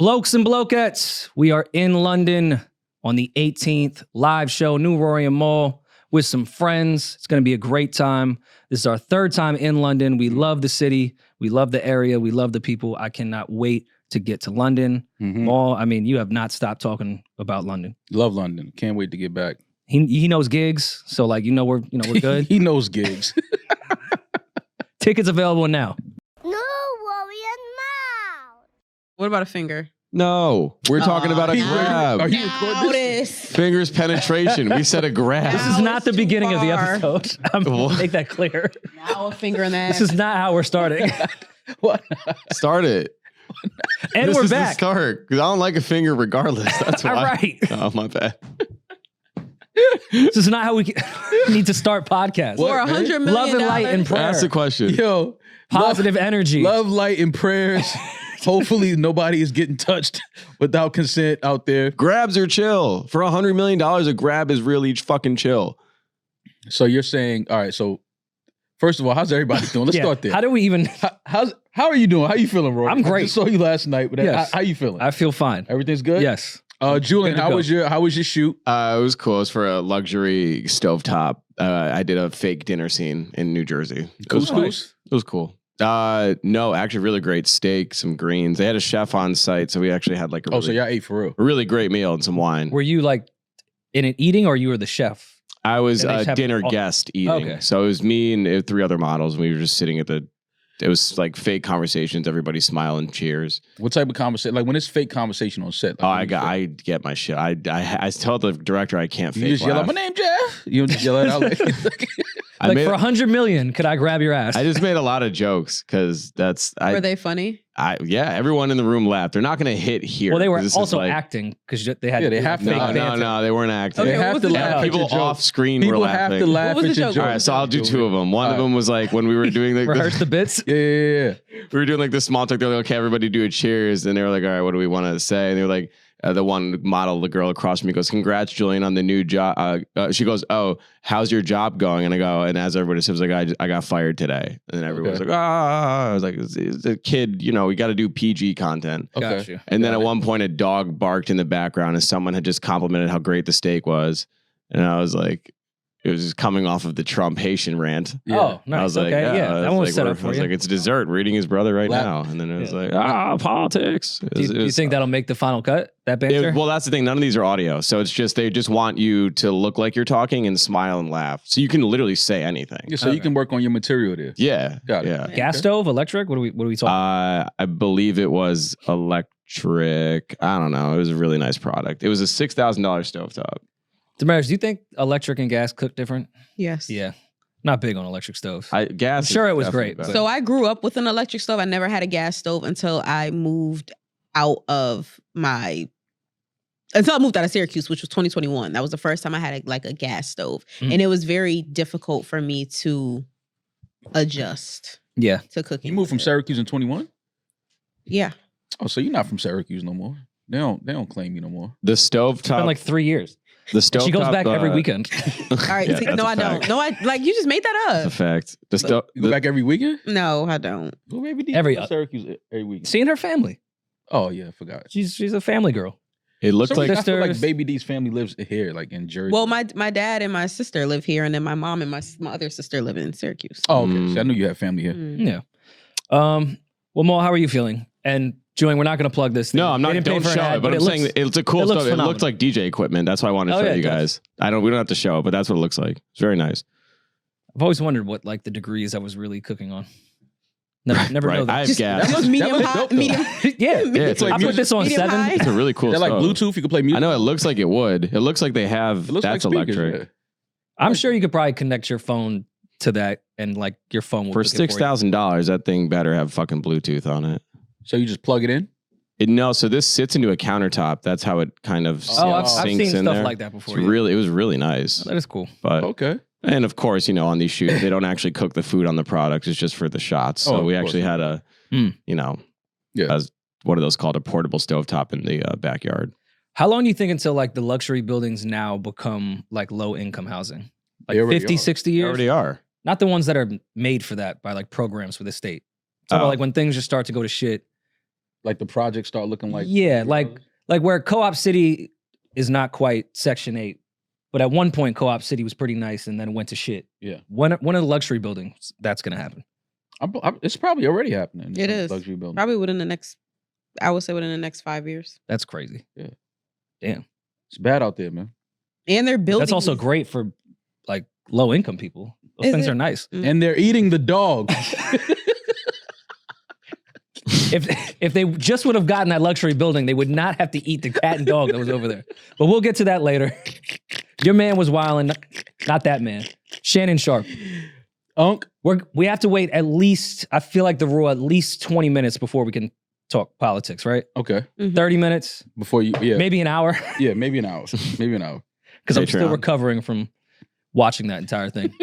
Blokes and blokettes, we are in London on the 18th. Live show, new Rory and Mole with some friends. It's going to be a great time. This is our third time in London. We love the city. We love the area. We love the people. I cannot wait to get to London. Mole, I mean, you have not stopped talking about London. Love London. Can't wait to get back. He knows gigs, so like we're good. He knows gigs. Tickets available now. No, Rory and Mole. What about a finger? No, we're talking about a grab. Are you recording this? Fingers penetration. We said a grab. This is not the beginning of the episode. I'm gonna make that clear. Now a finger in that. This is not how we're starting. What? Start it. And this we're is back. The start because I don't like a finger regardless. That's why. All right. Oh my bad. This is not how we need to start podcasts. For $100 million. Love and light and prayer. Ask the question. Yo, Positive energy. love, light, and prayers. Hopefully nobody is getting touched without consent out there. Grabs are chill. For $100 million, a grab is really fucking chill. So you're saying, all right, so first of all, how's everybody doing? Let's start there. How do we even... How are you doing? How you feeling, Rory? I'm great. I just saw you last night, but Yes. how you feeling? I feel fine. Everything's good? Yes. Julian, Good to how was your shoot? It was cool. It was for a luxury stovetop. I did a fake dinner scene in New Jersey. It was Couscous? It was cool. No, actually really great steak, some greens. They had a chef on site, so we actually had like So y'all ate for real. a really great meal and some wine. Were you like in it eating or you were the chef? I was And they just a have- dinner guest eating. Okay. So it was me and three other models. And we were just sitting at it was like fake conversations. Everybody smiling, cheers. What type of conversation? Like when it's fake conversation on set. Like I get my shit. I tell the director I can't fake You just yell out, laugh. my name, Jeff. You don't just yell it out like Like for $100 million, could I grab your ass? I just made a lot of jokes because Were they funny? yeah, everyone in the room laughed. They're not going to hit here. Well, they were 'cause this is also like- acting because they had Yeah, they have to. fake No, banter. they weren't acting. Okay, They what have was to the laugh. joke? People at your off joke. screen were People laughing. have to laugh What was at the your joke? joke. All right, so I'll do two of them. One of them was like when we were doing like Rehearse the bits. Yeah. we were doing like the small talk. They were like, okay, everybody do a cheers. And they were like, all right, what do we want to say? And they were like, the one model, the girl across from me goes, congrats, Julian, on the new job. She goes, oh, how's your job going? And I go, and as everybody says, like, I got fired today. And then everyone was like, I was like, it's a kid, we got to do PG content. Okay. Got you. And then at one point, a dog barked in the background and someone had just complimented how great the steak was. And I was like, it was just coming off of the Trump Haitian rant. Yeah. Oh, nice. I was like, okay, yeah, I that was one was like, set I up for was you. like, it's dessert reading his brother right now. And then it was like, politics. Do you think that'll make the final cut? That banter? Well, that's the thing. None of these are audio. So it's just, they just want you to look like you're talking and smile and laugh. So you can literally say anything. Yeah, so you can work on your material there. Yeah. Got it. Yeah. Gas stove, electric? What are we talking? I believe it was electric. I don't know. It was a really nice product. It was a $6,000 stovetop. Demaris, do you think electric and gas cook different? Yes. Yeah. Not big on electric stoves. Gas. I'm sure is it was definitely great, better. So I grew up with an electric stove. I never had a gas stove until I moved out of Syracuse, which was 2021. That was the first time I had a gas stove. Mhm. And it was very difficult for me to adjust Yeah. to cooking. You moved from Syracuse in 21? Yeah. Oh, so you're not from Syracuse no more. They don't claim you no more. The It's stovetop. been like 3 years. the stovetop. She goes back every weekend. All right. Yeah, See, that's no, a I don't. fact. No, you just made that That's a up. fact. The stove. You go back every weekend? No, I don't. Well, maybe they Every- go to Syracuse every weekend. Seeing her family. Oh yeah, I forgot. She's a family girl. It looked So like I feel like sisters. Baby D's family lives here, like in Jersey. Well, my dad and my sister live here, and then my mom and my other sister live in Syracuse. oh, okay. So I knew you had family here. Mm. Yeah. Well, Mo, how are you feeling? And Julian, we're not going to plug this thing. no, I'm They not. didn't pay Don't for an show ad, it. But I'm saying it's a cool it looks stove. It looked phenomenal. like DJ equipment. That's why I wanted to Oh, show yeah, you it does. guys. We don't have to show it, but that's what it looks like. It's very nice. I've always wondered what like the degrees I was really cooking on. Never Right. know that. I have Just gas. medium looks high, dope, though. medium. yeah. it's like I put this on medium 7. high. It's a really cool They're like stove. Bluetooth. You can play music. I know it looks like it would. It looks like they have. It looks That's like speakers, electric. I'm sure you could probably connect your phone to that and like your phone will For cook it you. $6,000, that thing better have fucking Bluetooth on it. So you just plug it in. No, so this sits into a countertop. That's how it kind of Oh, I've sinks seen in stuff there. like that It's before. yeah. really, it was really nice. That is cool. But Okay. and of course, on these shoots, they don't actually cook the food on the products. It's just for the shots. So Oh, of we course. actually had a, Yeah. as what are those called? A portable stovetop in the backyard. How long do you think until like the luxury buildings now become like low income housing? Like They already 50, are. 60 They years? already are. Not the ones that are made for that by like programs for the state. So Oh. like when things just start to go to shit, Like the projects start looking like like where Co-op City is not quite Section 8, but at one point Co-op City was pretty nice and then it went to shit. Yeah. One of the luxury buildings, that's gonna happen. It's probably already happening. It is. Luxury building. Probably within the next, I would say within the next 5 years. That's crazy. Yeah. Damn. It's bad out there, man. And they're building. That's also great for like low income people. Those Is things it? are nice. And they're eating the dog. If they just would have gotten that luxury building, they would not have to eat the cat and dog that was over there. But we'll get to that later. Your man was wilding, not that man. Shannon Sharpe. Unk. We have to wait at least, I feel like the rule, at least 20 minutes before we can talk politics, right? Okay. 30 minutes, Before you, yeah. maybe an hour. Yeah, maybe an hour. Maybe an hour. Because I'm still Patreon. recovering from watching that entire thing.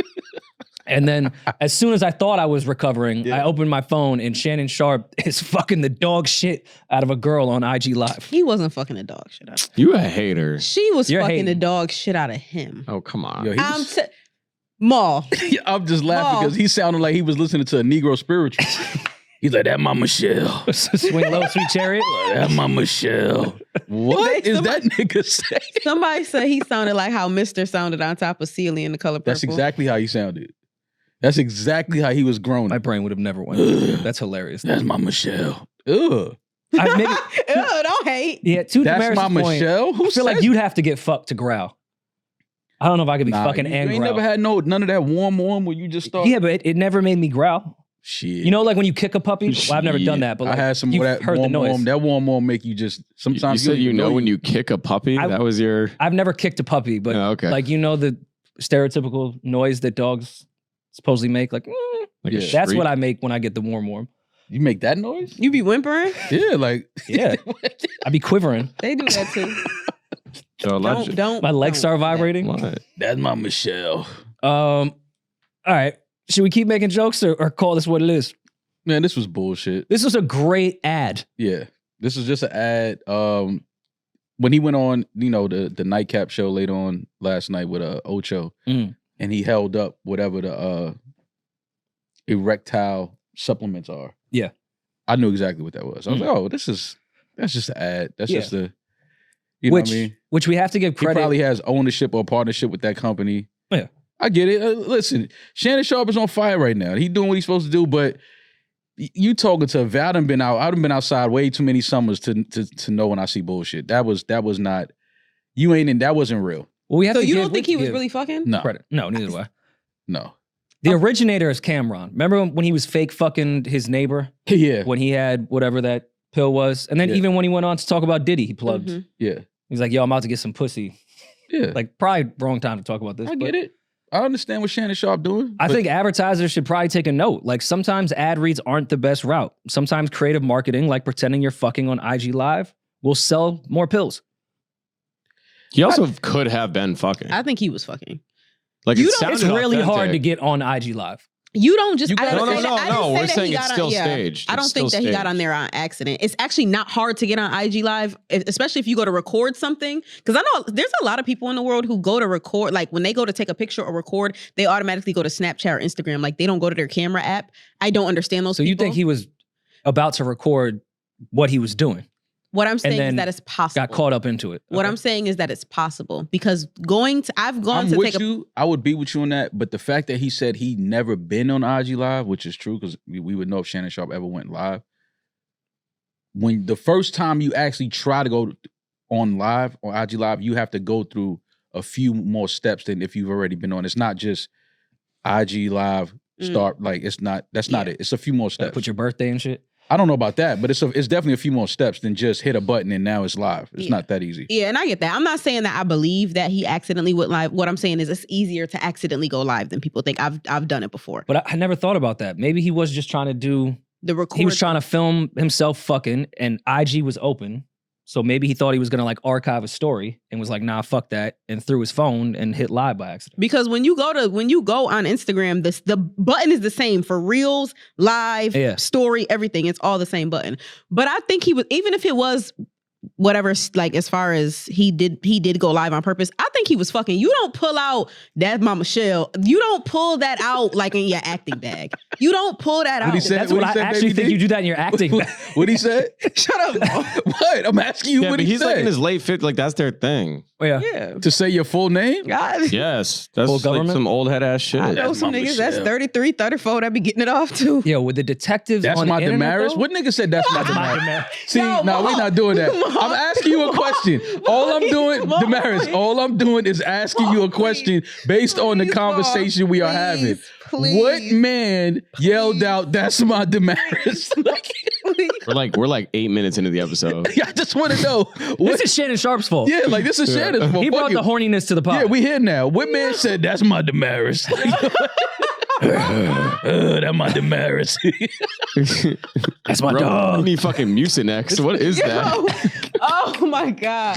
And then as soon as I thought I was recovering, I opened my phone and Shannon Sharpe is fucking the dog shit out of a girl on IG Live. He wasn't fucking the dog shit out. You a hater. She was You're fucking the hating. dog shit out of him. Oh, come on. Yo, he was- Maul. I'm just laughing Mom. because he sounded like he was listening to a Negro spiritual. He's like, that Mama Michelle. Swing low, sweet chariot. That Mama Michelle. What is that nigga saying? Somebody said he sounded like how Mr. sounded on top of Celie in The Color Purple. That's exactly how he sounded. That's exactly how he was grown. My brain would have never went. there. That's hilarious. That's my Michelle. Ugh. Maybe, Ew, don't hate. yeah, to That's Demaris' my point, Michelle? Who I feel like says you'd have to get fucked to growl. I don't know if I could be Nah, fucking you and ain't growl. never had none of that warm where you just start. Yeah, but it never made me growl. Shit. You know, like when you kick a puppy? Well, I've never done Shit. that, but I like, had some of you've that heard the noise. warm. That warm make you just You sometimes. said you know when you you kick a puppy? I- That was your... I've never kicked a puppy, but Oh, okay. like, you know, the stereotypical noise that dogs supposedly make, like, Like a Yeah. that's shriek? what I make when I get the warm. You make that noise? You be whimpering? Yeah, like Yeah. I be quivering. They do that too. So Don't. My legs don't start do that. vibrating. What? That's my Michelle. All right. Should we keep making jokes or call this what it is? Man, this was bullshit. This was a great ad. Yeah, this was just an ad. When he went on, the nightcap show later on last night with Ocho, Mm. and he held up whatever the erectile supplements are. Yeah. I knew exactly what that was. I was like, oh, that's just an ad. That's Yeah. just what I mean? Which we have to give He credit. probably has ownership or partnership with that company. Yeah. I get it. Listen, Shannon Sharpe is on fire right now. He doing what he's supposed to do, but you talking to I've been outside way too many summers to know when I see bullshit. That was not, that wasn't real. Well, we have So to you give- don't think we he was give really fucking? No, credit? No, neither do I. no. The originator is Cameron. Remember when he was fake fucking his neighbor Yeah, when he had whatever that pill was? And then Yeah. even when he went on to talk about Diddy, he plugged. Mhm. yeah, He's like, yo, I'm about to get some pussy. yeah. Like, probably wrong time to talk about this. I but get it. I understand what Shannon Sharpe doing. I but think advertisers should probably take a note. Like, sometimes ad reads aren't the best route. Sometimes creative marketing, like pretending you're fucking on IG Live, will sell more pills. He also could have been fucking. I think he was fucking. Like You it don't- It's sounded really hard to authentic. get on IG Live. You don't just. You I gotta- didn't No, say no, that- I no, didn't no. say We're that saying he it's got still on, yeah. staged. I don't It's think still that he got on staged. there on accident. It's actually not hard to get on IG Live, especially if you go to record something. Because I know there's a lot of people in the world who go to record, like when they go to take a picture or record, they automatically go to Snapchat or Instagram. Like they don't go to their camera app. I don't understand those So you people. think he was about to record what he was doing, What I'm saying then is that it's possible. got caught up into it? What Okay. I'm saying is that it's possible because I've gone I'm to with take a. you. I would be with you on that. But the fact that he said he never been on IG Live, which is true, because we would know if Shannon Sharpe ever went live. When the first time you actually try to go on live or IG Live, you have to go through a few more steps than if you've already been on. It's not just IG Live start. Like it's not. That's not Yeah. it. It's a few more Gotta steps. put your birthday and shit. I don't know about that, but it's definitely a few more steps than just hit a button and now it's live. It's Yeah. not that easy. Yeah, and I get that. I'm not saying that I believe that he accidentally went live. What I'm saying is it's easier to accidentally go live than people think. I've done it before. But I never thought about that. Maybe he was just trying to do. The record. He was trying to film himself fucking, and IG was open. So maybe he thought he was gonna like archive a story and was like, nah, fuck that, and threw his phone and hit live by accident. Because when you go on Instagram, the button is the same for reels, live, Yeah. story, everything. It's all the same button. But I think he was, even if it was whatever, like as far as he did go live on purpose, I think think he was fucking. You don't pull out that's my Michelle. You don't pull that out like in your acting bag. You don't pull that out. he said? That's what I actually think you do that in your acting. What he said? Shut up. What? I'm asking you Yeah, what but he he's said. like in his late 50s. Like that's their thing. Oh, yeah. Yeah. To say your full name? God. Yes, that's Full like government? some old head ass shit. I know That's some my niggas that's Michelle. 33, 34 that be getting it off too. Yo, with the detectives That's on my the internet, Demaris. though? What nigga said that's my My Demaris? Demaris. See, Yo, no, we're not doing that. Mom. I'm asking you a question. All I'm doing, Mom. Demaris, all I'm doing is asking you a question based on the Please, Mom. conversation we are having. Please. What man yelled out, "That's my Demaris"? We're like 8 minutes into the episode. I just want to know. This What, is Shannon Sharpe's fault. yeah, like this is Shannon's fault. He Fuck brought the it. horniness to the pod. Yeah, we here now. What man said, "That's my Demaris"? That's my Demaris. That's my Bro, I dog. need fucking Mucinex. What is that? Oh my God.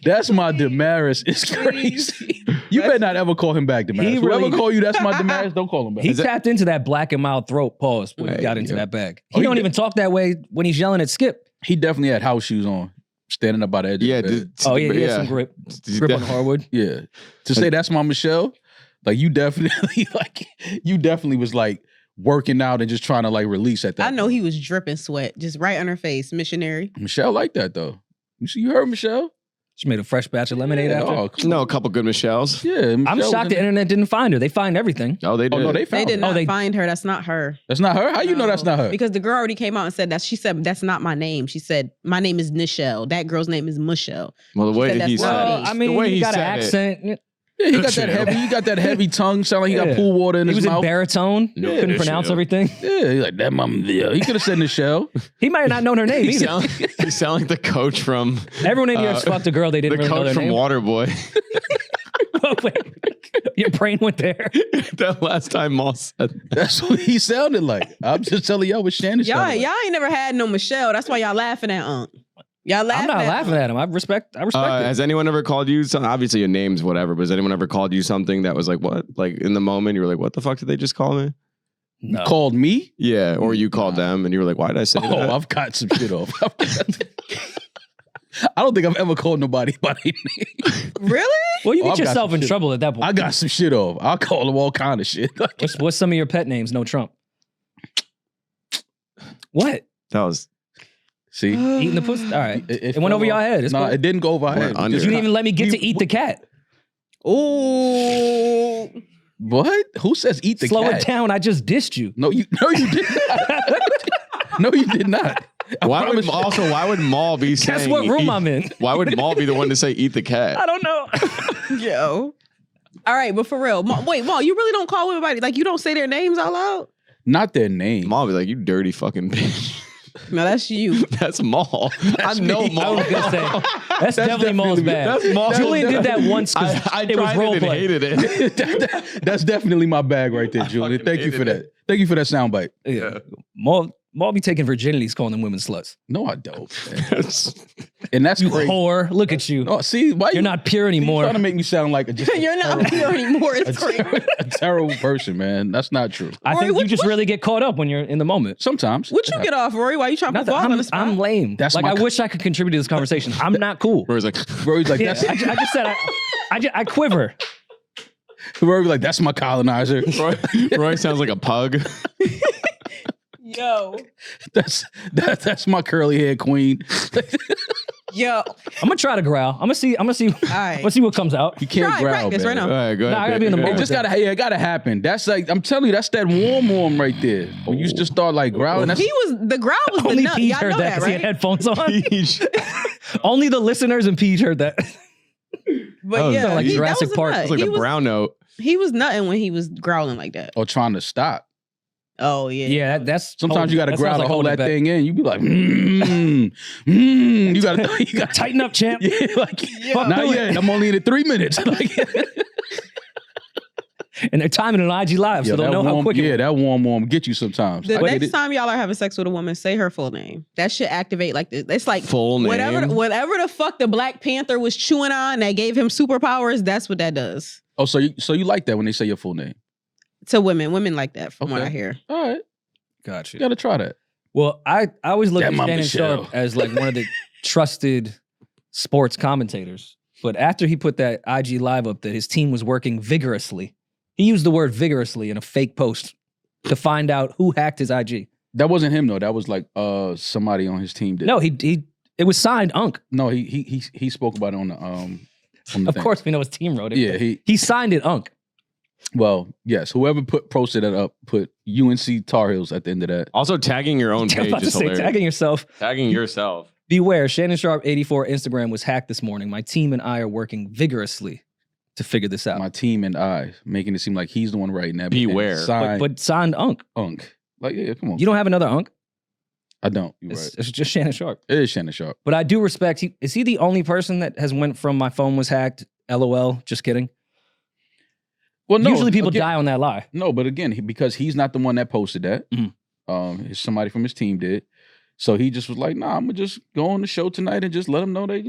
That's my Demaris. It's crazy. You better not ever call him back, Demaris. He Whoever really- call you, that's my Demaris, don't call him back. He tapped into that black and mild throat pause when he Right, got into yeah. that bag. Oh, He he don't did. even talk that way when he's yelling at Skip. He definitely had house shoes on, standing up by the edge Yeah. of the bed. Oh, yeah, he had some grip on the hardwood. Yeah. To say that's my Michelle, like you definitely was like working out and just trying to like release at that. I know he was dripping sweat just right on her face. Missionary. Michelle like that though. You heard Michelle? She made a fresh batch of lemonade after. Oh, come No, on. a couple good Michelles. Yeah. I'm Michelle shocked was the in- internet didn't find her. They find everything. Oh, they did. Oh no, they They found did her. not they- find her. That's not her. That's not her? How you know that's not her? Because the girl already came out and said that. She said, that's not my name. She said, my name is Nichelle. That girl's name is Michelle. Well, the She way said he that's not said me. it. I mean, the way he he got an said it. accent. Yeah, he got that heavy tongue, sound like he got Yeah. pool water in He his was in mouth. baritone. No, Couldn't this pronounce shit. everything. Yeah, he's like that mama. Yeah, he could have said Michelle. He might have not known her name He either. sound like the coach from Everyone in New York's fucked a girl they the didn't really know coach their from name. Waterboy. Oh, wait. Your brain went there. That last time Moss said that. That's what he sounded like. I'm just telling y'all what Shannon Y'all, sounded like. y'all ain't never had no Michelle. That's why y'all laughing at Unc. Y'all laughing I'm not at laughing Unc. at him. I respect it. Has anyone ever called you something? Obviously, your name's whatever, but has anyone ever called you something that was like, what? Like in the moment, you were like, what the fuck did they just call me? No. Called me? Yeah. Or you called them and you were like, why did I say Oh, that? I've got some shit off. I don't think I've ever called nobody by their name. Really? Well, you Oh, get I've got yourself some in shit. trouble at that point. I got some shit off. I'll call them all kind of shit. What's some of your pet names? No Trump. What? That was See? Eating the pussy? All right. It went fell over your off. head. It's No, cool. it didn't go over our Went head. under. You didn't even let me get to eat the cat. Ooh. What? Who says eat the Slow cat? it down. I just dissed you. No, you did not. No, you did not. I why promise would you. why would Maul be saying Guess what room eat- I'm in? Why would Maul be the one to say eat the cat? I don't know. Yo. All right, but for real. Wait, Ma, you really don't call everybody, like you don't say their names out loud? Not their name. Maul be like, you dirty fucking bitch. No, that's you. That's Maul. I know me. I Maul. was gonna say that's definitely Maul's definitely- bad. That's Maul. Julian did that once because I it was tried role it and play. hated it. That's definitely my bag right there, Julian. fucking Thank you for hated that. Thank you for that soundbite. Yeah. Maul be taking virginities, calling them women sluts. No, I don't. And that's You great. whore. Look at you. Oh, see, why You're not pure you anymore. trying to make me sound like You're not pure anymore. It's crazy. a terrible person, man. That's not true. I Rory, think what- you just really get caught up when you're in the moment. Sometimes. What you get off, Rory? Why you trying to Not put that Val on I'm, the spot? I'm lame. That's like my I co- wish I could contribute to this conversation. I'm not cool. Rory's like, Rory's like, Yeah, that's I just said I quiver. Rory's like, that's my colonizer. Roy sounds like a pug. Yo. That's my curly haired queen. Yo. I'm gonna try to growl. I'm gonna see. All right. Let's see what comes out. You can't Try, growl, practice man. right now. All right, go ahead. Nah, I gotta be in the Go moment. It just gotta, it gotta happen. That's like, I'm telling you, that's that warm right there. When you just start like growling, that's The growl was the Only nut. Peach Y'all heard know that that, because he had right? headphones on. ahead. Only the listeners and Peach heard that. But Oh, yeah, like that Jurassic was a Park. nut. It's like he a was, brown note. He was nutting when he was growling like that. or trying to stop. Oh yeah. Yeah, that's Sometimes you gotta that growl sounds to like hold holding that it back. thing in. You be like, You gotta Tighten up, champ. Yeah, like, Fuck, not do it. yet. I'm only in it 3 minutes. Like, And they're timing it on IG Live, so yo, they'll that know how warm, quick it yeah, was. that warm get you sometimes. The I get next it. time y'all are having sex with a woman, say her full name. That should activate like this. It's like Full name. whatever the fuck the Black Panther was chewing on that gave him superpowers. That's what that does Oh, so you like that when they say your full name? to women. Women like that, from what Okay. I hear. All right, Gotcha. you gotta try that. Well, I always look That at my Shannon Michelle. Sharpe as like one of the trusted sports commentators. But after he put that IG live up that his team was working vigorously, he used the word vigorously in a fake post to find out who hacked his IG. That wasn't him though. That was like somebody on his team did. No, it was signed Unc. No, he spoke about it on the Of thing. course, we know his team wrote it. Yeah, but he signed it Unc. Well, yes. Whoever posted that up put UNC Tar Heels at the end of that. Also, tagging your own I was page about to is say, hilarious. tagging yourself. Tagging yourself. Beware, Shannon Sharpe 84 Instagram was hacked this morning. My team and I are working vigorously to figure this out. My team and I, making it seem like he's the one writing that. Beware. Signed But signed Unc. Unk. Like, yeah, come on. You don't have another Unc? I don't. You're It's, right. it's just Shannon Sharpe. It is Shannon Sharpe. But I do respect, is he the only person that has went from my phone was hacked, LOL, just kidding? Well, no. Usually people again, die on that lie. No, but again, because he's not the one that posted that. Mhm. Somebody from his team did. So he just was like, nah, I'm going to just go on the show tonight and just let him know that,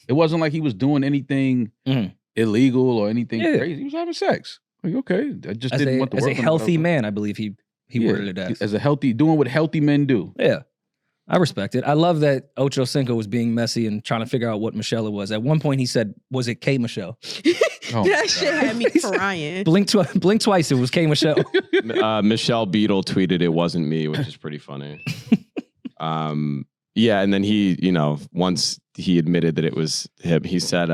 it wasn't like he was doing anything Mhm. illegal or anything Yeah. crazy. He was having sex. Like, okay. I just As didn't want to a work on healthy whatever. man, I believe he worded it as. Doing what healthy men do. Yeah. I respect it. I love that Ocho Cinco was being messy and trying to figure out what Michelle it was. At one point, he said, was it K. Michelle? Oh, that my shit God. had me crying. Blink twice, it was K. Michelle. Michelle Beadle tweeted it wasn't me, which is pretty funny. Yeah, and then he, once he admitted that it was him, he said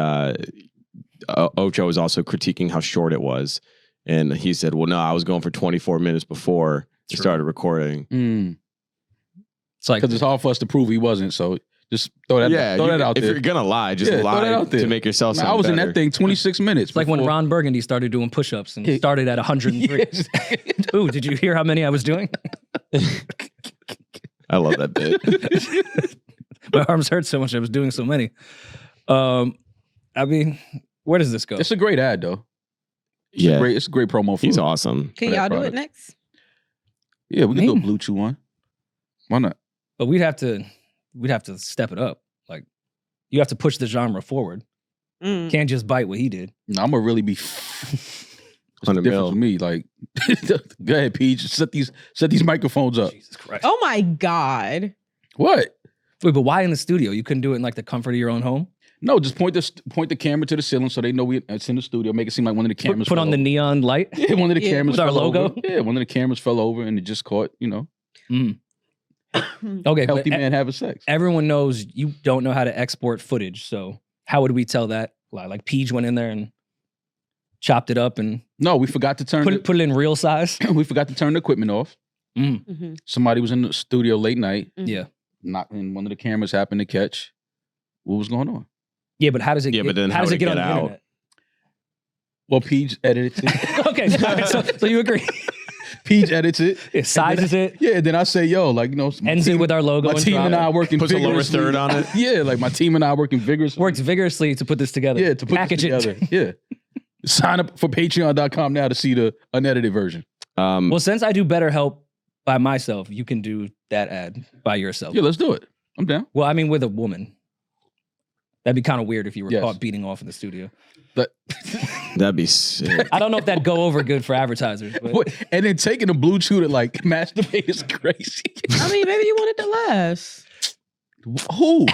Ocho was also critiquing how short it was. And he said, well, no, I was going for 24 minutes before he started recording. It's like, Because it's hard for us to prove he wasn't. So just throw that out if there. you're going to lie, just Yeah, throw that lie out there. to make yourself sound I was in better. that thing 26 minutes. it's like when before- Ron Burgundy started doing push-ups and started at 103. Ooh, did you hear how many I was doing? I love that bit. My arms hurt so much I was doing so many. I mean, where does this go? It's a great ad, though. Yeah, It's a great promo for he's awesome. Can that y'all do it product. next? Yeah, we can do a Maybe. Blue Chew one. Why not? But we'd have to step it up. Like, you have to push the genre forward. Mm. Can't just bite what he did. No, I'm gonna really be. What's the 100 difference mil. with me? Like, go ahead, Peach. Set these microphones up. Jesus Christ. Oh my God. What? Wait, but why in the studio? You couldn't do it in like the comfort of your own home? No, just point the camera to the ceiling so they know it's in the studio. Make it seem like one of the cameras. Put fell on the over. neon light? Yeah, one of the Yeah, cameras with our fell over. logo? Yeah, one of the cameras fell over and it just caught. Okay, Healthy but man having sex. everyone knows you don't know how to export footage. So how would we tell that? Like Peach went in there and chopped it up and No, we forgot to turn. put it in real size. We forgot to turn the equipment off. Mhm. Somebody was in the studio late night. Yeah. And one of the cameras happened to catch what was going on. Yeah, but how does it Yeah, get, but then how how does would it get it on get the out? internet? Well, Peach edited it. Okay, all right, so you agree. Peach edits it. It sizes it, Yeah, then I say, yo, like, my ends it team- with our logo my and team drop and I it. are working Puts a lower vigorously. third on it. Yeah, like my team and I are working vigorously. Works vigorously to put this together. Yeah, to put package this together. Yeah. Sign up for patreon.com now to see the unedited version. Well, since I do BetterHelp by myself, you can do that ad by yourself. Yeah, let's do it. I'm down. Well, I mean, with a woman. That'd be kind of weird if you were Yes. caught beating off in the studio. But That'd be sick. I don't know if that'd go over good for advertisers. But and then taking a Blue Chew to like masturbate is crazy. I mean, maybe you wanted to last. Who?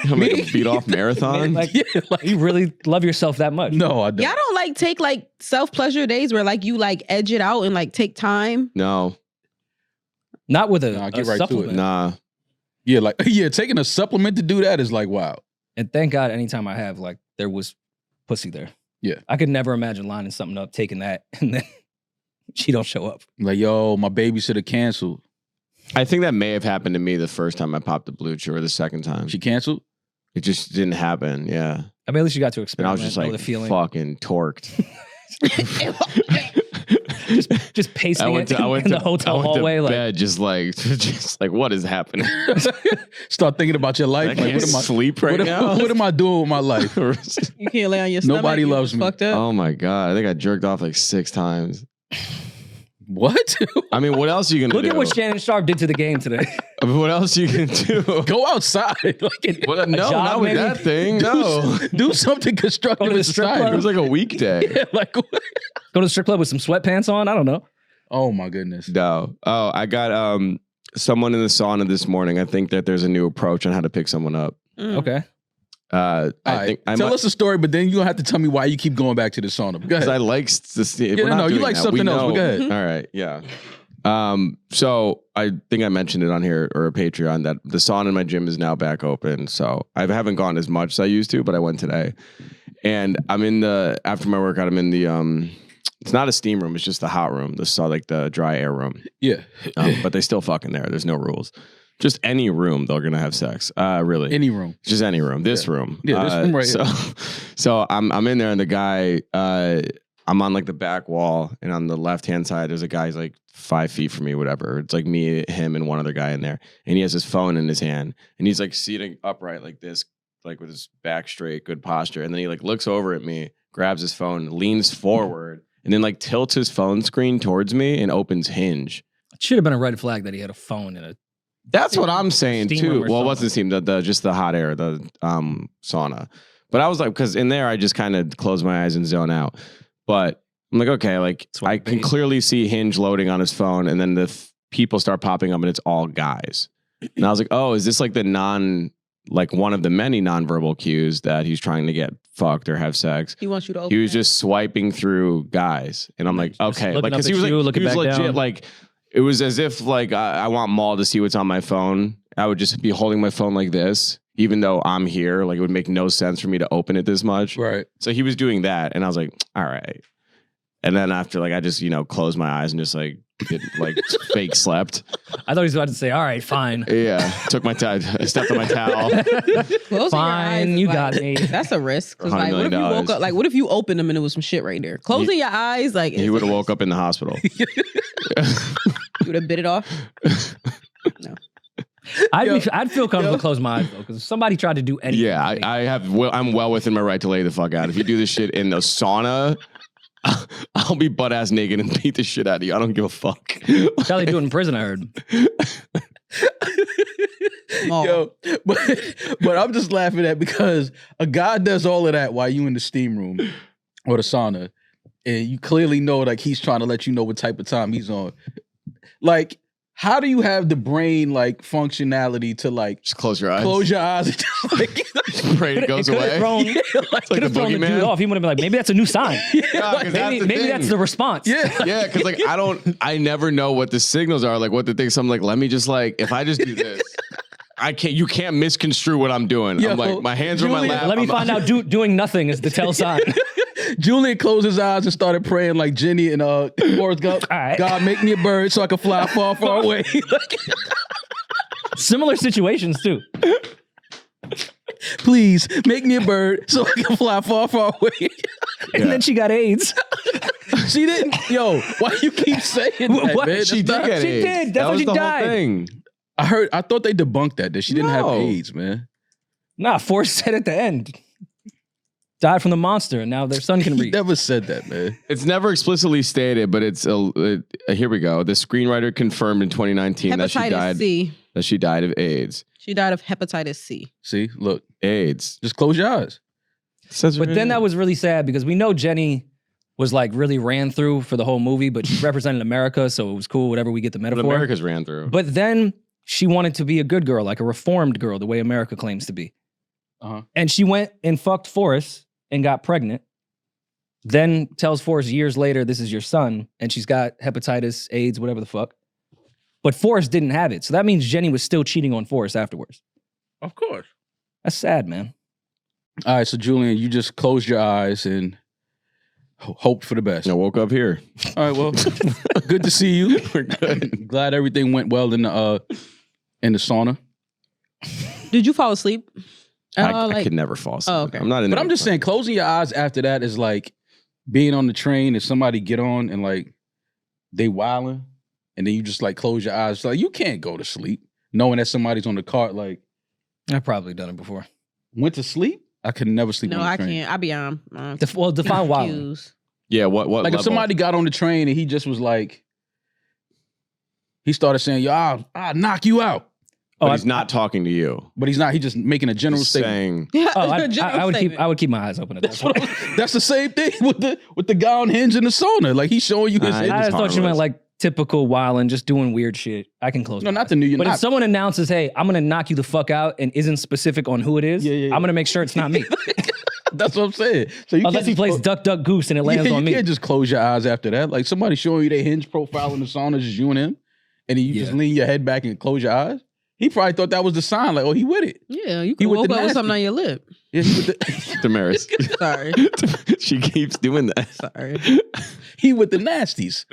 I'm like a beat off marathon. Like, Yeah, like you really love yourself that much. no, I don't. Y'all don't like take like self-pleasure days where like you like edge it out and like take time. No, Not with a, Nah, a get right to it. supplement. nah. Yeah, like taking a supplement to do that is like wow. And thank God anytime I have, like, there was pussy there. Yeah. I could never imagine lining something up, taking that, and then she don't show up. Like, yo, my babysitter canceled. I think that may have happened to me the first time I popped the Blue Chew or the second time. She canceled? It just didn't happen. Yeah. I mean, at least you got to And I experiment. was just know like the feeling. fucking torqued. Just pacing in the hotel hallway. To Like, bed, just like, what is happening? Start thinking about your life. I Like, can't what am I sleep right now. What am I doing with my life? You can't lay on your stomach. Nobody you loves just me. Fucked up. Oh my God. I think I jerked off like 6 times. What? I mean, what else are you going to look do? at what Shannon Sharpe did to the game today. I mean, what else you can do? Go outside. Like, What, no, job, not with maybe? that thing. No. do something constructive Go to the in strip society. It was like a weekday. Yeah, like, Go to the strip club with some sweatpants on. I don't know. oh my goodness. No. Oh, I got someone in the sauna this morning. I think that there's a new approach on how to pick someone up. Mm. Okay. All right. Tell us the story, but then you're gonna have to tell me why you keep going back to the sauna. Go ahead. Because I like to see. Yeah, no, you like something else, but go ahead. All right, yeah. So I think I mentioned it on here or a Patreon that the sauna in my gym is now back open. So I haven't gone as much as I used to, but I went today. And I'm in after my workout, I'm in the, it's not a steam room. It's just the hot room. This is like the dry air room. Yeah. But they still fucking there. There's no rules. Just any room they're gonna have sex. Really, any room. Just any room. This room. Yeah, this room right here. So I'm in there, and the guy, I'm on like the back wall, and on the left hand side, there's a guy who's like 5 feet from me, whatever. It's like me, him, and one other guy in there, and he has his phone in his hand, and he's like sitting upright like this, like with his back straight, good posture, and then he like looks over at me, grabs his phone, leans forward, and then like tilts his phone screen towards me and opens Hinge. It should have been a red flag that he had a phone in it. That's what I'm saying too. Well, it wasn't steam, just the hot air, the sauna. But I was like, because in there I just kind of close my eyes and zone out. But I'm like, okay, like I can clearly see Hinge loading on his phone, and then the people start popping up, and it's all guys. And I was like, oh, is this like one of the many nonverbal cues that he's trying to get fucked or have sex? He wants you to open. He was just swiping through guys, and I'm like, okay, like because he was legit down. like. It was as if like I want Maul to see what's on my phone. I would just be holding my phone like this, even though I'm here. Like it would make no sense for me to open it this much. Right. So he was doing that, and I was like, all right. And then after, like, I just closed my eyes and just like fake slept. I thought he was about to say, all right, fine. Yeah, took my time. I stepped on my towel. Fine, you got me. That's a risk. 'Cause, like, what if you $100 woke up? Like, what if you opened them and it was some shit right there? Closing your eyes, like He would have woke up in the hospital. You would have bit it off. No. I'd feel comfortable close my eyes though, because if somebody tried to do anything. Yeah, I'm well within my right to lay the fuck out. If you do this shit in the sauna, I'll be butt ass naked and beat the shit out of you. I don't give a fuck. That's how they do it in prison, I heard. Yo, but I'm just laughing at because a guy does all of that while you in the steam room or the sauna, and you clearly know like he's trying to let you know what type of time he's on. Like, how do you have the brain like functionality to like just close your eyes? Close your eyes and just like pray it goes away. Could have thrown the dude off. He would have been like, maybe that's a new sign. Maybe that's the response. Yeah, because like I never know what the signals are, like what the things. So I'm like, let me just like, if I just do this, you can't misconstrue what I'm doing. I'm like, my hands are on my lap. Let me find out doing nothing is the tell sign. Julian closed his eyes and started praying like Jenny and Forrest Gump. Right. God, make me a bird so I can fly far, far away. Similar situations too. Please make me a bird so I can fly far, far away. And then she got AIDS. She didn't. Yo, why you keep saying that, What? man? She did get AIDS. That's that when was she the died. whole thing. I thought they debunked that she didn't have No. AIDS, man. Nah, Forrest said at the end. Died from the monster, and now their son can He read. never said that, man. It's never explicitly stated, but it's here we go. The screenwriter confirmed in 2019 that she died of AIDS. She died of hepatitis C. See, look, AIDS. just close your eyes. But then that was really sad because we know Jenny was like really ran through for the whole movie, but she represented America, so it was cool, whatever we get the But metaphor. America's ran through. But then she wanted to be a good girl, like a reformed girl, the way America claims to be. Uh-huh. And she went and fucked Forrest and got pregnant. Then tells Forrest years later, this is your son, and she's got hepatitis, AIDS, whatever the fuck. But Forrest didn't have it. So that means Jenny was still cheating on Forrest afterwards. Of course. That's sad, man. All right, so Julian, you just closed your eyes and hoped for the best. I woke up here. All right, well, good to see you. We're good. Glad everything went well in the sauna. Did you fall asleep? I could never fall asleep. Oh, okay. I'm not in But there. I'm just saying, closing your eyes after that is like being on the train and somebody get on and like they wilding, and then you just like close your eyes. Like you can't go to sleep knowing that somebody's on the cart. Like I've probably done it before. went to sleep. I could never sleep. No, on the I train. can't. I be on. Define wild. Cues. Yeah, what Like level? if somebody got on the train and he just was like, he started saying, "Yo, I'll knock you out," But he's not talking to you. but he's not. He's just making a general He's statement. saying, Oh, I would keep my eyes open at that That's, point. that's the same thing with the guy on Hinge in the sauna. Like he's showing you his. I- I just thought you meant harmless. like typical wildin', just doing weird shit, I can close. No, my not eyes. the New Year. But if Not, someone announces, "Hey, I'm gonna knock you the fuck out," and isn't specific on who it is, Yeah. I'm gonna make sure it's not me. that's what I'm saying. So you Unless he can't plays just- Duck Duck Goose and it lands you on me. can't just close your eyes after that. Like somebody showing you their Hinge profile in the sauna, just you and him, and then you just lean your head back and close your eyes. He probably thought that was the sign. Like, oh, he with it. Yeah, you He could with woke the up with nasty. something on your lip. Yeah, he with the, Demaris. Sorry. She keeps doing that. Sorry. he with the nasties.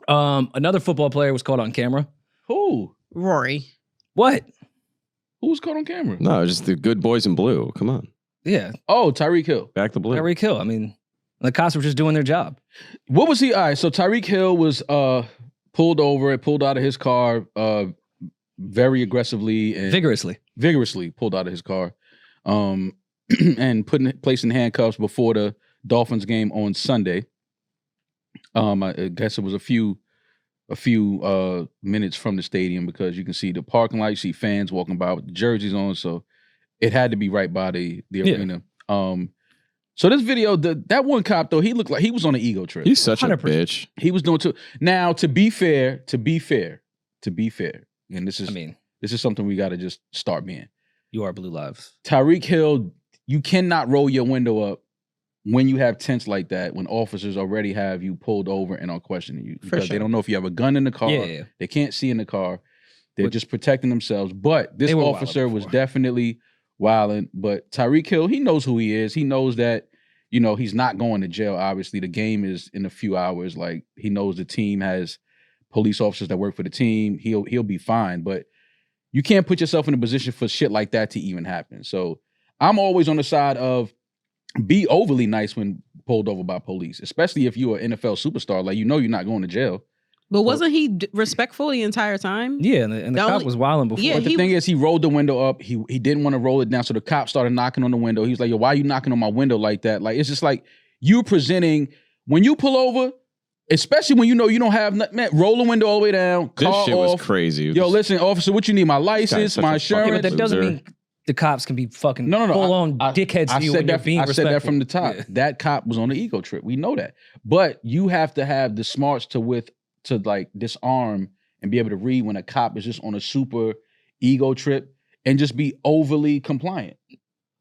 Another football player was caught on camera. Who? Rory. What? Who was caught on camera? No, just the good boys in blue. Come on. Yeah, Oh, Tyreek Hill. Back the blue. Tyreek Hill. I mean, the cops were just doing their job. What was he? All right, so Tyreek Hill was pulled over and pulled out of his car very aggressively and Vigorously. pulled out of his car and placed in handcuffs before the Dolphins game on Sunday. I guess it was a few minutes from the stadium because you can see the parking lot, you see fans walking by with the jerseys on, so it had to be right by the arena. So this video, that one cop though, he looked like he was on an ego trip. He's such a 100%. bitch. He was doing too. Now, to be fair, and this is something we got to just start being. You are Blue Lives. Tyreek Hill, you cannot roll your window up when you have tents like that, when officers already have you pulled over and are questioning you. Because they don't know if you have a gun in the car. Yeah. They can't see in the car. They're just protecting themselves. But this officer was definitely wilding. But Tyreek Hill, he knows who he is. He knows that, he's not going to jail, obviously. The game is in a few hours. Like, he knows the team has police officers that work for the team. He'll be fine. But you can't put yourself in a position for shit like that to even happen. So I'm always on the side of be overly nice when pulled over by police, especially if you're an NFL superstar. Like, you're not going to jail. But wasn't he respectful the entire time? Yeah, and the cop was wilding before. Yeah, But the thing is, he rolled the window up. He didn't want to roll it down. So the cop started knocking on the window. He was like, yo, why are you knocking on my window like that? Like, it's just like you presenting, when you pull over, especially when you don't have nothing, man, roll the window all the way down, This car shit off. was crazy. Yo, listen, officer, what you need? My license, such my a fucking Yeah, but insurance. that doesn't loser. mean the cops can be fucking No. full on dickheads to you when you're being I respectful. said that from the top. Yeah. That cop was on the ego trip. We know that. But you have to have the smarts to like disarm and be able to read when a cop is just on a super ego trip and just be overly compliant.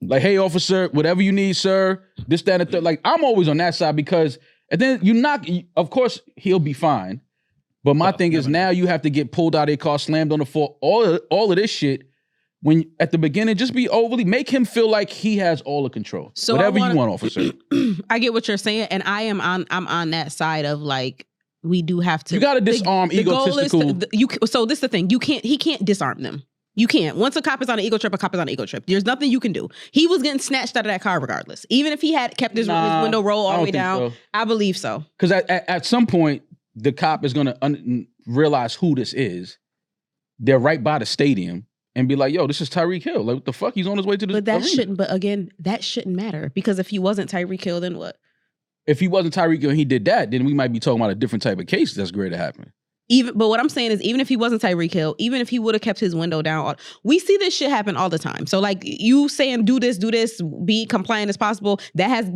Like, hey, officer, whatever you need, sir, this, that, and the third. Like, I'm always on that side because, and then of course, he'll be fine. But my thing is now you have to get pulled out of your car, slammed on the floor, all of this shit. When at the beginning, just be overly, make him feel like he has all the control. So whatever you want, officer. I get what you're saying, and I'm on that side of like, we do have to. You got to disarm the goal is egotistical. so this is the thing. He can't disarm them. You can't. Once a cop is on an ego trip, a cop is on an ego trip. There's nothing you can do. He was getting snatched out of that car regardless. Even if he had kept his window roll all the way down, I believe so. Because at some point, the cop is going to realize who this is. They're right by the stadium and be like, yo, this is Tyreek Hill. Like, what the fuck? He's on his way to the arena. That shouldn't matter. Because if he wasn't Tyreek Hill, then what? If he wasn't Tyreek Hill and he did that, then we might be talking about a different type of case that's great to happen. But what I'm saying is, even if he wasn't Tyreek Hill, even if he would have kept his window down, we see this shit happen all the time. So like you saying, do this, be compliant as possible.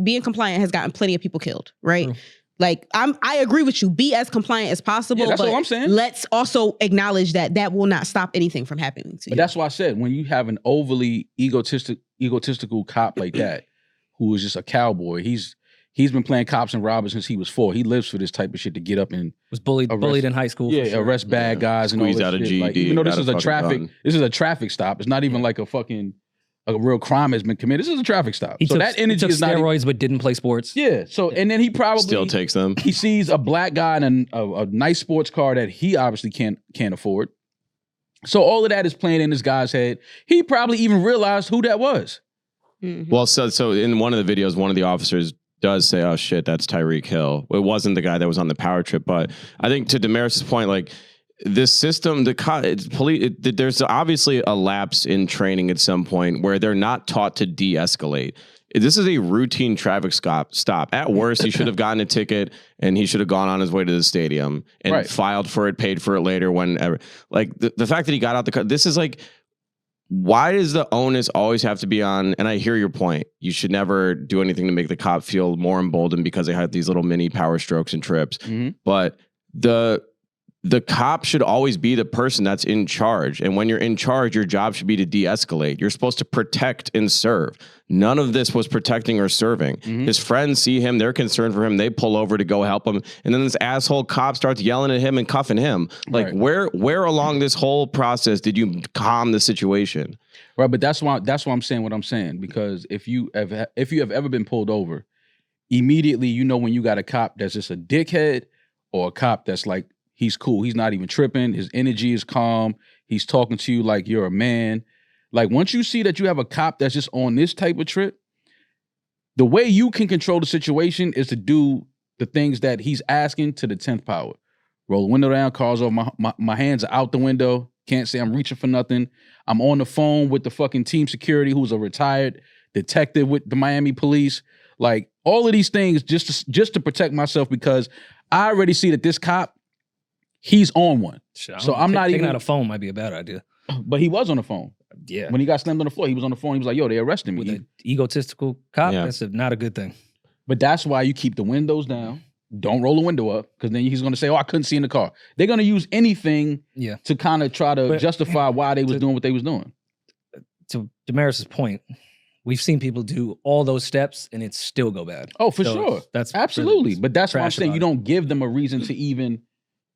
Being compliant has gotten plenty of people killed, right? True. Like I agree with you. Be as compliant as possible. Yeah, that's but all I'm saying. Let's also acknowledge that will not stop anything from happening to you. But that's why I said, when you have an overly egotistical cop like that, who is just a cowboy, he's been playing cops and robbers since he was 4. He lives for this type of shit to get up and Was bullied in high school. yeah, for sure. arrest bad guys and all Squeeze this out a shit. GED, Like, even though this got is a fucking gun. a traffic stop. It's not even like a real crime has been committed. This is a traffic stop. He So took, that energy he took is not. steroids but didn't play sports. Yeah. So and then he probably Still takes them. He sees a black guy in a nice sports car that he obviously can't afford. So all of that is playing in this guy's head. He probably even realized who that was. Mhm. Well, so in one of the videos, one of the officers does say, "Oh shit, that's Tyreek Hill." It wasn't the guy that was on the power trip, but I think to Demaris' point, like this system, there's obviously a lapse in training at some point where they're not taught to de-escalate. This is a routine traffic stop. At worst, he should have gotten a ticket and he should have gone on his way to the stadium and filed for it, paid for it later, whenever. Like the fact that he got out the car, this is like, why does the onus always have to be on? And I hear your point. You should never do anything to make the cop feel more emboldened because they had these little mini power strokes and trips. Mm-hmm. But the cop should always be the person that's in charge. And when you're in charge, your job should be to de-escalate. You're supposed to protect and serve. None of this was protecting or serving. His friends see him. They're concerned for him. They pull over to go help him. And then this asshole cop starts yelling at him and cuffing him. Like, where along this whole process did you calm the situation? Right, but that's why I'm saying what I'm saying. Because if you have ever been pulled over, immediately you know when you got a cop that's just a dickhead or a cop that's like, he's cool. He's not even tripping. His energy is calm. He's talking to you like you're a man. Like, once you see that you have a cop that's just on this type of trip, the way you can control the situation is to do the things that he's asking to the 10th power. Roll the window down, cars off, my hands are out the window. Can't say I'm reaching for nothing. I'm on the phone with the fucking team security who's a retired detective with the Miami police. Like, all of these things just to protect myself, because I already see that this cop, he's on one. So I'm not even... Taking out a phone might be a bad idea. But he was on the phone. Yeah. When he got slammed on the floor, he was on the phone. He was like, yo, they arrested me. With an egotistical cop, that's not a good thing. But that's why you keep the windows down. Don't roll the window up, because then he's going to say, oh, I couldn't see in the car. They're going to use anything to kind of try to justify why they was doing what they was doing. To Demaris' point, we've seen people do all those steps and it still go bad. Oh, for sure. That's absolutely. Really but that's why I'm saying you don't give them a reason to even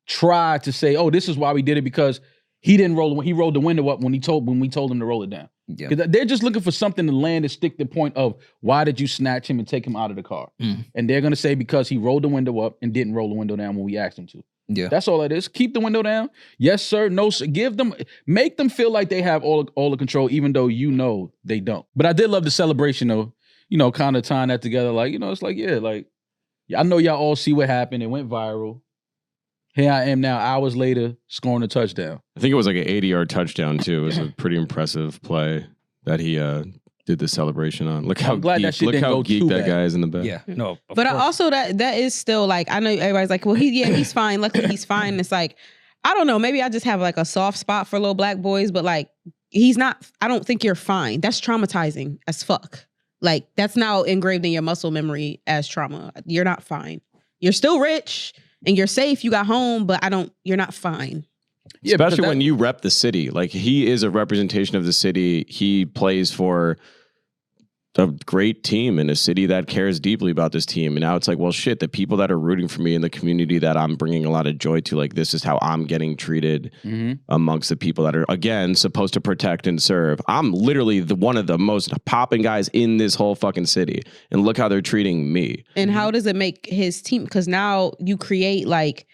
try to say, oh, this is why we did it, because he didn't roll. He rolled the window up when we told him to roll it down. Yeah. Because they're just looking for something to land and stick the point of, why did you snatch him and take him out of the car? And they're going to say because he rolled the window up and didn't roll the window down when we asked him to. Yeah. That's all that is. Keep the window down. Yes, sir. No, sir. Make them feel like they have all the control, even though you know they don't. But I did love the celebration though, kind of tying that together. Like, it's like, I know y'all all see what happened. It went viral. Here I am now, hours later, scoring a touchdown. I think it was like an 80-yard touchdown too. It was a pretty impressive play that he did the celebration on. Look how geek that guy is in the back. Yeah, no. But also that is still like, I know everybody's like, well, he's fine. Luckily, he's fine. It's like, I don't know. Maybe I just have like a soft spot for little black boys, but like, he's not. I don't think you're fine. That's traumatizing as fuck. Like, that's now engraved in your muscle memory as trauma. You're not fine. You're still rich. And you're safe, you got home, but you're not fine. Yeah, especially when you rep the city. Like, he is a representation of the city. He plays for a great team in a city that cares deeply about this team. And now it's like, well, shit, the people that are rooting for me in the community that I'm bringing a lot of joy to, like, this is how I'm getting treated amongst the people that are, again, supposed to protect and serve. I'm literally one of the most popping guys in this whole fucking city. And look how they're treating me. And how does it make his team? Because now you create like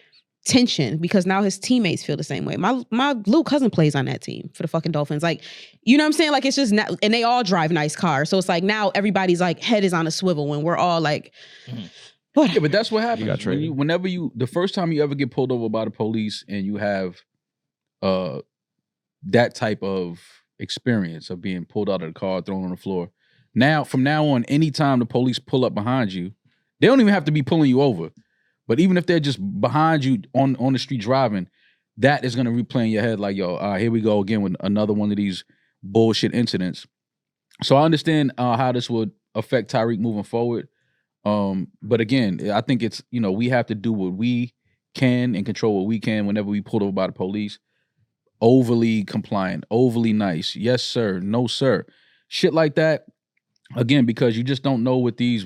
tension, because now his teammates feel the same way. My little cousin plays on that team for the fucking Dolphins. Like, you know what I'm saying? Like, it's just not, and they all drive nice cars. So it's like now everybody's like head is on a swivel when we're all like, yeah, but that's what happens. The first time you ever get pulled over by the police and you have that type of experience of being pulled out of the car, thrown on the floor. Now, from now on, anytime the police pull up behind you, they don't even have to be pulling you over. But even if they're just behind you on the street driving, that is going to replay in your head like, yo, here we go again with another one of these bullshit incidents. So I understand how this would affect Tyreek moving forward. But again, I think it's, we have to do what we can and control what we can whenever we pulled over by the police. Overly compliant, overly nice. Yes, sir. No, sir. Shit like that. Again, because you just don't know with these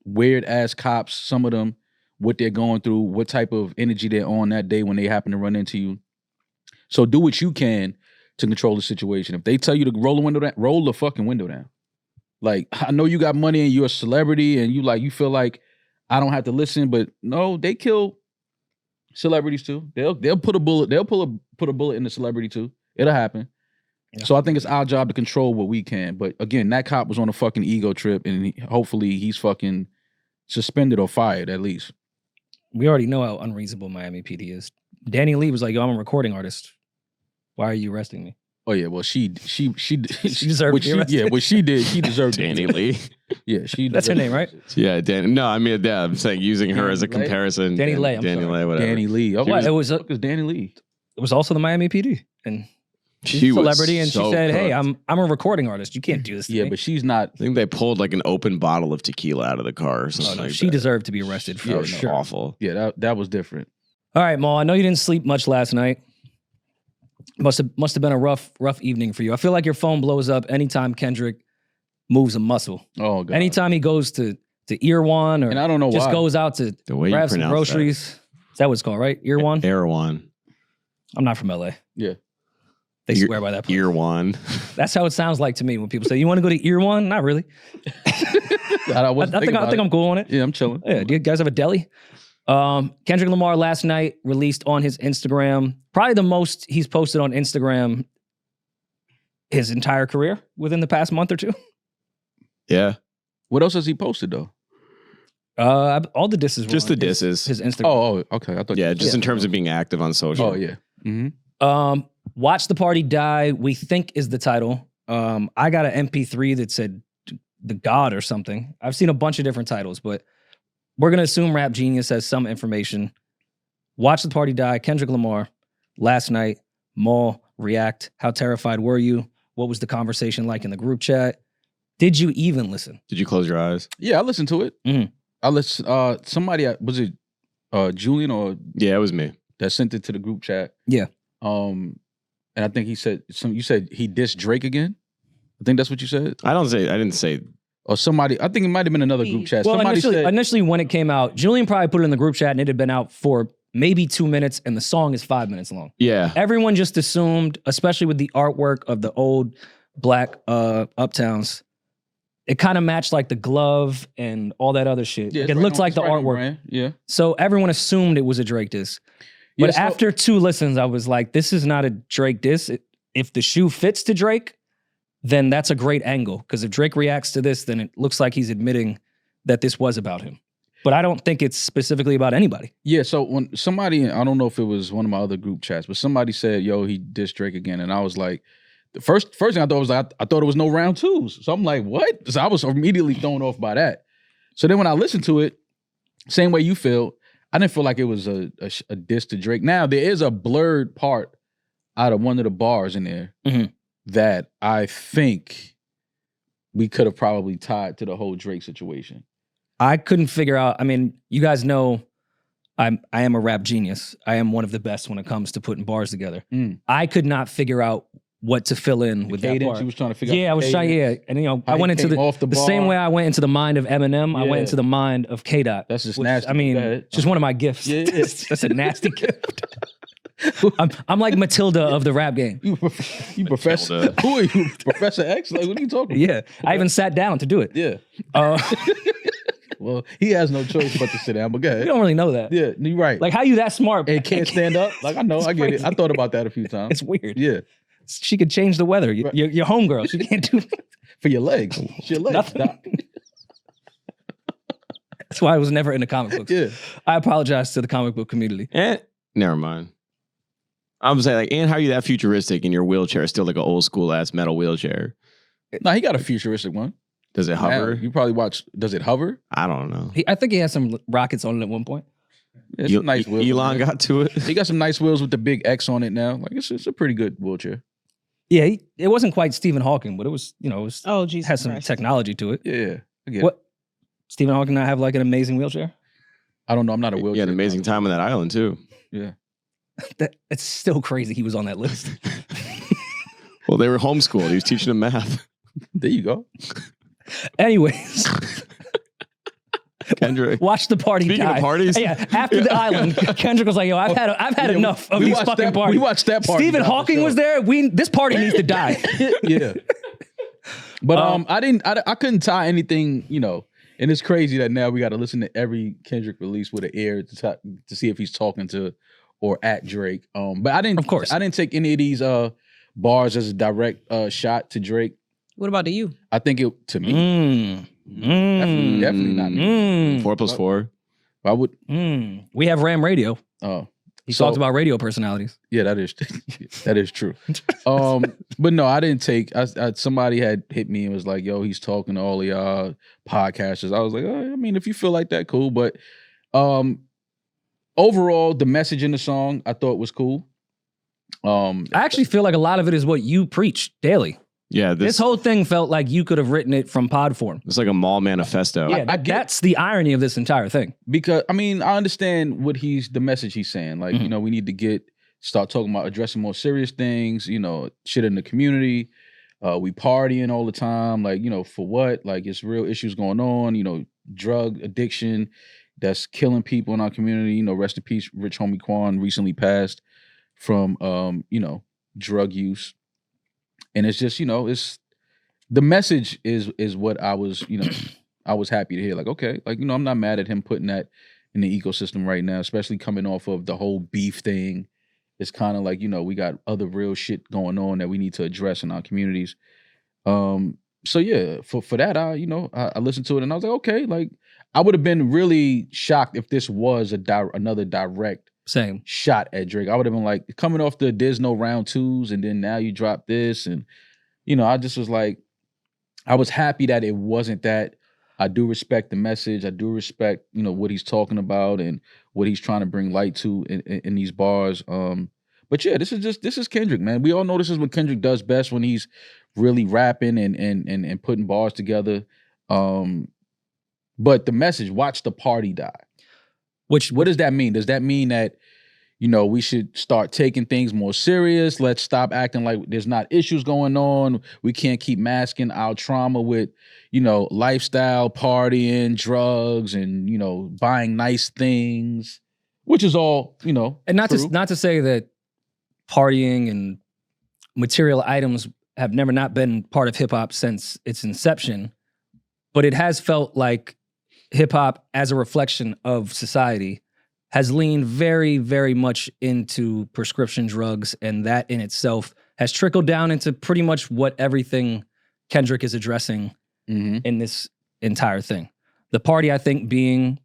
weird ass cops, some of them, what they're going through, what type of energy they're on that day when they happen to run into you. So do what you can to control the situation. If they tell you to roll the window down, roll the fucking window down. Like, I know you got money and you're a celebrity and you feel like I don't have to listen, but no, they kill celebrities too. They'll put a bullet, put a bullet in the celebrity too. It'll happen. Yeah. So I think it's our job to control what we can. But again, that cop was on a fucking ego trip, and hopefully he's fucking suspended or fired at least. We already know how unreasonable Miami PD is. Danny Lee was like, yo, I'm a recording artist. Why are you arresting me? Oh yeah, well she deserved to be arrested. Yeah, what she did, she deserved Danny Lee. Yeah, she. That's her name, right? Yeah, Danny. No, I mean, yeah, I'm saying using her as a comparison. Danny Lee. Danny Lee, whatever. Danny Lee. Okay. It was Danny Lee. It was also the Miami PD, and she's a celebrity, and she said, "Hey, I'm a recording artist. You can't do this." Yeah, but she's not. I think they pulled like an open bottle of tequila out of the car or something. She deserved to be arrested for sure. Awful. Yeah, that was different. All right, Mo, I know you didn't sleep much last night. Must have been a rough evening for you. I feel like your phone blows up anytime Kendrick moves a muscle. Oh God. Anytime he goes to Ear One or And I don't know just why. goes out to The way you grab some pronounce groceries. Is that what it's called, right? Ear One? Erewhon. I'm not from LA. Yeah. They swear by that place. Earwon. That's how it sounds like to me when people say, you want to go to Ear One? Not really. I I think I'm cool on it. Yeah, I'm chilling. Yeah, do you guys have a deli? Kendrick Lamar last night released on his Instagram, probably the most he's posted on Instagram his entire career within the past month or two. Yeah. What else has he posted though? All the disses were Just on the disses. his Instagram. Oh, okay. I thought. Yeah, just in terms of being active on social. Oh yeah. Mm-hmm. Watch the Party Die, we think is the title. I got an MP3 that said The God or something. I've seen a bunch of different titles, but we're going to assume Rap Genius has some information. Watch the Party Die, Kendrick Lamar, last night, Maul, react. How terrified were you? What was the conversation like in the group chat? Did you even listen? Did you close your eyes? Yeah, I listened to it. Mhm. I listened. Somebody was it Julian or Yeah, it was me. that sent it to the group chat. Yeah. And I think he said you said he dissed Drake again. I think that's what you said. I didn't say. Or somebody. I think it might have been another group chat. Well, Somebody said. initially when it came out, Julian probably put it in the group chat and it had been out for maybe 2 minutes and the song is 5 minutes long. Yeah. Everyone just assumed, especially with the artwork of the old black Uptowns, it kind of matched like the glove and all that other shit. Yeah, Like, it's it looked on- like it's the right on artwork. brand. Yeah. So everyone assumed it was a Drake diss. But Yeah, so- after 2 listens, I was like, this is not a Drake diss. If the shoe fits to Drake, then that's a great angle. Because if Drake reacts to this, then it looks like he's admitting that this was about him. But I don't think it's specifically about anybody. Yeah, so when somebody, I don't know if it was one of my other group chats, but somebody said, yo, he dissed Drake again. And I was like, the first thing I thought was like, I thought it was no round twos. So I'm like, what? So I was immediately thrown off by that. So then when I listened to it, same way you feel, I didn't feel like it was a diss to Drake. Now, there is a blurred part out of one of the bars in there Mhm. that I think we could have probably tied to the whole Drake situation. I couldn't figure out. I mean, you guys know I am a rap genius. I am one of the best when it comes to putting bars together. Mm. I could not figure out what to fill in with that Cadence, part. you was trying to figure out. Yeah, I was trying. Yeah, and How I went he into came off the the same bar. way I went into the mind of Eminem. I Yeah. went into the mind of K-Dot. That's just which, nasty. I mean, Go ahead. just one of my gifts. Yeah, yeah. That's a nasty gift. I'm like Matilda of the rap game. You Professor? Who are you, Professor X? Like, what are you talking about? Yeah, I even sat down to do it. Yeah. Uh, Well, he has no choice but to sit down. But go you ahead. don't really know that. Yeah, you're right. Like, how you that smart? And can't stand up. Like I know, It's I get it. I crazy. thought about that a few times. It's weird. Yeah, She could change the weather. Right. Your homegirl. She can't do. for your legs. It's your legs. Nothing. Doc. That's why I was never into comic books. Yeah. I apologize to the comic book community. And never mind. I'm saying like, and how are you that futuristic in your wheelchair? Still like an old school ass metal wheelchair. No, he got a futuristic one. Does it hover? You probably watch. Does it hover? I don't know. I think he has some rockets on it at one point. Yeah, some nice wheels. Elon got to it. He got some nice wheels with the big X on it now. Like it's a pretty good wheelchair. Yeah, it wasn't quite Stephen Hawking, but it was, it was Oh, Jesus has some Christ. technology to it. Yeah. I get it. What? Stephen Hawking not have like an amazing wheelchair? I don't know. I'm not a He wheelchair. had an amazing guy. time on that island too. Yeah. It's still crazy he was on that list. Well, they were homeschooled. He was teaching them math. There you go. Anyways, Kendrick. watch the party Speaking die. of parties, Yeah, after the island, Kendrick was like, "Yo, I've had Yeah, enough of we these watched fucking that- parties." we watched that party Stephen die for Hawking sure. was there. This party needs to die. Yeah. But I couldn't tie anything, and it's crazy that now we got to listen to every Kendrick release with an ear to see if he's talking to or at Drake. But I didn't, Of course. I didn't take any of these bars as a direct shot to Drake. What about to you? I think it to me. Definitely not me. 4+4. I would. We have Ram Radio. Oh, He So- talked about radio personalities. yeah, that is true. But no, I didn't take. Somebody had hit me and was like, "Yo, he's talking to all of y'all podcasters." I was like, I mean, if you feel like that, cool. But overall, the message in the song I thought was cool. I actually feel like a lot of it is what you preach daily. Yeah, This whole thing felt like you could have written it from pod form. it's like a mall manifesto. Yeah, that's the irony of this entire thing. Because I mean, I understand the message he's saying. Like, you know, we need to start talking about addressing more serious things, you know, shit in the community. We partying all the time, like, you know, for what? Like, it's real issues going on, you know, drug addiction that's killing people in our community. You know, rest in peace, Rich Homie Quan recently passed from you know, drug use. And it's just, you know, it's the message is what I was, you know, I was happy to hear. Like, okay, like, you know, I'm not mad at him putting that in the ecosystem right now, especially coming off of the whole beef thing. It's kind of like, you know, we got other real shit going on that we need to address in our communities. So yeah, for that, I listened to it and I was like, okay, like I would have been really shocked if this was another direct Same shot at Drake. I would have been like, coming off the There's No Round Twos, and then now you drop this, and you know, I just was like, I was happy that it wasn't that. I do respect the message. I do respect, you know, what he's talking about and what he's trying to bring light to in these bars. But yeah, this is Kendrick, man. We all know this is what Kendrick does best, when he's really rapping and putting bars together. But the message, watch the party die. What does that mean? Does that mean that, you know, we should start taking things more serious? Let's stop acting like there's not issues going on. We can't keep masking our trauma with, you know, lifestyle, partying, drugs, and, you know, buying nice things, which is all, you know, and not true. to say that partying and material items have never not been part of hip hop since its inception, but it has felt like hip hop, as a reflection of society, has leaned very, very much into prescription drugs, and that in itself has trickled down into pretty much what everything Kendrick is addressing in this entire thing. The party, I think, being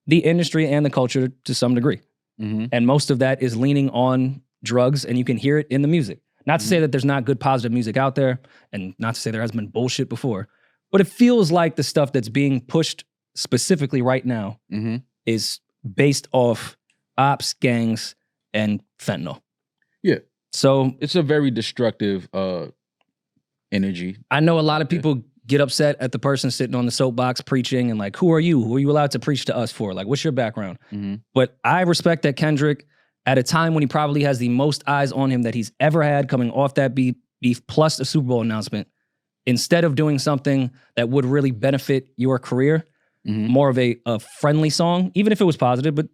the industry and the culture to some degree. And most of that is leaning on drugs, and you can hear it in the music. Not to say that there's not good, positive music out there, and not to say there hasn't been bullshit before, but it feels like the stuff that's being pushed specifically right now is based off ops, gangs, and fentanyl. Yeah. So it's a very destructive energy. I know a lot of people get upset at the person sitting on the soapbox preaching and like, who are you? Who are you allowed to preach to us for? Like, what's your background? But I respect that Kendrick, at a time when he probably has the most eyes on him that he's ever had, coming off that beef plus a Super Bowl announcement, instead of doing something that would really benefit your career, more of a friendly song, even if it was positive, but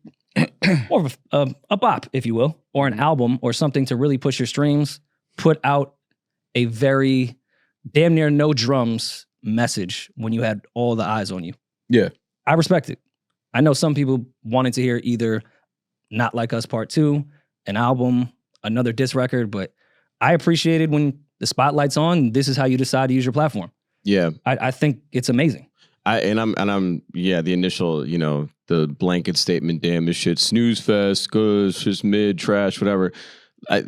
more of a bop, if you will, or an album or something to really push your streams, put out a very damn near no drums message when you had all the eyes on you. Yeah. I respect it. I know some people wanted to hear either Not Like Us Part 2, an album, another diss record, but I appreciated when the spotlight's on, this is how you decide to use your platform. Yeah. I think it's amazing. I'm the initial, you know, the blanket statement, damn, this shit snooze fest, goes just mid, trash, whatever. I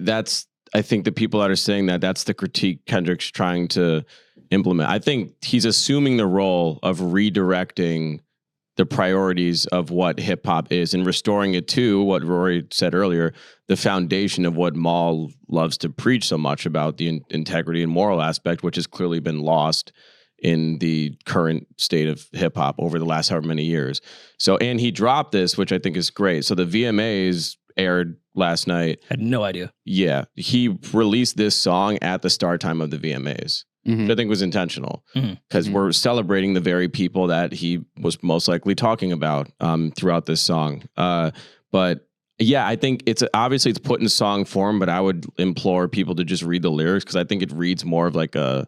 think the people that are saying that's the critique Kendrick's trying to implement. I think he's assuming the role of redirecting the priorities of what hip hop is and restoring it to what Rory said earlier, the foundation of what Maul loves to preach so much about, the integrity and moral aspect, which has clearly been lost in the current state of hip hop over the last however many years. So, and he dropped this, which I think is great. So the VMAs aired last night. Had no idea. Yeah. He released this song at the start time of the VMAs. Which I think was intentional because we're celebrating the very people that he was most likely talking about throughout this song. But yeah, I think it's put in song form, but I would implore people to just read the lyrics because I think it reads more of like a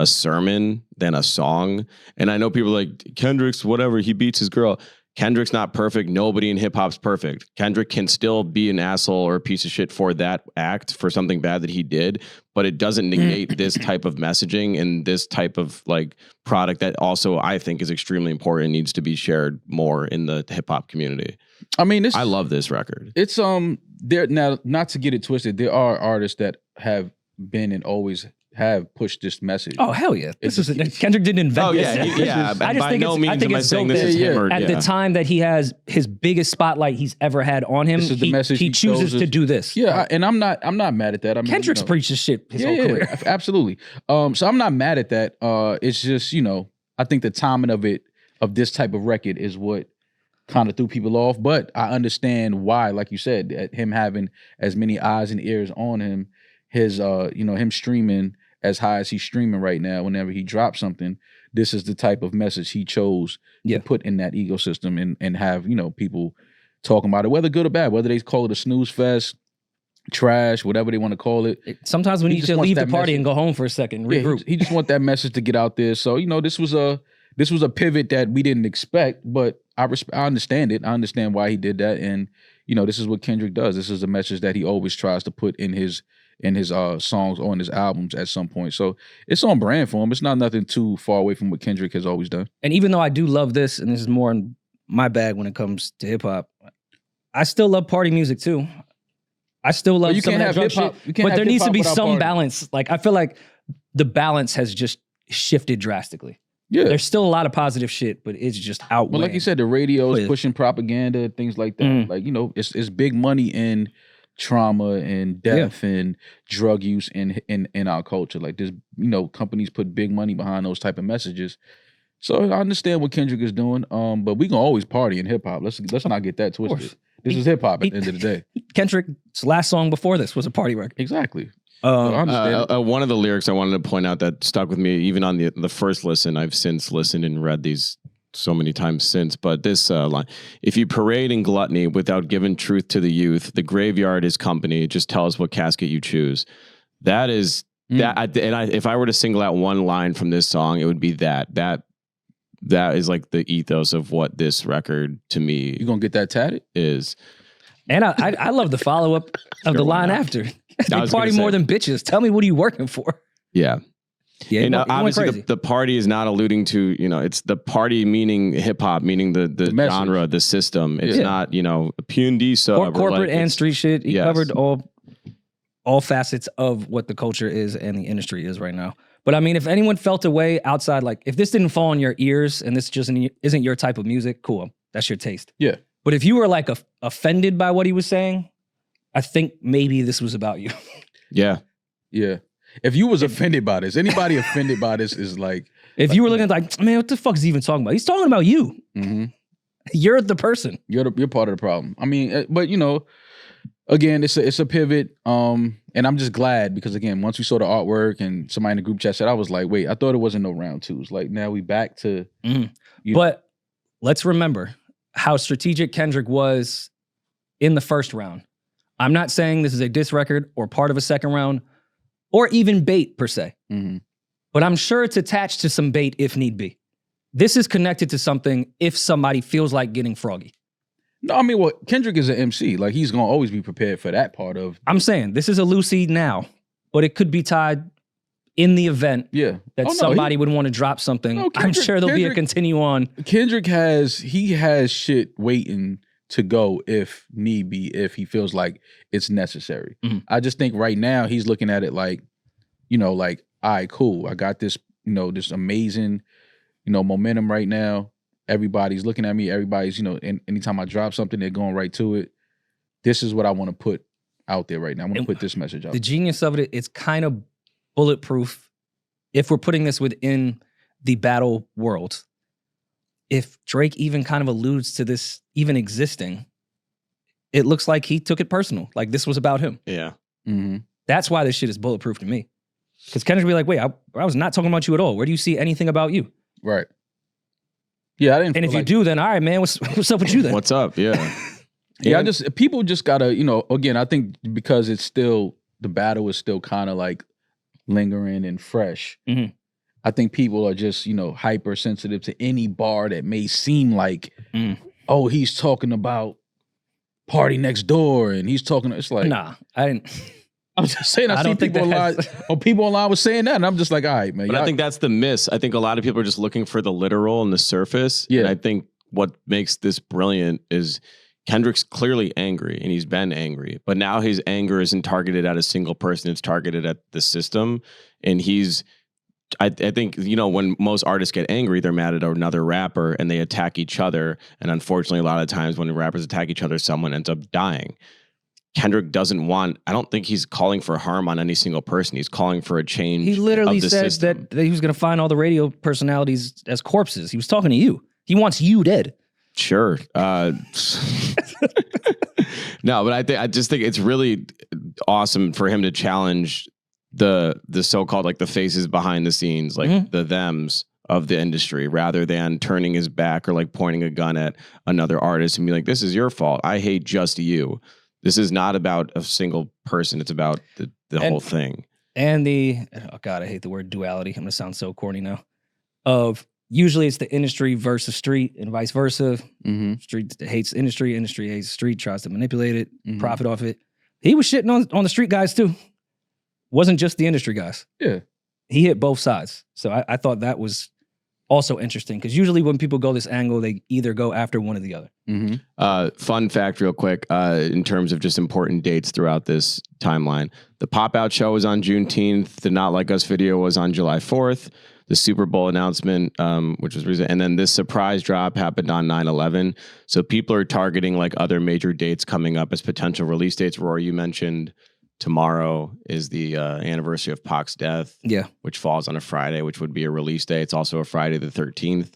sermon than a song. And I know people are like, Kendrick's whatever, he beats his girl. Kendrick's not perfect. Nobody in hip hop's perfect. Kendrick can still be an asshole or a piece of shit for that act, for something bad that he did, but it doesn't negate this type of messaging and this type of like product that also I think is extremely important and needs to be shared more in the hip hop community. I mean, I love this record. It's there now, not to get it twisted, there are artists that have been and always have pushed this message. Oh hell yeah! This is Kendrick didn't invent Oh this. yeah. I just By think no it's, means I think am I it's saying dope this is that him or at the time that he has his biggest spotlight he's ever had on him, This is the message he he chooses chose to us. do this. Yeah, and I'm not mad at that. I mean, Kendrick's preached this shit his whole career. absolutely. So I'm not mad at that. It's just, I think the timing of this type of record is what kind of threw people off. But I understand why, like you said, him having as many eyes and ears on him, his him streaming as high as he's streaming right now, whenever he drops something, this is the type of message he chose to put in that ecosystem and have, people talking about it, whether good or bad, whether they call it a snooze fest, trash, whatever they want to call it. Sometimes we need to leave the party message and go home for a second, Yeah, regroup. he just want that message to get out there. So, this was a pivot that we didn't expect, but I understand it. I understand why he did that. And, this is what Kendrick does. This is a message that he always tries to put in his songs or in his albums at some point. So it's on brand for him. It's not nothing too far away from what Kendrick has always done. And even though I do love this, and this is more in my bag when it comes to hip hop, I still love party music too. I still love some of that drug shit, but there needs to be some balance. Like I feel like the balance has just shifted drastically. Yeah, there's still a lot of positive shit, but it's just out. Well, like you said, the radio is pushing propaganda, things like that. Like it's big money in trauma and death and drug use in our culture. Like there's companies put big money behind those type of messages. So I understand what Kendrick is doing. But we can always party in hip hop. Let's not get that twisted. This is hip hop at the end of the day. Kendrick's last song before this was a party record. Exactly. One of the lyrics I wanted to point out that stuck with me, even on the first listen, I've since listened and read these so many times since, but this line: if you parade in gluttony without giving truth to the youth, the graveyard is company. Just tell us what casket you choose. That is if I were to single out one line from this song, it would be that is like the ethos of what this record to me. You gonna get that tatted? Is. And I love the follow up of the line after. They party more than bitches. Tell me, what are you working for? Yeah. Yeah, and obviously the party is not alluding to, it's the party meaning hip hop, meaning the genre, the system. It's not, a P&D sub. Or corporate and street shit. He covered all facets of what the culture is and the industry is right now. But I mean, if anyone felt a way outside, like if this didn't fall on your ears and this just isn't your type of music, cool. That's your taste. Yeah. But if you were like offended by what he was saying, I think maybe this was about you. Yeah. Yeah. If you was offended by this, anybody offended by this is like... If you were looking like, man, what the fuck is he even talking about? He's talking about you. Mm-hmm. You're the person. You're part of the problem. I mean, but again, it's a pivot. And I'm just glad because again, once we saw the artwork and somebody in the group chat said, I was like, wait, I thought it wasn't no round twos. Like now we back to... But let's remember how strategic Kendrick was in the first round. I'm not saying this is a diss record or part of a second round or even bait per se. Mm-hmm. But I'm sure it's attached to some bait if need be. This is connected to something if somebody feels like getting froggy. No, I mean, Kendrick is an MC. Like he's going to always be prepared for that part of... I'm saying this is a loosey now, but it could be tied in the event that somebody would want to drop something. I'm sure there'll be a continue on. Kendrick has shit waiting to go if need be, if he feels like it's necessary. Mm-hmm. I just think right now he's looking at it like, all right, cool. I got this, this amazing, momentum right now. Everybody's looking at me. Everybody's, and anytime I drop something, they're going right to it. This is what I want to put out there right now. I want to put this message out. The genius of it, it's kind of bulletproof if we're putting this within the battle world. If Drake even kind of alludes to this even existing, it looks like he took it personal. Like this was about him. Yeah. Mm-hmm. That's why this shit is bulletproof to me. Because Kendrick would be like, wait, I was not talking about you at all. Where do you see anything about you? Right. Yeah, I didn't. And if you do, then all right, man, what's up with you then? What's up? Yeah. Yeah, people just gotta, again, I think because it's still, the battle is still kind of like lingering and fresh. Mm-hmm. I think people are just, hypersensitive to any bar that may seem like, oh, he's talking about Party Next Door and he's talking, it's like... Nah, I didn't... I'm just saying, I see people online, people online was saying that and I'm just like, all right, man. But I think that's the miss. I think a lot of people are just looking for the literal and the surface. Yeah. And I think what makes this brilliant is Kendrick's clearly angry, and he's been angry, but now his anger isn't targeted at a single person. It's targeted at the system. And I think, when most artists get angry, they're mad at another rapper and they attack each other. And unfortunately, a lot of times when rappers attack each other, someone ends up dying. Kendrick I don't think he's calling for harm on any single person. He's calling for a change. He literally of the said system. that he was going to find all the radio personalities as corpses. He was talking to you. He wants you dead. Sure. No, but I just think it's really awesome for him to challenge the so-called like the faces behind the scenes, like the thems of the industry, rather than turning his back or like pointing a gun at another artist and be like, this is your fault. I hate just you. This is not about a single person. It's about the whole thing. And oh God, I hate the word duality. I'm going to sound so corny now. Usually it's the industry versus street and vice versa. Street hates industry hates the street, tries to manipulate it, profit off it. He was shitting on the street guys too. Wasn't just the industry guys. Yeah. He hit both sides. So I thought that was also interesting because usually when people go this angle, they either go after one or the other. Fun fact real quick, in terms of just important dates throughout this timeline. The Pop-Out show was on Juneteenth. The Not Like Us video was on July 4th. The Super Bowl announcement, which was recent, and then this surprise drop happened on 9/11. So people are targeting like other major dates coming up as potential release dates. Rory, you mentioned tomorrow is the anniversary of Pac's death, which falls on a Friday, which would be a release day. It's also a Friday the 13th.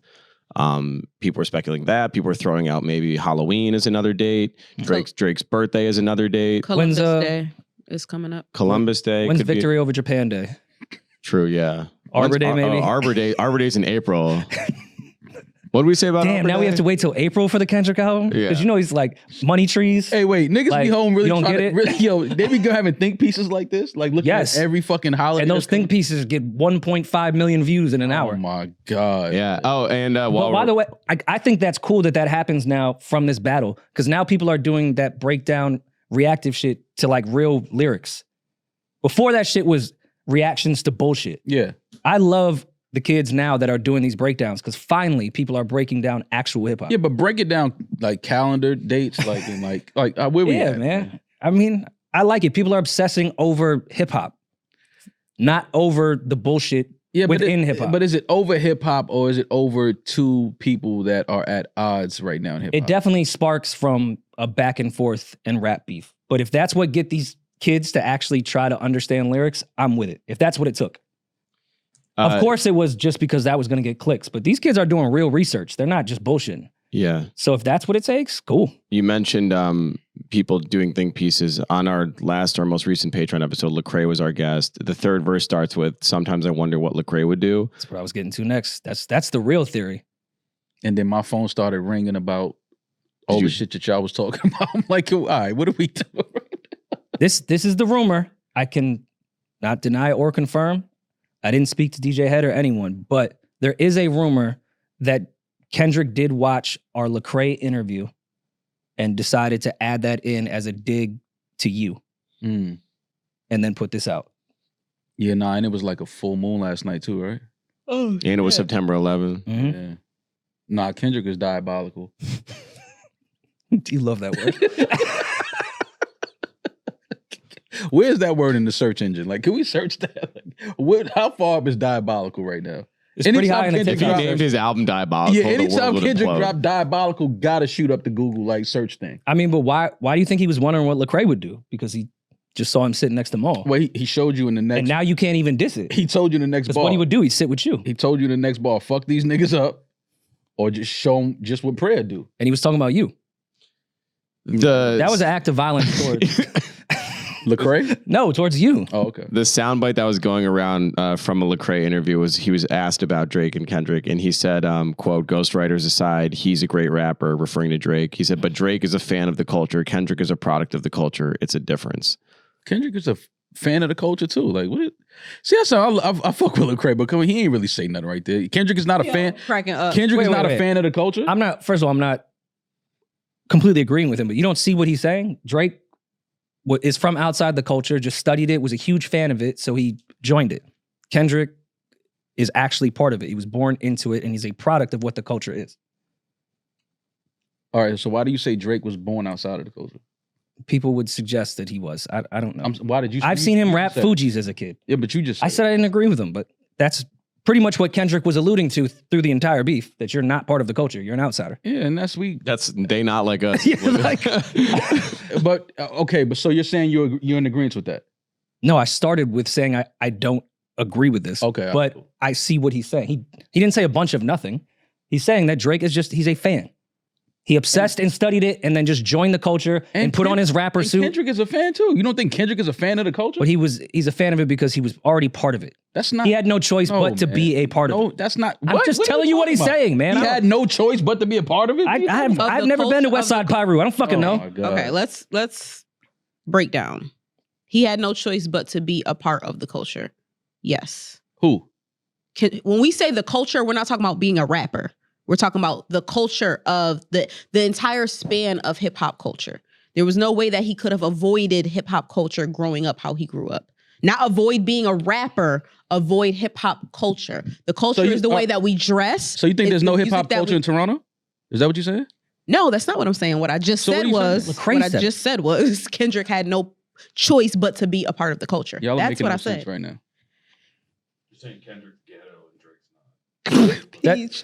People are speculating that. People are throwing out maybe Halloween is another date. Drake's birthday is another date. Columbus Day is coming up. Columbus Day. When's Victory over Japan Day? True, yeah. Arbor Day, maybe? Arbor Day's in April. What did we say about Damn, Arbor now Day? we have to wait till April for the Kendrick album? Yeah. Because he's like, money trees. Hey, wait, niggas Like, be home really you don't trying get to, it? really, yo, they be having think pieces like this, like looking at every fucking holiday. And those think pieces get 1.5 million views in an hour. Oh my God. Yeah. Oh, and But by the way, I think that's cool that happens now from this battle because now people are doing that breakdown reactive shit to like real lyrics. Before that shit was reactions to bullshit. Yeah. I love the kids now that are doing these breakdowns because finally people are breaking down actual hip hop. Yeah, but break it down like calendar dates, like and like where we at? Man. I mean, I like it. People are obsessing over hip hop, not over the bullshit within hip hop. But is it over hip hop or is it over two people that are at odds right now in hip hop? It definitely sparks from a back and forth and rap beef. But if that's what get these kids to actually try to understand lyrics, I'm with it. If that's what it took. Of course it was just because that was going to get clicks, but these kids are doing real research. They're not just bullshitting. Yeah. So if that's what it takes, cool. You mentioned people doing think pieces. On our most recent Patreon episode, Lecrae was our guest. The third verse starts with, sometimes I wonder what Lecrae would do. That's what I was getting to next. That's the real theory. And then my phone started ringing about all the shit that y'all was talking about. I'm like, all right, what are we doing? This is the rumor. I can not deny or confirm. I didn't speak to DJ Head or anyone, but there is a rumor that Kendrick did watch our Lecrae interview and decided to add that in as a dig to you and then put this out. Yeah, and it was like a full moon last night too, right? Oh, and it was September 11th. Mm-hmm. Yeah. Nah, Kendrick is diabolical. Do you love that word? Where's that word in the search engine? Like, can we search that? Like, how far up is diabolical right now? It's pretty high in the If he TikTok. named his album Diabolical, Yeah, the anytime world would Kendrick implode. dropped diabolical, gotta shoot up the Google like search thing. I mean, but why do you think he was wondering what Lecrae would do? Because he just saw him sitting next to Maul. Well, he showed you in the next. And now you can't even diss it. He told you in the next Because bar. what he would do, he'd sit with you. He told you in the next bar, fuck these niggas up, or just show them just what prayer do. And he was talking about you. That was an act of violence towards Lecrae? No, towards you. Oh, okay. The soundbite that was going around from a Lecrae interview was he was asked about Drake and Kendrick, and he said, quote, ghostwriters aside, he's a great rapper, referring to Drake. He said, but Drake is a fan of the culture. Kendrick is a product of the culture. It's a difference. Kendrick is a fan of the culture too. Like, what? See, that's how I fuck with Lecrae, but come on, he ain't really say nothing right there. Kendrick is not a fan. Cracking up. Kendrick is Wait, not wait. a fan of the culture. First of all, I'm not completely agreeing with him, but you don't see what he's saying. Drake is from outside the culture, just studied it, was a huge fan of it, so he joined it. Kendrick is actually part of it. He was born into it, and he's a product of what the culture is. All right, so why do you say Drake was born outside of the culture? People would suggest that he was. I don't know. Why did you? I've seen him rap Fugees as a kid. Yeah, but you just. I said I didn't agree with him, but that's pretty much what Kendrick was alluding to through the entire beef, that you're not part of the culture. You're an outsider. Yeah, and that's They not like us. Yeah, like- But okay, but so you're saying you're in agreement with that? No, I started with saying I don't agree with this. Okay, but I see what he's saying. He didn't say a bunch of nothing. He's saying that Drake is he's a fan. He obsessed and studied it and then just joined the culture and put on his rapper suit. Kendrick is a fan too. You don't think Kendrick is a fan of the culture? But he's a fan of it because he was already part of it. That's not. He had no choice but to be a part of it. No, that's not. I'm just telling you what he's saying, man. He had no choice but to be a part of it. I've never been to West Side Pyru. I don't fucking know. Okay, let's break down. He had no choice but to be a part of the culture. Yes. Who? When we say the culture, we're not talking about being a rapper. We're talking about the culture of the entire span of hip hop culture. There was no way that he could have avoided hip hop culture growing up how he grew up. Not avoid being a rapper, avoid hip hop culture. The culture is the way that we dress. So you think there's no hip hop culture in Toronto? Is that what you said? No, that's not what I'm saying. What I just said was Kendrick had no choice but to be a part of the culture. Y'all are That's making what no I sense said. right now. You're saying Kendrick's ghetto and Drake's not.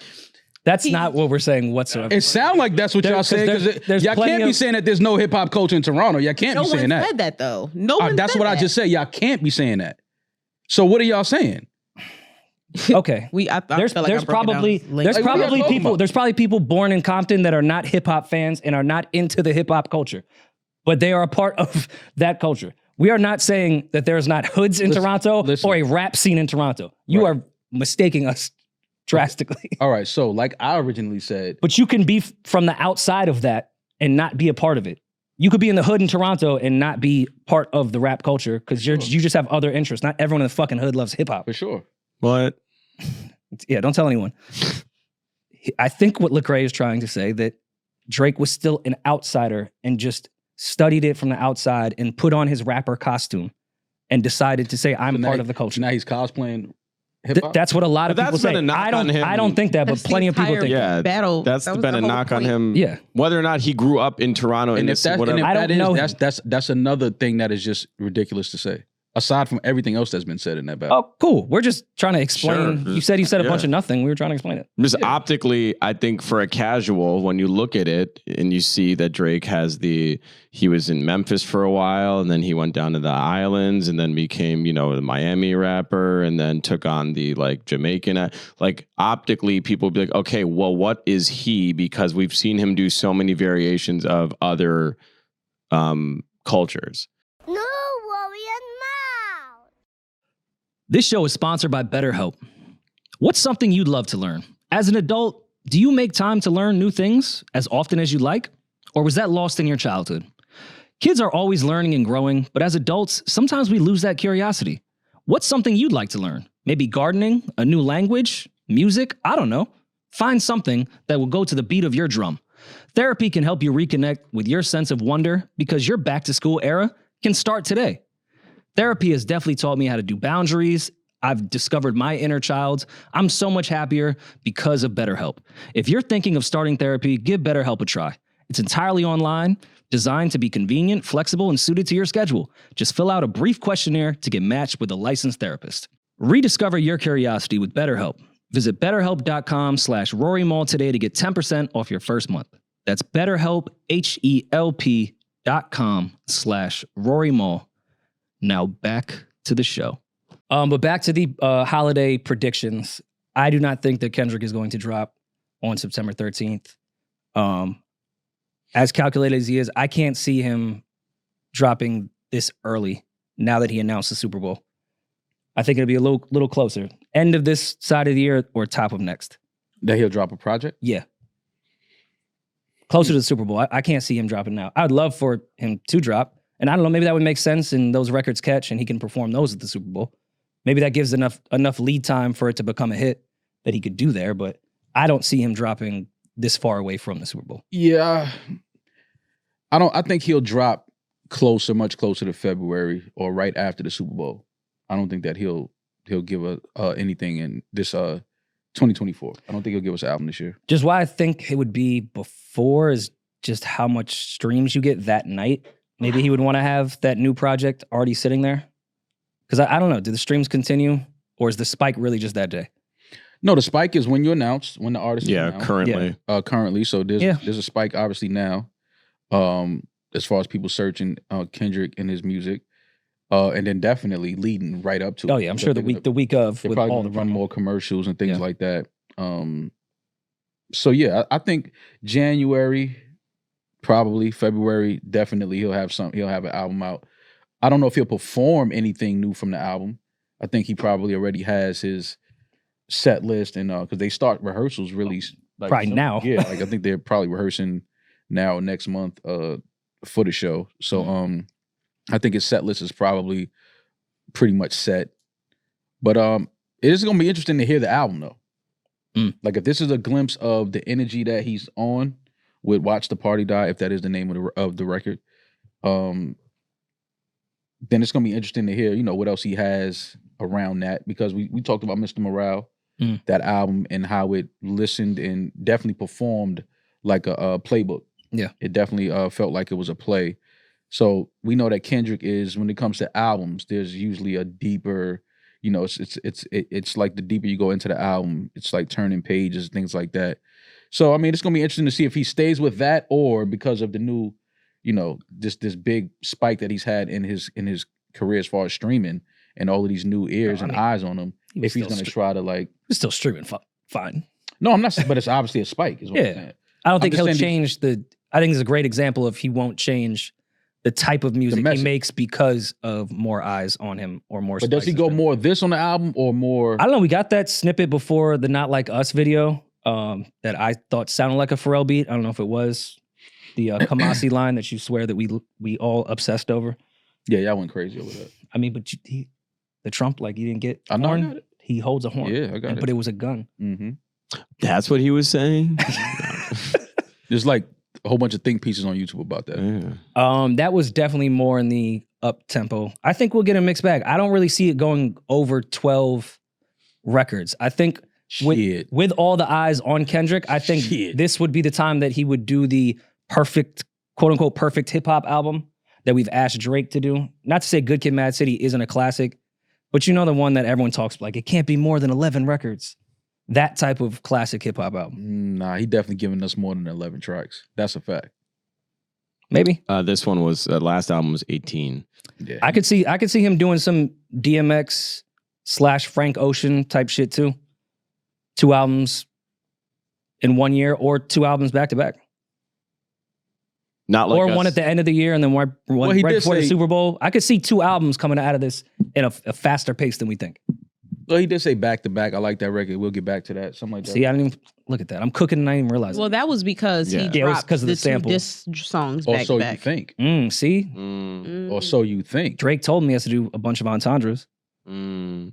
That's not what we're saying whatsoever. It sounds like that's what y'all saying, because y'all can't be saying that there's no hip hop culture in Toronto. Y'all can't be saying that. No one said that though. No one. That's what I just said. Y'all can't be saying that. So what are y'all saying? Okay, there's probably people born in Compton that are not hip hop fans and are not into the hip hop culture, but they are a part of that culture. We are not saying that there's not hoods in Toronto or a rap scene in Toronto. You are mistaking us drastically. All right, so like I originally said, but you can be from the outside of that and not be a part of it. You could be in the hood in Toronto and not be part of the rap culture because you just have other interests. Not everyone in the fucking hood loves hip hop. For sure. What? Yeah, don't tell anyone. I think what Lecrae is trying to say, that Drake was still an outsider and just studied it from the outside and put on his rapper costume and decided to say, I'm part of the culture. Now he's cosplaying hip-hop? That's what a lot of people say. I don't think that, but plenty of people think yeah, that. That's been a knock on him. Yeah. Whether or not he grew up in Toronto. And if that know. That's another thing that is just ridiculous to say. Aside from everything else that's been said in that battle. Oh, cool. We're just trying to explain. Sure. You said a bunch of nothing. We were trying to explain it. Just optically, I think for a casual, when you look at it and you see that Drake he was in Memphis for a while, and then he went down to the islands and then became, the Miami rapper, and then took on the Jamaican. Optically, people would be like, okay, well, what is he? Because we've seen him do so many variations of other cultures. No worry and mouth. This show is sponsored by BetterHelp. What's something you'd love to learn? As an adult, do you make time to learn new things as often as you'd like? Or was that lost in your childhood? Kids are always learning and growing, but as adults, sometimes we lose that curiosity. What's something you'd like to learn? Maybe gardening, a new language, music, I don't know. Find something that will go to the beat of your drum. Therapy can help you reconnect with your sense of wonder because your back-to-school era can start today. Therapy has definitely taught me how to do boundaries. I've discovered my inner child. I'm so much happier because of BetterHelp. If you're thinking of starting therapy, give BetterHelp a try. It's entirely online, designed to be convenient, flexible, and suited to your schedule. Just fill out a brief questionnaire to get matched with a licensed therapist. Rediscover your curiosity with BetterHelp. Visit BetterHelp.com/Rory Mall today to get 10% off your first month. That's BetterHelp, HELP.com/Rory Mall. Now back to the show. But back to the holiday predictions. I do not think that Kendrick is going to drop on September 13th. As calculated as he is, I can't see him dropping this early now that he announced the Super Bowl. I think it'll be a little closer. End of this side of the year or top of next. That he'll drop a project? Yeah. Closer to the Super Bowl. I can't see him dropping now. I'd love for him to drop. And I don't know, maybe that would make sense and those records catch and he can perform those at the Super Bowl. Maybe that gives enough lead time for it to become a hit that he could do there. But I don't see him dropping this far away from the Super Bowl. Yeah. I think he'll drop much closer to February or right after the Super Bowl. I don't think that he'll give anything in this 2024. I don't think he'll give us an album this year. Just why I think it would be before is just how much streams you get that night, maybe he would want to have that new project already sitting there. Because I don't know, do the streams continue, or is the spike really just that day? No, the spike is when you announce, when the artist is announced. Currently. So there's a spike obviously now, as far as people searching Kendrick and his music, and then definitely leading right up to. Oh yeah, I'm sure the week of they're with probably all gonna the run more commercials and things like that. So yeah, I think January, probably February, definitely he'll have an album out. I don't know if he'll perform anything new from the album. I think he probably already has his set list, and because they start rehearsals really like probably now. Yeah, like I think they're probably rehearsing now next month for the show. So I think his set list is probably pretty much set. But it is gonna be interesting to hear the album though. Like if this is a glimpse of the energy that he's on with "Watch the Party Die," if that is the name of the record, then it's gonna be interesting to hear, what else he has around that, because we talked about Mr. Morale, that album, and how it listened and definitely performed like a playbook. Yeah, it definitely felt like it was a play. So we know that Kendrick is, when it comes to albums, there's usually a deeper, it's like the deeper you go into the album, it's like turning pages, things like that. So I mean, it's gonna be interesting to see if he stays with that, or because of the new, this big spike that he's had in his career as far as streaming and all of these new ears and eyes on him, if he's gonna try to like, he's still streaming fine. No, I'm not, but it's obviously a spike. Is what I'm saying. I don't think he'll change I think it's a great example of he won't change the type of music he makes because of more eyes on him or more. But does he go more this on the album or more? I don't know. We got that snippet before the "Not Like Us" video that I thought sounded like a Pharrell beat. I don't know if it was the Kamasi line that you swear that we all obsessed over. Yeah, y'all went crazy over that. I mean, but the Trump, like, you didn't get I know, horn. I got it. He holds a horn. Yeah, I got it. But it was a gun. Mm-hmm. That's what he was saying. There's like a whole bunch of think pieces on YouTube about that. Yeah. That was definitely more in the up tempo. I think we'll get a mixed bag. I don't really see it going over 12 records. I think with all the eyes on Kendrick, I think this would be the time that he would do the perfect, quote unquote, perfect hip hop album that we've asked Drake to do. Not to say Good Kid, Mad City isn't a classic, but the one that everyone talks like, it can't be more than 11 records. That type of classic hip hop album. Nah, he definitely giving us more than 11 tracks. That's a fact. Maybe. This one was last album was 18. Yeah. I could see him doing some DMX / Frank Ocean type shit too. 2 albums in 1 year, or 2 albums back to back. Not like or one at the end of the year and then one right before the Super Bowl. I could see 2 albums coming out of this in a faster pace than we think. Well, he did say back to back. I like that record. We'll get back to that. Something like that. See, I didn't even look at that. I'm cooking and I didn't even realize. Well, that was because he dropped because of the sample. Diss songs Or back so to back. you think. See? Or so you think. Drake told me he has to do a bunch of entendres. So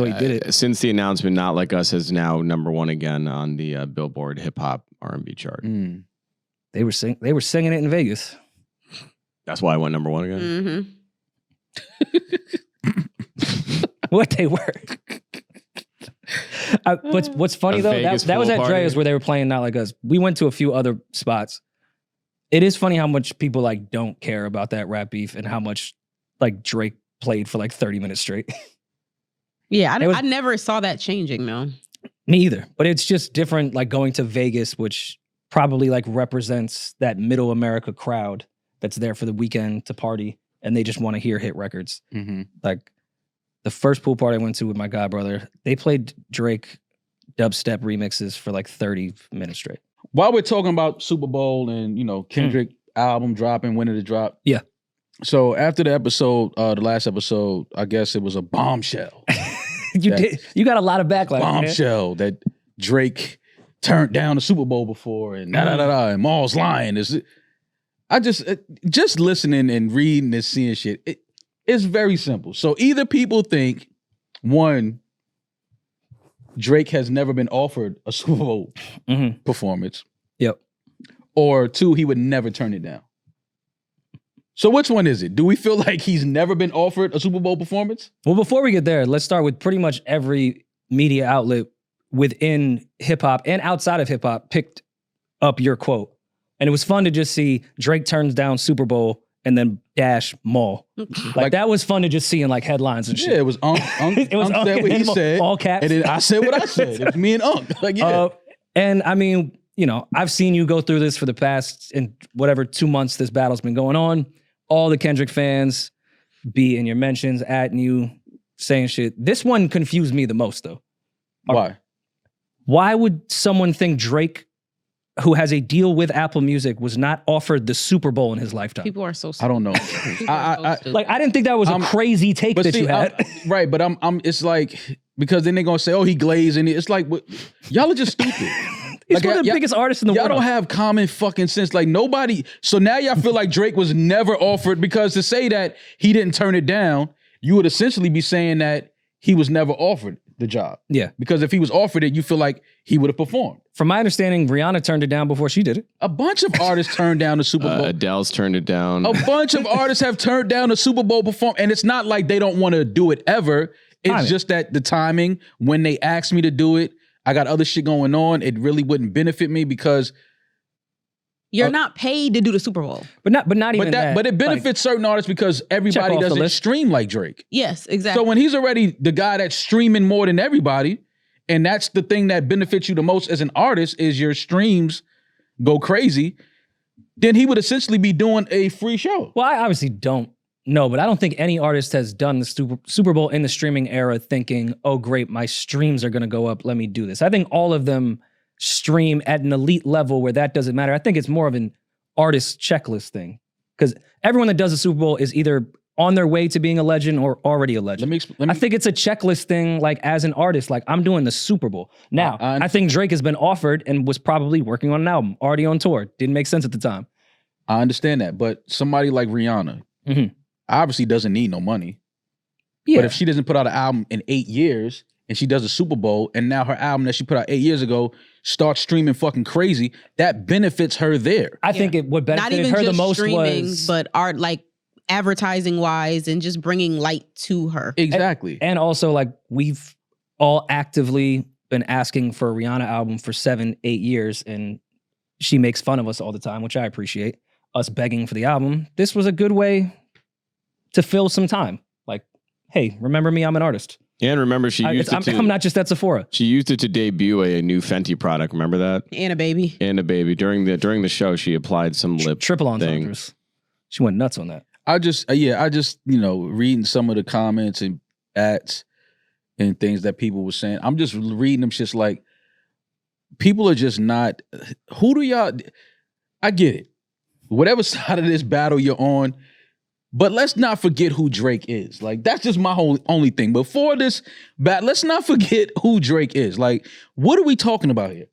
he did it. Since the announcement, Not Like Us is now #1 again on the Billboard Hip Hop R&B chart. They were singing it in Vegas. That's why I went #1 again. What they were. What's funny though, that was at Dre's where they were playing Not Like Us. We went to a few other spots. It is funny how much people like don't care about that rap beef and how much like Drake played for like 30 minutes straight. Yeah, I never saw that changing though. Me either. But it's just different, like going to Vegas, which probably like represents that middle America crowd that's there for the weekend to party and they just want to hear hit records. Like the first pool party I went to with my godbrother, they played Drake dubstep remixes for like 30 minutes straight. While we're talking about Super Bowl and, Kendrick album dropping, when did it drop? Yeah. So after the last episode, I guess it was a bombshell. You got a lot of backlash. Bombshell that Drake turned down the Super Bowl before and and Maul's lying. I just listening and reading and seeing shit. It's very simple. So either people think, one, Drake has never been offered a Super Bowl performance. Yep. Or 2, he would never turn it down. So which one is it? Do we feel like he's never been offered a Super Bowl performance? Well, before we get there, let's start with pretty much every media outlet within hip hop and outside of hip hop picked up your quote. And it was fun to just see Drake turns down Super Bowl and then dash Maul. Like that was fun to just see in like headlines and shit. Yeah, it was Unc. It was Unc said what he said. All caps. And then I said what I said. It was me and Unc. Like, yeah. And I mean, you know, I've seen you go through this for the past, in whatever 2 months this battle's been going on. All the Kendrick fans be in your mentions, atting you, saying shit. This one confused me the most, though. Why? Why would someone think Drake, who has a deal with Apple Music, was not offered the Super Bowl in his lifetime? People are so stupid. I don't know. I I didn't think that was a crazy take that you had. Right, but I'm. It's like, because then they're gonna say, "Oh, he glazed," and it's like, y'all are just stupid. He's one of the biggest artists in the world. Y'all don't have common fucking sense. Like nobody. So now y'all feel like Drake was never offered, because to say that he didn't turn it down, you would essentially be saying that he was never offered the job. Yeah. Because if he was offered it, you feel like he would have performed. From my understanding, Rihanna turned it down before she did it. A bunch of artists turned down the Super Bowl. Adele's turned it down. A bunch of artists have turned down the Super Bowl perform, and it's not like they don't want to do it ever. It's just that the timing, when they asked me to do it, I got other shit going on. It really wouldn't benefit me because you're not paid to do the Super Bowl. But not even that. But it benefits certain artists because everybody doesn't stream like Drake. Yes, exactly. So when he's already the guy that's streaming more than everybody, and that's the thing that benefits you the most as an artist, is your streams go crazy, then he would essentially be doing a free show. Well, I obviously don't know, but I don't think any artist has done the Super Bowl in the streaming era thinking, oh great, my streams are going to go up, let me do this. I think all of them stream at an elite level where that doesn't matter. I think it's more of an artist checklist thing, because everyone that does a Super Bowl is either on their way to being a legend or already a legend. I think it's a checklist thing, like as an artist, like I'm doing the Super Bowl. Now, I think Drake has been offered and was probably working on an album, already on tour. Didn't make sense at the time. I understand that, but somebody like Rihanna obviously doesn't need no money. Yeah. But if she doesn't put out an album in 8 years and she does a Super Bowl, and now her album that she put out 8 years ago starts streaming fucking crazy, that benefits her there. I think it would benefit her the most was, but art, like advertising wise and just bringing light to her. Exactly. And also, like, we've all actively been asking for a Rihanna album for 7-8 years, and she makes fun of us all the time, which I appreciate, us begging for the album. This was a good way to fill some time. Like, hey, remember me, I'm an artist. And remember, she used it I'm not just at Sephora. She used it to debut a new Fenty product. Remember that? And a baby. During the show, she applied some lip triple entendres. She went nuts on that. I just reading some of the comments and ads and things that people were saying. I'm just reading them. Just like, people are just not. Who do y'all? I get it. Whatever side of this battle you're on. But let's not forget who Drake is. Like, that's just my only thing. Before this battle, let's not forget who Drake is. Like, what are we talking about here?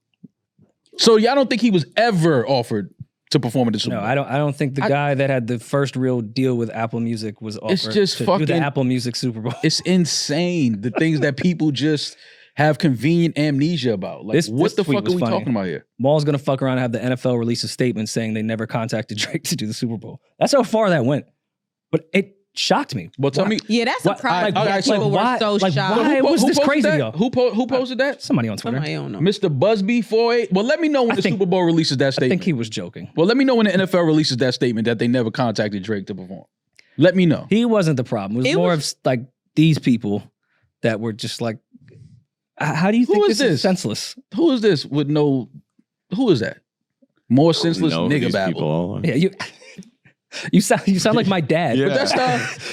So y'all don't think he was ever offered to perform at the Super Bowl? No, I don't think the guy that had the first real deal with Apple Music was offered to do the Apple Music Super Bowl. It's insane, the things that people just have convenient amnesia about. Like, what the fuck are we talking about here? Maul's gonna fuck around and have the NFL release a statement saying they never contacted Drake to do the Super Bowl. That's how far that went. But it shocked me. Well, tell me. Yeah, that's surprising. People were so shocked. Why was this crazy, though? Who posted that? Somebody on Twitter. I don't know. Mr. Busby 48. Well, let me know when the Super Bowl releases that statement. I think he was joking. Well, let me know when the NFL releases that statement that they never contacted Drake to perform. Let me know. He wasn't the problem. It was more of like these people that were just like, how do you think this is senseless? Who is this with no? Who is that? More senseless nigga babble. Yeah, You sound like my dad. Yeah. But that's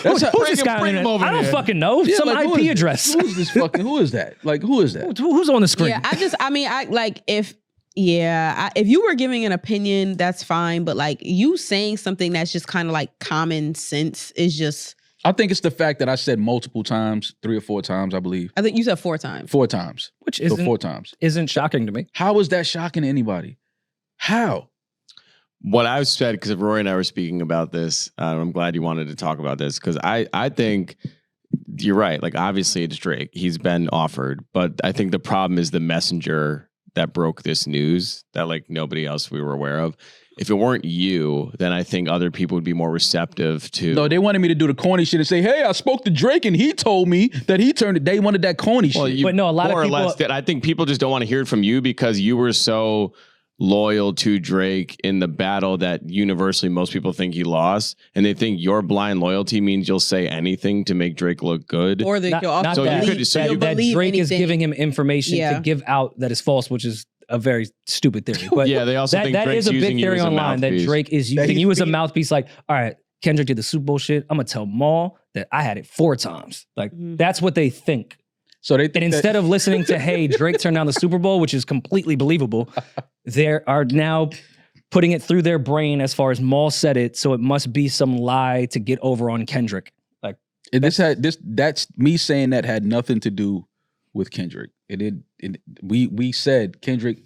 who's this guy on the I don't fucking know. Yeah, some like, IP address. Who's this fucking? Who is that? Like, who is that? Who's on the screen? Yeah, if you were giving an opinion, that's fine. But like, you saying something that's just kind of like common sense is just. I think it's the fact that I said multiple times, 3 or 4 times, I believe. I think you said 4 times. 4 times. Which isn't 4 times. Isn't shocking to me. How is that shocking to anybody? How? What I've said, because Rory and I were speaking about this, I'm glad you wanted to talk about this, because I think you're right. Like, obviously it's Drake. He's been offered, but I think the problem is the messenger that broke this news that like nobody else we were aware of. If it weren't you, then I think other people would be more receptive to. No, they wanted me to do the corny shit and say, hey, I spoke to Drake and he told me that he turned it. They wanted that corny shit. But no, a lot of people. I think people just don't want to hear it from you because you were so loyal to Drake in the battle that universally most people think he lost, and they think your blind loyalty means you'll say anything to make Drake look good. Or that you'll also So you believe, could- so you'll you- that believe Drake is anything. giving him information Yeah. to give out that is false, which is a very stupid theory. But Yeah, they also that, think that Drake's is a using big you theory as a online that mouthpiece. Drake is That using he's you as a being- mouthpiece. Like, all right, Kendrick did the Super Bowl shit. I'm gonna tell Maul that I had it 4 times. Like, that's what they think. So they think And instead of listening to, hey, Drake turned down the Super Bowl, which is completely believable, they are now putting it through their brain as far as Maul said it, so it must be some lie to get over on Kendrick. Like, that's me saying that had nothing to do with Kendrick. We said Kendrick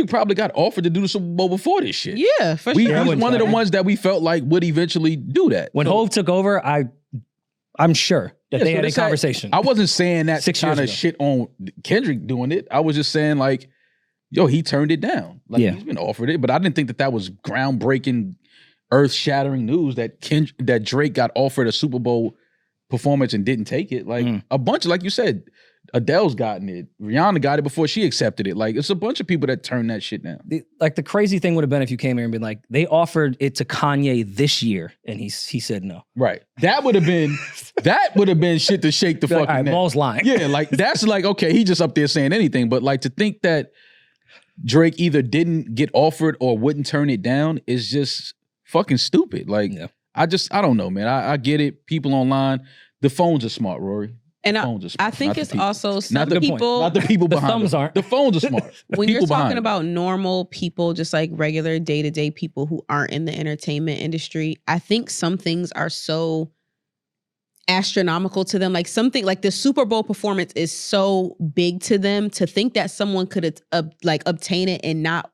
probably got offered to do the Super Bowl before this shit. Yeah, for He sure. was wouldn't one of try the that. ones that we felt like would eventually do that. when So- Hove took over, I'm sure that Yeah, they so had a this had- conversation. I wasn't saying that 6 kind years of ago. shit on Kendrick doing it. I was just saying like, yo, he turned it down. Like Yeah. he's been offered it, but I didn't think that was groundbreaking, earth-shattering news that that Drake got offered a Super Bowl performance and didn't take it. Like a bunch, like you said, Adele's gotten it. Rihanna got it before she accepted it. Like it's a bunch of people that turned that shit down. The crazy thing would have been if you came here and been like, they offered it to Kanye this year, and he said no. Right. That would have been shit to shake the Be like, fucking all right, neck. Maul's lying. Yeah, like that's like, okay, he just up there saying anything. But like to think that Drake either didn't get offered or wouldn't turn it down is just fucking stupid. Like Yeah. I don't know, man. I get it. People online, the phones are smart, Rory. And Phones are smart, I think not the it's people. also Not some the point. people. Not the people The behind thumbs them. aren't. The phones are smart. The When you're people behind talking them. about normal people, just like regular day-to-day people who aren't in the entertainment industry, I think some things are so astronomical to them. Like something like the Super Bowl performance is so big to them, to think that someone could obtain it and not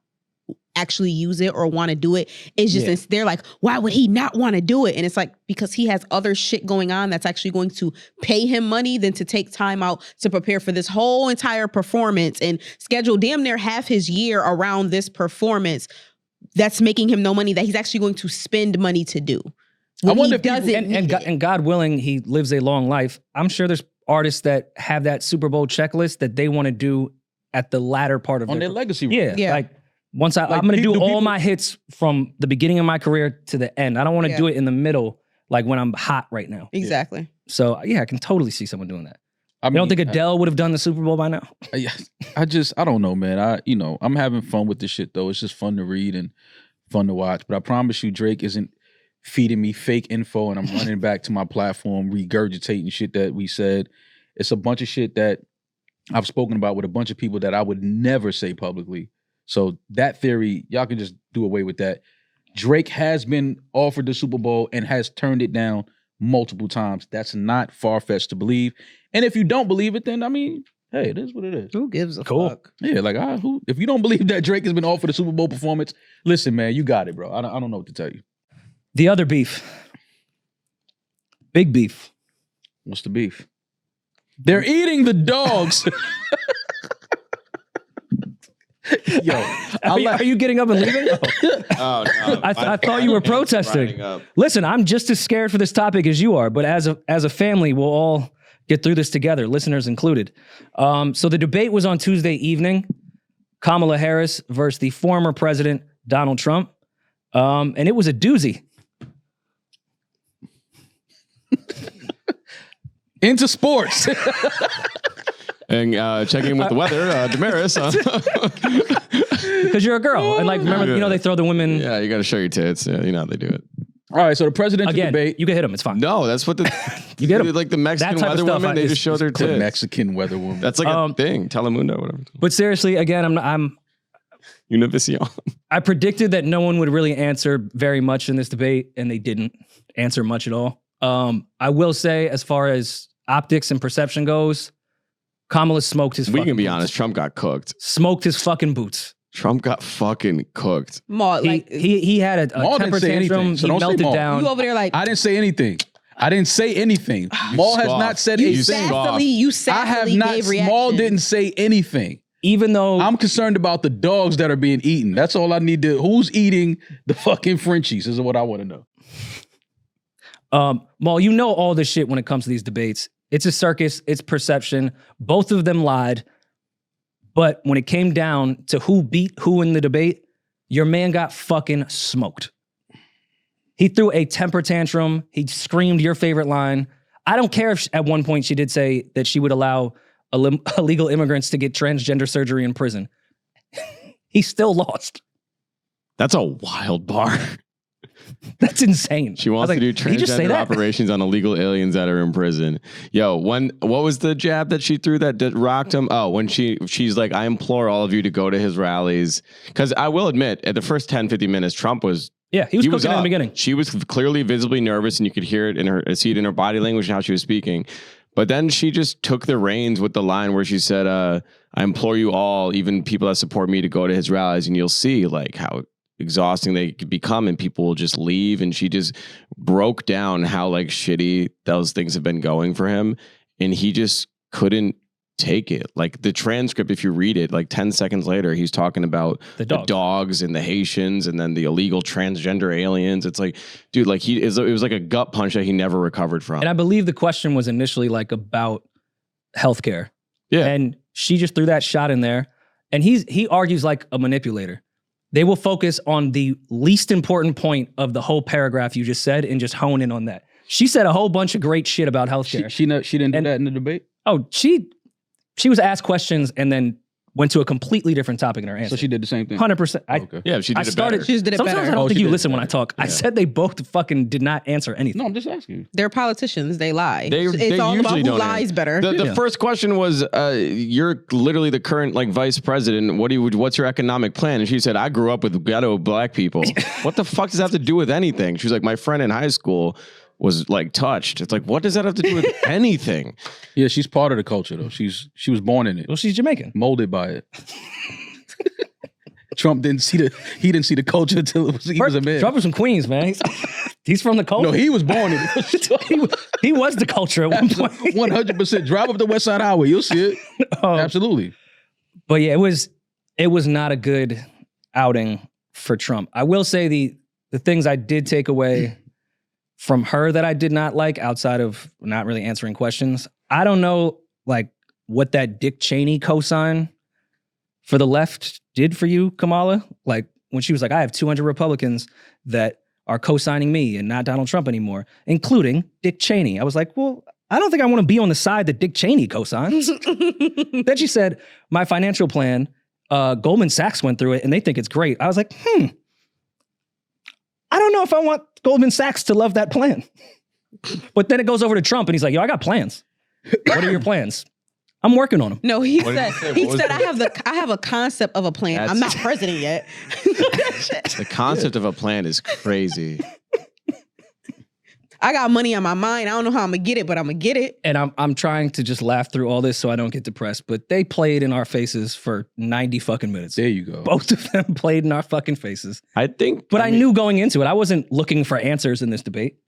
actually use it or want to do it is just, they're like, why would he not want to do it? And it's like, because he has other shit going on that's actually going to pay him money than to take time out to prepare for this whole entire performance and schedule damn near half his year around this performance that's making him no money that he's actually going to spend money to do. I wonder he if people- doesn't need it. And God willing, he lives a long life. I'm sure there's artists that have that Super Bowl checklist that they want to do at the latter part of on their legacy. Yeah, Yeah. like once I'm Like, going to do do all people- my hits from the beginning of my career to the end. I don't want to Yeah. do it in the middle, like when I'm hot right now. Exactly. So yeah, I can totally see someone doing that. I You don't mean, think Adele would have done the Super Bowl by now? I don't know, man. I'm having fun with this shit though. It's just fun to read and fun to watch. But I promise you, Drake isn't feeding me fake info and I'm running back to my platform, regurgitating shit that we said. It's a bunch of shit that I've spoken about with a bunch of people that I would never say publicly. So that theory, y'all can just do away with that. Drake has been offered the Super Bowl and has turned it down multiple times. That's not far-fetched to believe. And if you don't believe it, then I mean, hey, it is what it is. Who gives a Cool. fuck? Yeah, like if you don't believe that Drake has been offered a Super Bowl performance, listen, man, you got it, bro. I don't know what to tell you. The other beef, big beef. What's the beef? They're eating the dogs. Yo, Are you getting up and leaving? Oh no! I thought you were protesting. Riding up. Listen, I'm just as scared for this topic as you are, but as a family, we'll all get through this together, listeners included. So the debate was on Tuesday evening, Kamala Harris versus the former president, Donald Trump. And it was a doozy. into sports. And checking in with the weather, Demaris. Because you're a girl. And like, remember, they throw the women. Yeah, you got to show your tits. Yeah, you know how they do it. All right, so the presidential Again, debate. you can hit them. It's fine. No, that's what the You get 'em. like the Mexican That type of weather stuff women. They is- just show their The tits. Mexican weather woman. That's like a thing. Telemundo, whatever. But seriously, again, I'm Univision. I predicted that no one would really answer very much in this debate, and they didn't answer much at all. I will say, as far as optics and perception goes, Kamala smoked his We fucking can be boots. honest. Trump got cooked. Smoked his fucking boots. Trump got fucking cooked. Maul, like He had a Maul didn't temper say tantrum. anything, so He don't say melted Maul. down. you over there like I didn't say anything. I didn't say anything. Maul has scoffed. not said You a you thing. scoffed. sassily I have not. gave reaction. Maul didn't say anything. Even though I'm concerned about the dogs that are being eaten. That's all I need to. Who's eating the fucking Frenchies is what I want to know. Maul, you know all this shit when it comes to these debates. It's a circus. It's perception. Both of them lied. But when it came down to who beat who in the debate, your man got fucking smoked. He threw a temper tantrum. He screamed your favorite line. I don't care if at one point she did say that she would allow illegal immigrants to get transgender surgery in prison. He still lost. That's a wild bar. That's insane. She wants to do transgender operations on illegal aliens that are in prison. Yo, what was the jab that she threw that rocked him? Oh, when she's like, I implore all of you to go to his rallies. Because I will admit, at the first 10, 50 minutes, Trump was... Yeah, he was cooking in the beginning. She was clearly visibly nervous, and you could hear it see it in her body language and how she was speaking. But then she just took the reins with the line where she said, I implore you all, even people that support me, to go to his rallies, and you'll see like how exhausting they could become and people will just leave. And she just broke down how like shitty those things have been going for him. And he just couldn't take it. Like the transcript, if you read it, like 10 seconds later, he's talking about the dogs and the Haitians and then the illegal transgender aliens. It's like, dude, like it was like a gut punch that he never recovered from. And I believe the question was initially like about healthcare. Yeah. And she just threw that shot in there. And he argues like a manipulator. They will focus on the least important point of the whole paragraph you just said and just hone in on that. She said a whole bunch of great shit about healthcare. She didn't do that in the debate? Oh, she was asked questions and then went to a completely different topic in her answer. So she did the same thing? 100%. Okay. Yeah, she did it better. She just did it Sometimes better. I don't think she you did listen it when I better. talk. I said they both fucking did not answer anything. No, I'm just asking you. They're politicians. They lie. They it's all about usually who don't lies answer. better. The first question was, you're literally the current like vice president. What's your economic plan? And she said, I grew up with ghetto black people. What the fuck does that have to do with anything? She was like, my friend in high school was like touched. It's like, what does that have to do with anything? Yeah, she's part of the culture though. She was born in it. Well, she's Jamaican. Molded by it. Trump didn't see the culture until he was a man. Trump was from Queens, man. He's from the culture. No, he was born in it. he was the culture at one point. 100%. Drive up the West Side Highway, you'll see it. Absolutely. But yeah, it was not a good outing for Trump. I will say the things I did take away from her that I did not like, outside of not really answering questions. I don't know like what that Dick Cheney cosign for the left did for you, Kamala. Like when she was like, I have 200 Republicans that are co-signing me and not Donald Trump anymore, including Dick Cheney. I was like, well, I don't think I want to be on the side that Dick Cheney co-signs. Then she said, my financial plan, Goldman Sachs went through it and they think it's great. I was like, I don't know if I want Goldman Sachs to love that plan. But then it goes over to Trump and he's like, yo, I got plans. What are your plans? I'm working on them. No, he said I have a concept of a plan. I'm not president yet. The concept of a plan is crazy. I got money on my mind. I don't know how I'm gonna get it, but I'm gonna get it. And I'm trying to just laugh through all this so I don't get depressed. But they played in our faces for 90 fucking minutes. There you go. Both of them played in our fucking faces. I think, But I knew going into it, I wasn't looking for answers in this debate.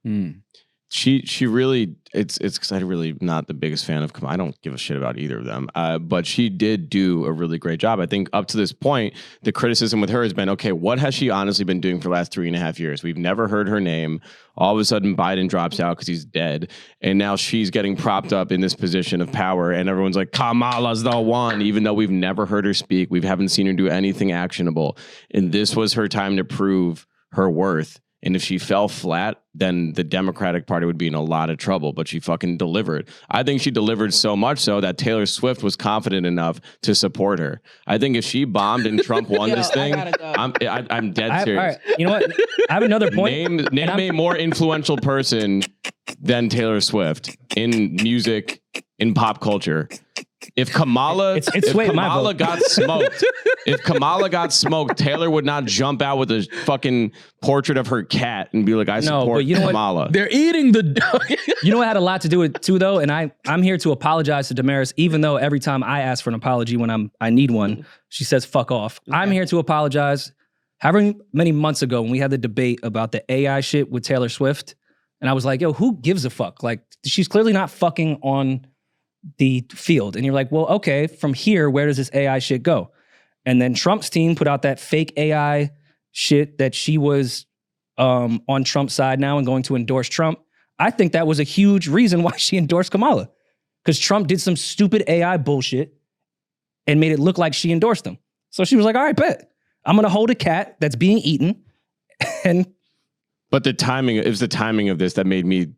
She really, it's because I'm really not the biggest fan of Kamala. I don't give a shit about either of them. But she did do a really great job. I think up to this point, the criticism with her has been, okay, what has she honestly been doing for the last 3.5 years? We've never heard her name. All of a sudden, Biden drops out because he's dead. And now she's getting propped up in this position of power. And everyone's like, Kamala's the one, even though we've never heard her speak. We haven't seen her do anything actionable. And this was her time to prove her worth. And if she fell flat, then the Democratic Party would be in a lot of trouble. But she fucking delivered. I think she delivered so much so that Taylor Swift was confident enough to support her. I think if she bombed and Trump won this thing, I'm dead serious. All right, you know what? I have another point. Name a more influential person than Taylor Swift in music, in pop culture. If Kamala, if Kamala got smoked, Taylor would not jump out with a fucking portrait of her cat and be like, I support Kamala. They're eating the... You know what had a lot to do with it too, though? And I'm here to apologize to Demaris, even though every time I ask for an apology when I need one, she says, fuck off. Okay. I'm here to apologize. However many months ago when we had the debate about the AI shit with Taylor Swift, and I was like, yo, who gives a fuck? Like, she's clearly not fucking on the field. And you're like, well, okay, from here, where does this AI shit go? And then Trump's team put out that fake AI shit that she was on Trump's side now and going to endorse Trump. I think that was a huge reason why she endorsed Kamala. Because Trump did some stupid AI bullshit and made it look like she endorsed him. So she was like, all right, bet. I'm going to hold a cat that's being eaten. But it was the timing of this that made me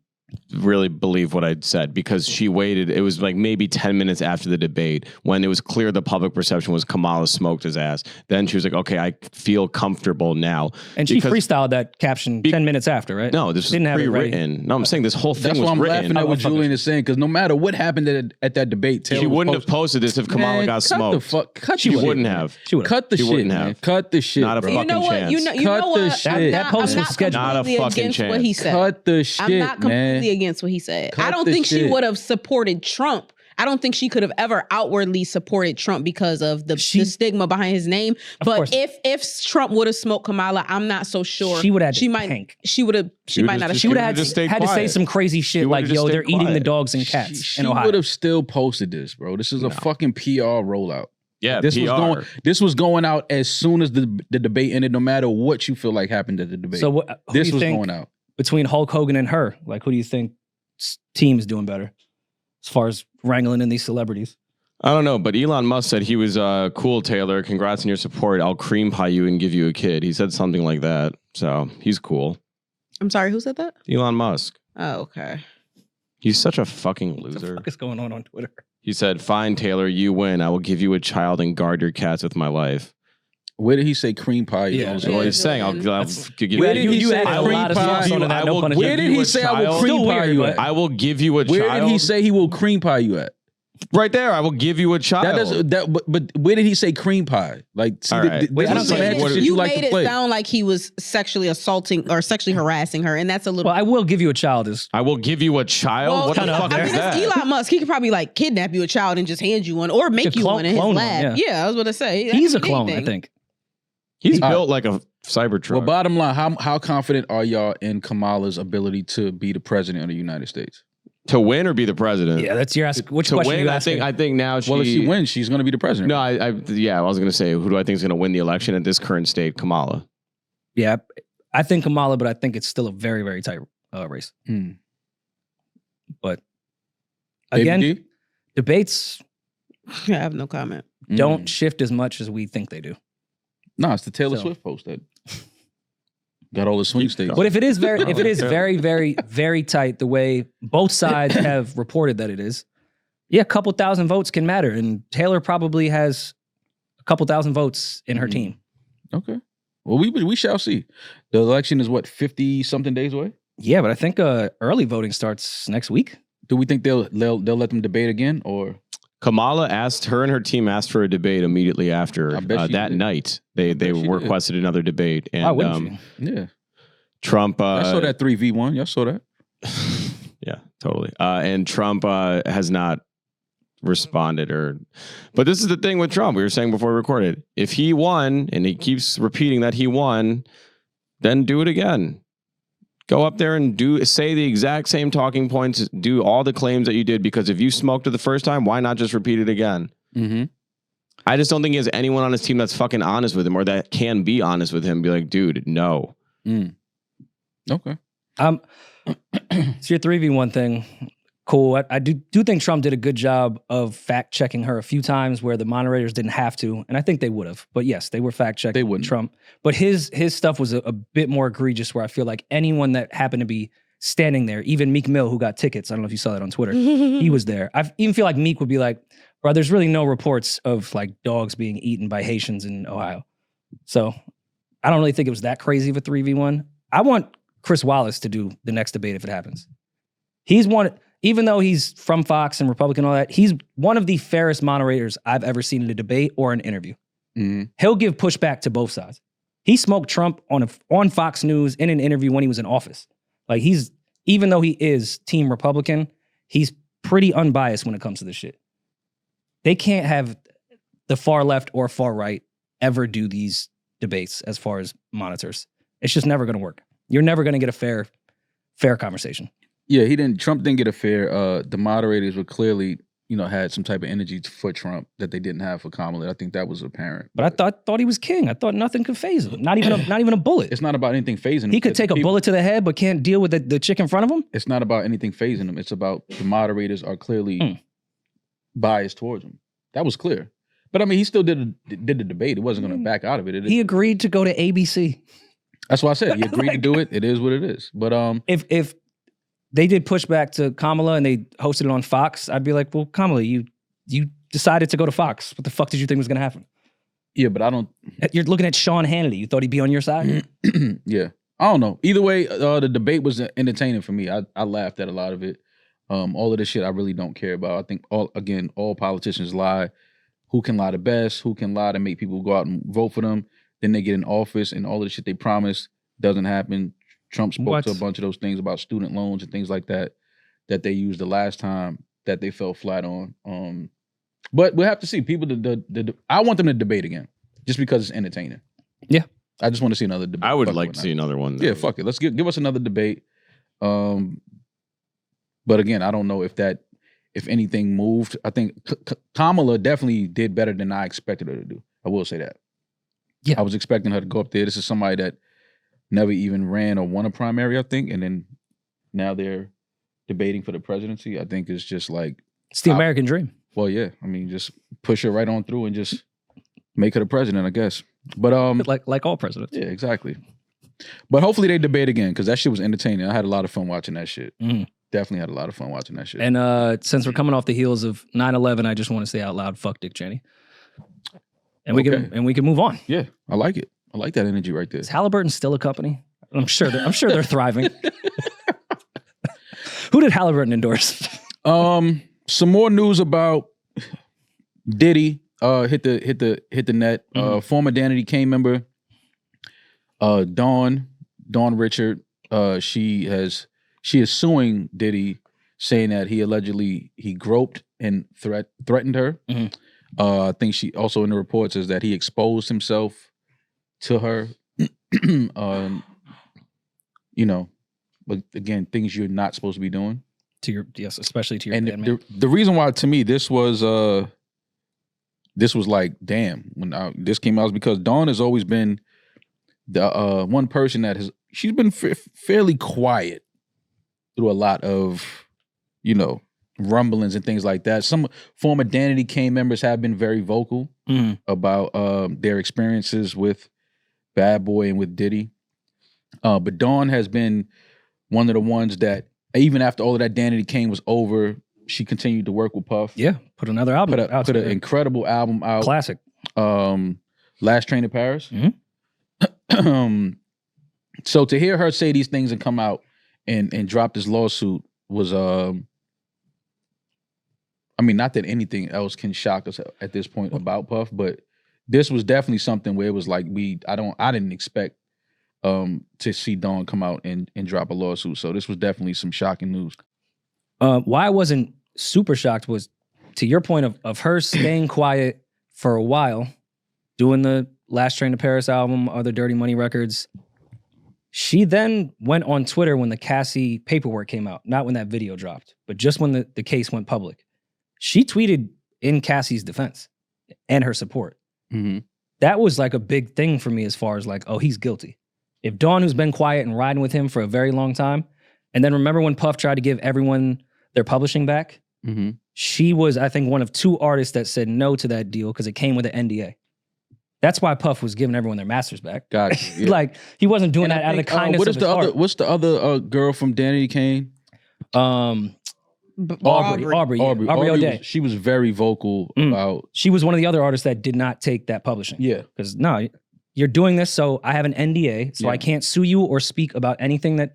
really believe what I'd said, because she waited. It was like maybe 10 minutes after the debate when it was clear the public perception was Kamala smoked his ass. Then she was like, okay, I feel comfortable now. And she freestyled that caption 10 minutes after, right? No, this was pre-written. No, I'm saying this whole thing That's was why I'm written. laughing at what Julian is saying, because no matter what happened at that debate, Taylor she wouldn't have posted this if Kamala got smoked. She wouldn't have. She would have. Cut the shit, wouldn't man. have. Cut the shit, Not a bro. fucking chance. You know what? That post was scheduled. Not a fucking against chance. what he said. Cut the shit, I'm not completely man. against what he said. Cut I don't the think she shit. would have supported Trump. I don't think she could have ever outwardly supported Trump because of the stigma behind his name. But if Trump would have smoked Kamala, I'm not so sure. She would have. She might not have. She would have had to say some crazy shit like, "Yo, they're eating the dogs and cats." She would have still posted this, bro. This is a fucking PR rollout. Yeah, this PR. This was going out as soon as the debate ended, no matter what you feel like happened at the debate. So this was going out between Hulk Hogan and her. Like, who do you think team is doing better as far as wrangling in these celebrities? I don't know, but Elon Musk said he was cool, Taylor. Congrats on your support. I'll cream pie you and give you a kid. He said something like that. So he's cool. I'm sorry, who said that? Elon Musk. Oh, okay. He's such a fucking loser. What the fuck is going on Twitter? He said, fine, Taylor, you win. I will give you a child and guard your cats with my life. Where did he say cream pie? Yeah, that's what he's saying. I'll give you. Where did he say a lot of sauce on that? No pun Where did he say I will cream pie you at? I will give you a child. Where did he say he will cream pie you at? Right there, I will give you a child. But where did he say cream pie? Like, see, right. You made it sound like he was sexually assaulting or sexually harassing her, and that's a little. Well, I will give you a child. I will give you a child. Well, what the fuck is that? It's Elon Musk. He could probably like kidnap you a child and just hand you one, or make you one in his lab. One, yeah, I was going to say he's a clone. I think he's built like a Cybertruck. Well, bottom line, how confident are y'all in Kamala's ability to be the president of the United States? To win or be the president? Yeah, that's your ask. Which to question win, you asking? I think now well, if she wins, she's going to be the president. No, I was going to say, who do I think is going to win the election at this current state? Kamala. Yeah, I think Kamala, but I think it's still a very, very tight race. But again, debates. I have no comment. Don't shift as much as we think they do. No, it's the Taylor Swift post that got all the swing states. But if it is very, very, very tight, the way both sides have reported that it is, yeah, a couple thousand votes can matter. And Taylor probably has a couple thousand votes in her team. Okay. Well, we shall see. The election is what, 50-something days away? Yeah, but I think early voting starts next week. Do we think they'll let them debate again, or? Kamala asked, her and her team asked for a debate immediately after that night. They requested another debate. And, why wouldn't you? Yeah. Trump. I saw that 3v1. Y'all saw that? Yeah, totally. And Trump has not responded but this is the thing with Trump. We were saying before we recorded, if he won and he keeps repeating that he won, then do it again. Go up there and say the exact same talking points, do all the claims that you did, because if you smoked it the first time, why not just repeat it again? Mm-hmm. I just don't think he has anyone on his team that's fucking honest with him or that can be honest with him. Be like, dude, no. Okay. It's your 3v1 thing. Cool. I do think Trump did a good job of fact checking her a few times where the moderators didn't have to, and I think they would have. But yes, they were fact checking. They wouldn't. Trump. But his stuff was a bit more egregious, where I feel like anyone that happened to be standing there, even Meek Mill, who got tickets, I don't know if you saw that on Twitter, he was there. I even feel like Meek would be like, bro, there's really no reports of like dogs being eaten by Haitians in Ohio. So I don't really think it was that crazy of a 3v1. I want Chris Wallace to do the next debate if it happens. He's one. Even though he's from Fox and Republican and all that, he's one of the fairest moderators I've ever seen in a debate or an interview. Mm-hmm. He'll give pushback to both sides. He smoked Trump on Fox News in an interview when he was in office. Like even though he is team Republican, he's pretty unbiased when it comes to this shit. They can't have the far left or far right ever do these debates as far as monitors. It's just never going to work. You're never going to get a fair conversation. Yeah, Trump didn't get a fair. The moderators were clearly, had some type of energy for Trump that they didn't have for Kamala. I think that was apparent. But I thought he was king. I thought nothing could phase him. Not even a bullet. It's not about anything phasing him. He could take a bullet to the head, but can't deal with the chick in front of him. It's not about anything phasing him. It's about the moderators are clearly biased towards him. That was clear. But I mean, he still did the debate. It wasn't going to back out of it. He agreed to go to ABC. That's why I said he agreed to do it. It is what it is. But if they did pushback to Kamala and they hosted it on Fox, I'd be like, well, Kamala, you decided to go to Fox. What the fuck did you think was going to happen? Yeah, but I don't. You're looking at Sean Hannity. You thought he'd be on your side? Yeah, I don't know. Either way, the debate was entertaining for me. I laughed at a lot of it. All of this shit I really don't care about. I think all politicians lie. Who can lie the best? Who can lie to make people go out and vote for them? Then they get in office and all of the shit they promise doesn't happen. Trump spoke to a bunch of those things about student loans and things like that they used the last time that they fell flat on. But we'll have to see. People, I want them to debate again, just because it's entertaining. Yeah, I just want to see another debate. I would like to see another one. Yeah, fuck it. Let's give us another debate. But again, I don't know if anything moved. I think Kamala definitely did better than I expected her to do. I will say that. Yeah, I was expecting her to go up there. This is somebody that never even ran or won a primary, I think, and then now they're debating for the presidency. I think it's just like it's the American dream. Well, yeah. I mean, just push her right on through and just make her the president, I guess. But like all presidents. Yeah, exactly. But hopefully they debate again because that shit was entertaining. I had a lot of fun watching that shit. Definitely had a lot of fun watching that shit. And since we're coming off the heels of 9/11, I just want to say out loud, fuck Dick Cheney. And we can move on. Yeah, I like it. I like that energy right there. Is Halliburton still a company? I'm sure they're thriving. Who did Halliburton endorse? Some more news about Diddy hit the net. Former Danity Kane member Dawn Richard. She is suing Diddy, saying that he allegedly groped and threatened her. I think she also in the report says that he exposed himself to her. But again, things you're not supposed to be doing. Especially to your and the reason why to me this was like damn when this came out is because Dawn has always been the one person that she's been fairly quiet through a lot of rumblings and things like that. Some former Danity Kane members have been very vocal about their experiences with Bad Boy and with Diddy, but Dawn has been one of the ones that even after all of that Danity Kane was over, she continued to work with Puff. Yeah, put another album out. Put an incredible album out. Classic. Last Train to Paris. So to hear her say these things and come out and drop this lawsuit was, I mean, not that anything else can shock us at this point about Puff, but this was definitely something where it was like I didn't expect to see Dawn come out and drop a lawsuit. So this was definitely some shocking news. Why I wasn't super shocked was, to your point of her staying quiet for a while, doing the Last Train to Paris album, other Dirty Money records. She then went on Twitter when the Cassie paperwork came out, not when that video dropped, but just when the case went public. She tweeted in Cassie's defense and her support. That was like a big thing for me as far as like, oh, he's guilty. If Dawn, who's been quiet and riding with him for a very long time, and then remember when Puff tried to give everyone their publishing back? She was, I think, one of two artists that said no to that deal because it came with an NDA. That's why Puff was giving everyone their masters back. Gotcha. Yeah. Like, he wasn't doing that out of the kindness of his heart. What's the other girl from Danity Kane? Aubrey O'Day. She was very vocal about. She was one of the other artists that did not take that publishing. Yeah, because no, you're doing this, so I have an NDA, so I can't sue you or speak about anything that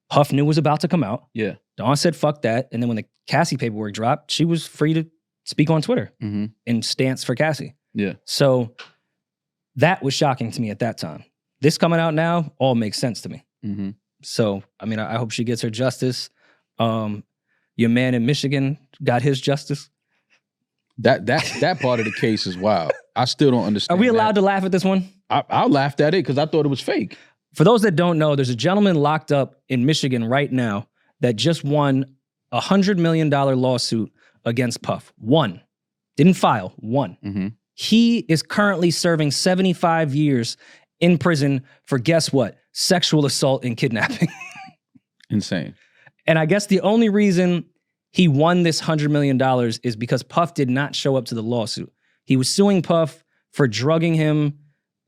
Puff knew was about to come out. Yeah, Dawn said fuck that, and then when the Cassie paperwork dropped, she was free to speak on Twitter and stance for Cassie. Yeah, so that was shocking to me at that time. This coming out now all makes sense to me. So I mean, I hope she gets her justice. Your man in Michigan got his justice. That part of the case is wild. I still don't understand. Are we allowed to laugh at this one? I laughed at it because I thought it was fake. For those that don't know, there's a gentleman locked up in Michigan right now that just won a $100 million lawsuit against Puff. Won. Didn't file. Won. He is currently serving 75 years in prison for, guess what? Sexual assault and kidnapping. Insane. And I guess the only reason he won this $100 million is because Puff did not show up to the lawsuit. He was suing Puff for drugging him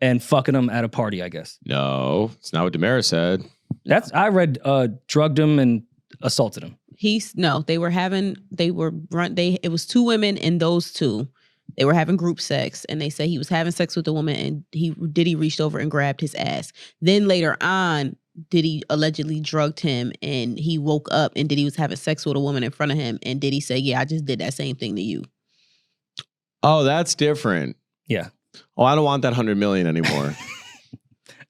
and fucking him at a party, I guess. No, it's not what Demaris said. I read drugged him and assaulted him. It was two women and those two. They were having group sex, and they said he was having sex with the woman, and Diddy reached over and grabbed his ass. Then later on, Diddy allegedly drugged him, and he woke up, and Diddy was having sex with a woman in front of him, and Diddy said, "Yeah, I just did that same thing to you." Oh, that's different. Yeah. Oh, I don't want that 100 million anymore.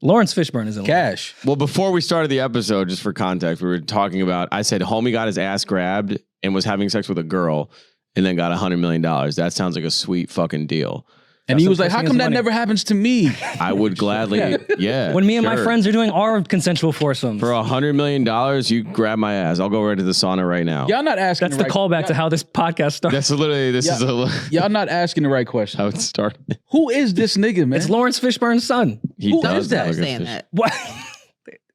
Lawrence Fishburne is in Cash. Well, before we started the episode, just for context, we were talking about, I said homie got his ass grabbed and was having sex with a girl and then got $100 million. That sounds like a sweet fucking deal. And he was like, how come that never happens to me? I would gladly, yeah. When me and my sure. friends are doing our consensual foursomes. For $100 million, you grab my ass. I'll go right to the sauna right now. Y'all not asking That's the callback to how this podcast started. That's literally, Y'all not asking the right question. how it started. Who is this nigga, man? It's Lawrence Fishburne's son. Who is that? look like Saying Fish- that. What?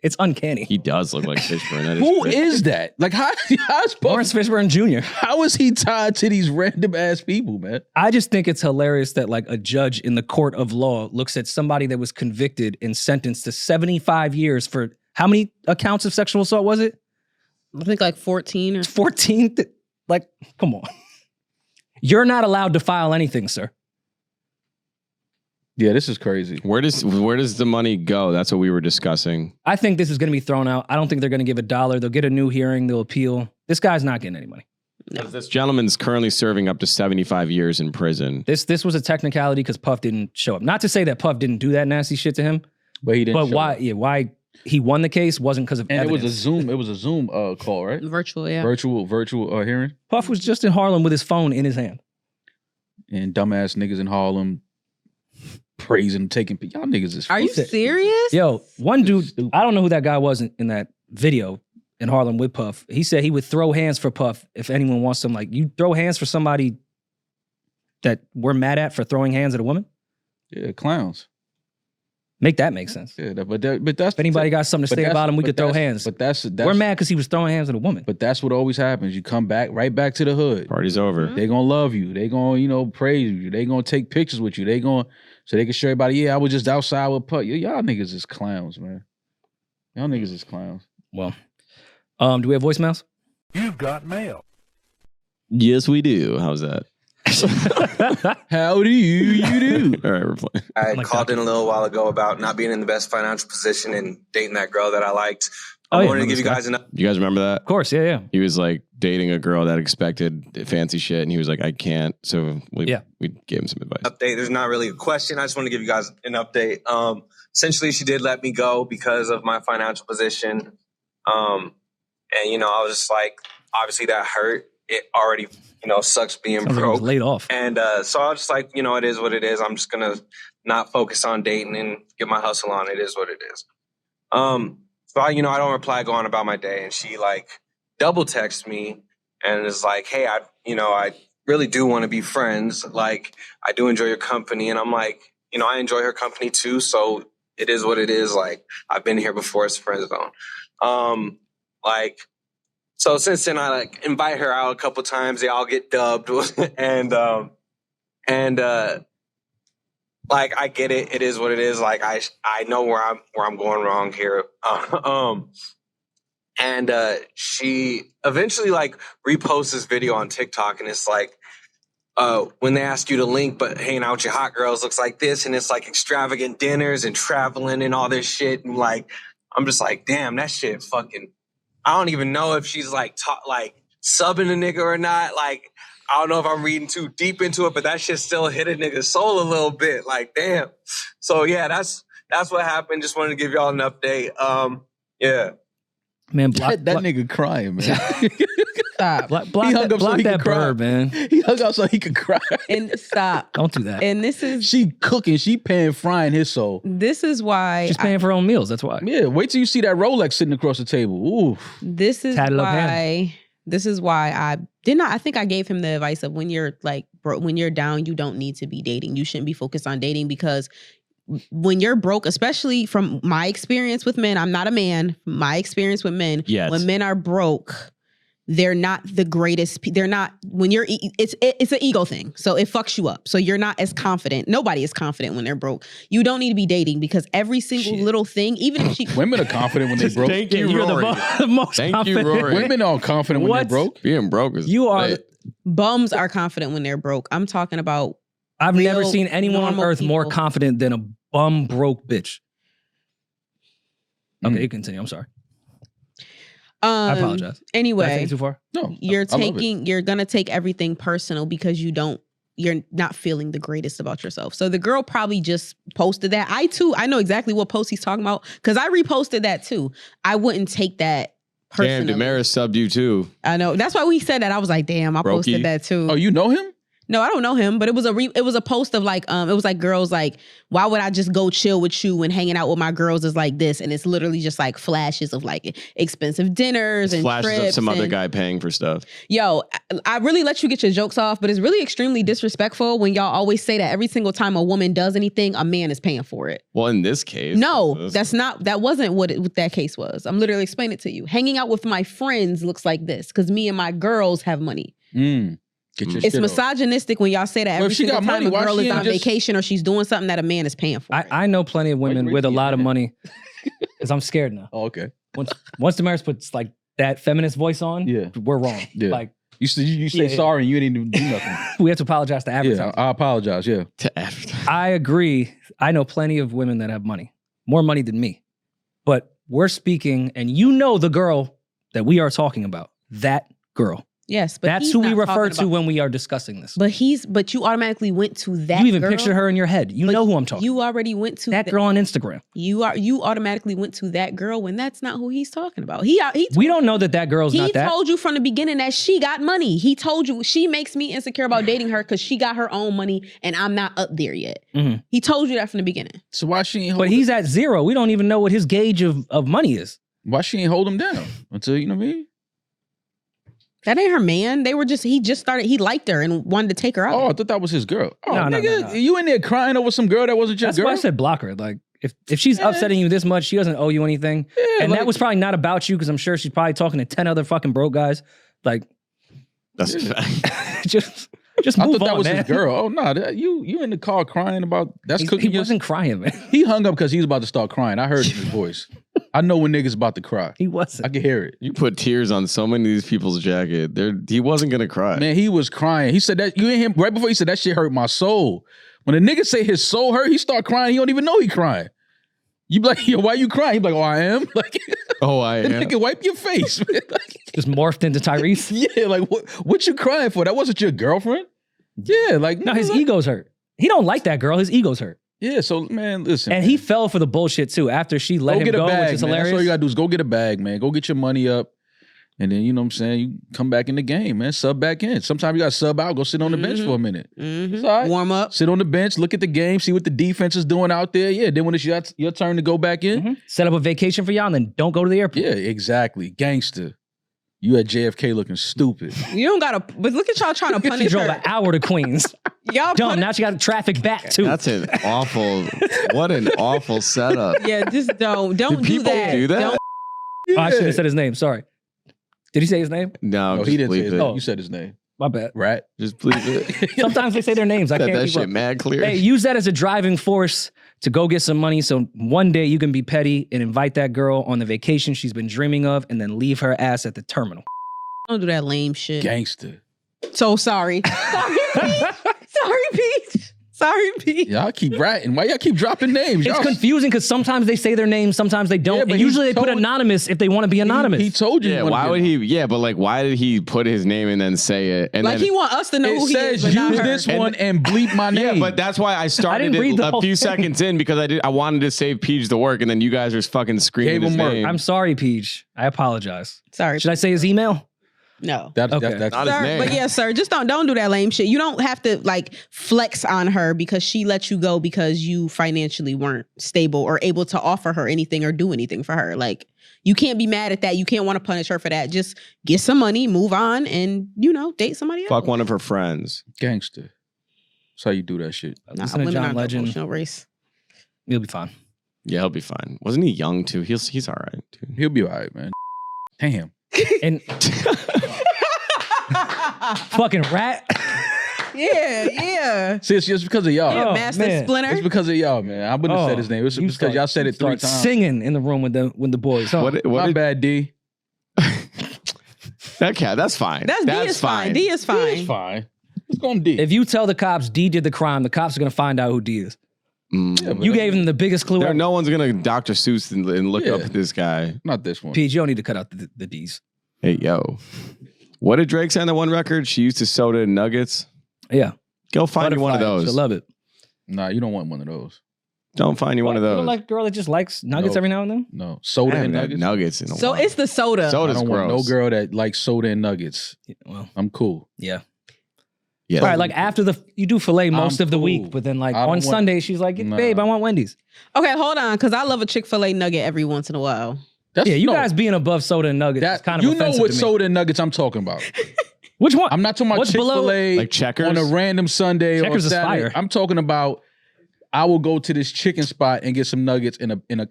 It's uncanny. He does look like Fishburne. That is Who crazy. is that? Like, Lawrence Fishburne Jr. how is he tied to these random ass people, man? I just think it's hilarious that like a judge in the court of law looks at somebody that was convicted and sentenced to 75 years for how many accounts of sexual assault was it? I think like 14 or 14? Like, come on. You're not allowed to file anything, sir. Yeah, this is crazy. Where does the money go? That's what we were discussing. I think this is going to be thrown out. I don't think they're going to give $1. They'll get a new hearing. They'll appeal. This guy's not getting any money. No. This gentleman's currently serving up to 75 years in prison. This was a technicality because Puff didn't show up. Not to say that Puff didn't do that nasty shit to him, But he didn't. but show why? up. Yeah, why he won the case wasn't because of And evidence. it was a Zoom call, right? virtual, yeah. Virtual hearing. Puff was just in Harlem with his phone in his hand. And dumbass niggas in Harlem praising, taking. Y'all niggas is. Are you serious? Yo, one dude, Stupid. I don't know who that guy was in that video in Harlem with Puff. He said he would throw hands for Puff if anyone wants some. Like, you throw hands for somebody that we're mad at for throwing hands at a woman? Yeah, clowns. Make that make sense. Yeah, but that's If anybody got something to say about him, we could throw hands. But that's We're mad because he was throwing hands at a woman. But that's what always happens. You come back right back to the hood. Party's over. They gonna love you. They gonna praise you. They gonna take pictures with you. They gonna so they can show everybody. Yeah, I was just outside with Putt. Y'all niggas is clowns, man. Y'all niggas is clowns. Well, do we have voicemails? You've got mail. Yes, we do. How's that? How do you do? All right, we're playing. I Like called that. in a little while ago about not being in the best financial position and dating that girl that I liked. Oh, I yeah, wanted to remember give you this guy? guys an You guys remember that? Of course, yeah. He was like dating a girl that expected fancy shit, and he was like, I can't. So we gave him some advice. update. There's not really a question. I just want to give you guys an update. Essentially, she did let me go because of my financial position. And, I was just like, obviously that hurt. It already, sucks being Sounds like he was broke. laid off. And so I was just like, it is what it is. I'm just going to not focus on dating and get my hustle on. It is what it is. So I don't reply, go on about my day. And she like double texts me and is like, hey, I really do want to be friends. Like, I do enjoy your company. And I'm like, I enjoy her company too. So it is what it is. Like, I've been here before. It's friend zone. So since then I invite her out a couple times. They all get dubbed. and I get it. It is what it is. Like, I know where I'm going wrong here. And she eventually reposts this video on TikTok, and it's like, when they ask you to link, but hanging out with your hot girls looks like this, and it's like extravagant dinners and traveling and all this shit, and I'm just like, damn, that shit fucking. I don't even know if she's subbing a nigga or not. Like, I don't know if I'm reading too deep into it, but that shit still hit a nigga's soul a little bit. Like, damn. So yeah, that's what happened. Just wanted to give y'all an update. Yeah. Man, That nigga crying, man. Stop. block He hung up so he that could cry. bird, man. He hung up so he could cry. And stop. Don't do that. And this is She cooking. She paying frying his soul. why She's paying for her own meals. That's why. Yeah, wait till you see that Rolex sitting across the table. Ooh. This is Tatted up why I think I gave him the advice of when you're broke, when you're down, you don't need to be dating. You shouldn't be focused on dating because when you're broke, especially from my experience with men, I'm not a man, my experience with men, Yes. when men are broke, they're not the greatest. They're not when you're. It's an ego thing, so it fucks you up. So you're not as confident. Nobody is confident when they're broke. You don't need to be dating because every single little thing, even if she Women are confident when they broke. Thank you, You're Rory. the most Thank confident. you, Rory. Women are confident when they're What? broke. Being broke is You are. lit. bums are confident when they're broke. I'm talking about. I've never real, seen anyone on normal earth more people. confident than a bum broke bitch. Okay, Mm. you continue. I'm sorry. I apologize. Did I take Anyway, it too far? No, you're I love it. you're gonna take everything personal because you're not feeling the greatest about yourself. So the girl probably just posted that. I know exactly what post he's talking about because I reposted that too. I wouldn't take that Damn, personally. Demaris subbed you too. I know. That's why we said that. I was like, damn, I Brokey. posted that too. Oh, you know him? No, I don't know him, but it was a post of like it was like girls like, why would I just go chill with you when hanging out with my girls is like this? And it's literally just like flashes of like expensive dinners and Flashes trips of some other and- guy paying for stuff. Yo, I really let you get your jokes off, but it's really extremely disrespectful when y'all always say that every single time a woman does anything, a man is paying for it. Well, in this case, No, this- that wasn't what that case was. I'm literally explaining it to you. Hanging out with my friends looks like this because me and my girls have money. Get your It's shit off. misogynistic when y'all say that Well, every if she single got time money, a why girl she is ain't on just- vacation or she's doing something that a man is paying for. I know plenty of women you with a raise lot your of hand? money because I'm scared now. Oh, okay. Once Demaris puts like that feminist voice on, Yeah. we're wrong. Yeah. Like You say Yeah. sorry and you didn't even do nothing. we have to apologize to Yeah, advertisers. I apologize. Yeah. to advertise. I agree. I know plenty of women that have money, more money than me. But we're speaking, and you know the girl that we are talking about. That girl. Yes, but That's he's who we not refer talking to about- when we are discussing this. But you automatically went to that. You even girl. pictured her in your head. You But know who I'm talking. You already went to that girl on Instagram. You automatically went to that girl when that's not who he's talking about. We don't know that girl's He not that. told you from the beginning that she got money. He told you she makes me insecure about dating her because she got her own money and I'm not up there yet. Mhm. He told you that from the beginning. So why she ain't hold But he's at zero. We don't even know what his gauge of money is. why she ain't hold him down until you know what I mean? That ain't her man. He just started. He liked her and wanted to take her out. Oh, I thought that was his girl. Oh, No, no, nigga, no. you in there crying over some girl that wasn't your That's girl? why I said block her. Like if she's upsetting you this much, she doesn't owe you anything. Yeah, And like- that was probably not about you because I'm sure she's probably talking to 10 other fucking broke guys. Like That's a fact. just I move thought that on, was man. his girl. Oh no, you in the car crying about that's He cooking. He wasn't crying, man. He hung up because he was about to start crying. I heard it in his voice. I know when niggas about to cry. He wasn't. I can hear it. You put tears on so many of these people's jacket. He wasn't gonna cry. Man, he was crying. He said that you and him right before he said that shit hurt my soul. When a nigga say his soul hurt, he start crying. He don't even know he crying. You be like, yo, why you crying? He be like, oh, I am. Like, Oh, I am. nigga, wipe your face. Man. Like, Just morphed into Tyrese. yeah, like what you crying for? That wasn't your girlfriend. Yeah, like No, his like- ego's hurt. He don't like that girl. His ego's hurt. Yeah, so man, listen. And he fell for the bullshit too after she let go him get a go, bag, which is man. That's all hilarious. you gotta do is go get a bag, man. Go get your money up. And then, you know what I'm saying, you come back in the game, man. Sub back in. Sometimes you gotta sub out, go sit on the bench for a minute. It's all right. Warm up. Sit on the bench, look at the game, see what the defense is doing out there. Yeah, then when it's your turn to go back in. Set up a vacation for y'all and then don't go to the airport. Yeah, exactly. Gangster. You at JFK looking stupid. You don't gotta. But look at y'all trying to She punish drove her. an hour to Queens. Y'all Dumb. Now she got traffic back too. That's an awful. What an awful setup. Yeah, just don't do people that. do that? Don't- Oh, I should have said his name. Sorry. Did he say his name? No, No, just he didn't say believe his it. name. You said his name. My bad. Rat. Just believe it. Sometimes they say their names. I Said can't that keep shit up. mad clear. Hey, use that as a driving force to go get some money so one day you can be petty and invite that girl on the vacation she's been dreaming of and then leave her ass at the terminal. Don't do that lame shit. Gangster. So sorry. Sorry, Peach. Sorry, Peach. Y'all keep ratting. Why y'all keep dropping names? It's Y'all- confusing because sometimes they say their names, sometimes they don't. Yeah, but and he usually they put told- anonymous if they want to be anonymous. He told you. Yeah, why would he? Yeah, but like, why did he put his name and then say it? And Like then, he want us to know It who he says is, but not use her. this one and bleep my name. yeah, but that's why I started didn't read the it a whole few thing. seconds in because I wanted to save Peach the work, and then you guys are fucking screaming Gave his him work. name. I'm sorry, Peach. I apologize. Sorry. Should I say his email? No. That's Okay. that's Not his Sir, name. but yeah, sir, just don't do that lame shit. You don't have to like flex on her because she let you go because you financially weren't stable or able to offer her anything or do anything for her. Like you can't be mad at that. You can't want to punish her for that. Just get some money, move on, and date somebody else. Fuck one of her friends. gangster. That's how you do that shit. Nah, Listen to women John aren't Legend. emotional race. You'll be fine. Yeah, he'll be fine. Wasn't he young too? He's all right, dude. He'll be all right, man. Damn. And Fucking rat. Yeah. See, it's just because of y'all. Yeah, Oh, Master man. Splinter. It's because of y'all, man. I wouldn't have said his name. It's You because y'all said it 3 start times. singing in the room with the boys. Huh? What My did- bad, D. Okay, that's fine. D is fine. D is fine. It's fine. Let's go on D. If you tell the cops D did the crime, the cops are gonna find out who D is. Yeah, but You gave them the biggest clue ever. No one's gonna Dr. Seuss and look Yeah. up this guy. not this one. Pete, you don't need to cut out the D's. Hey, yo. What did Drake say on that one record? She used to soda and nuggets. Yeah. Go find you one of Butterfly, those. she'll love it. Nah, you don't want one of those. Don't find you one of You don't those. like a girl that just likes nuggets No. every now and then? No. I Soda haven't and had nuggets. nuggets in a So while. it's the soda. I Soda's don't want gross. no girl that likes soda and nuggets. Yeah, well, I'm cool. yeah. Yeah. All right, like after you do filet most I'm of the cool. week, but then like I don't on want- Sunday, she's like, Nah. babe, I want Wendy's. Okay, hold on, because I love a Chick-fil-A nugget every once in a while. That's, Yeah, you no, guys being above soda and nuggets is kind of you know offensive what to me. soda and nuggets I'm talking about. Which one? I'm not talking about What's below- Chick-fil-A Like Checkers? on a random Sunday Checkers or is Saturday. fire. I'm talking about I will go to this chicken spot and get some nuggets in a Even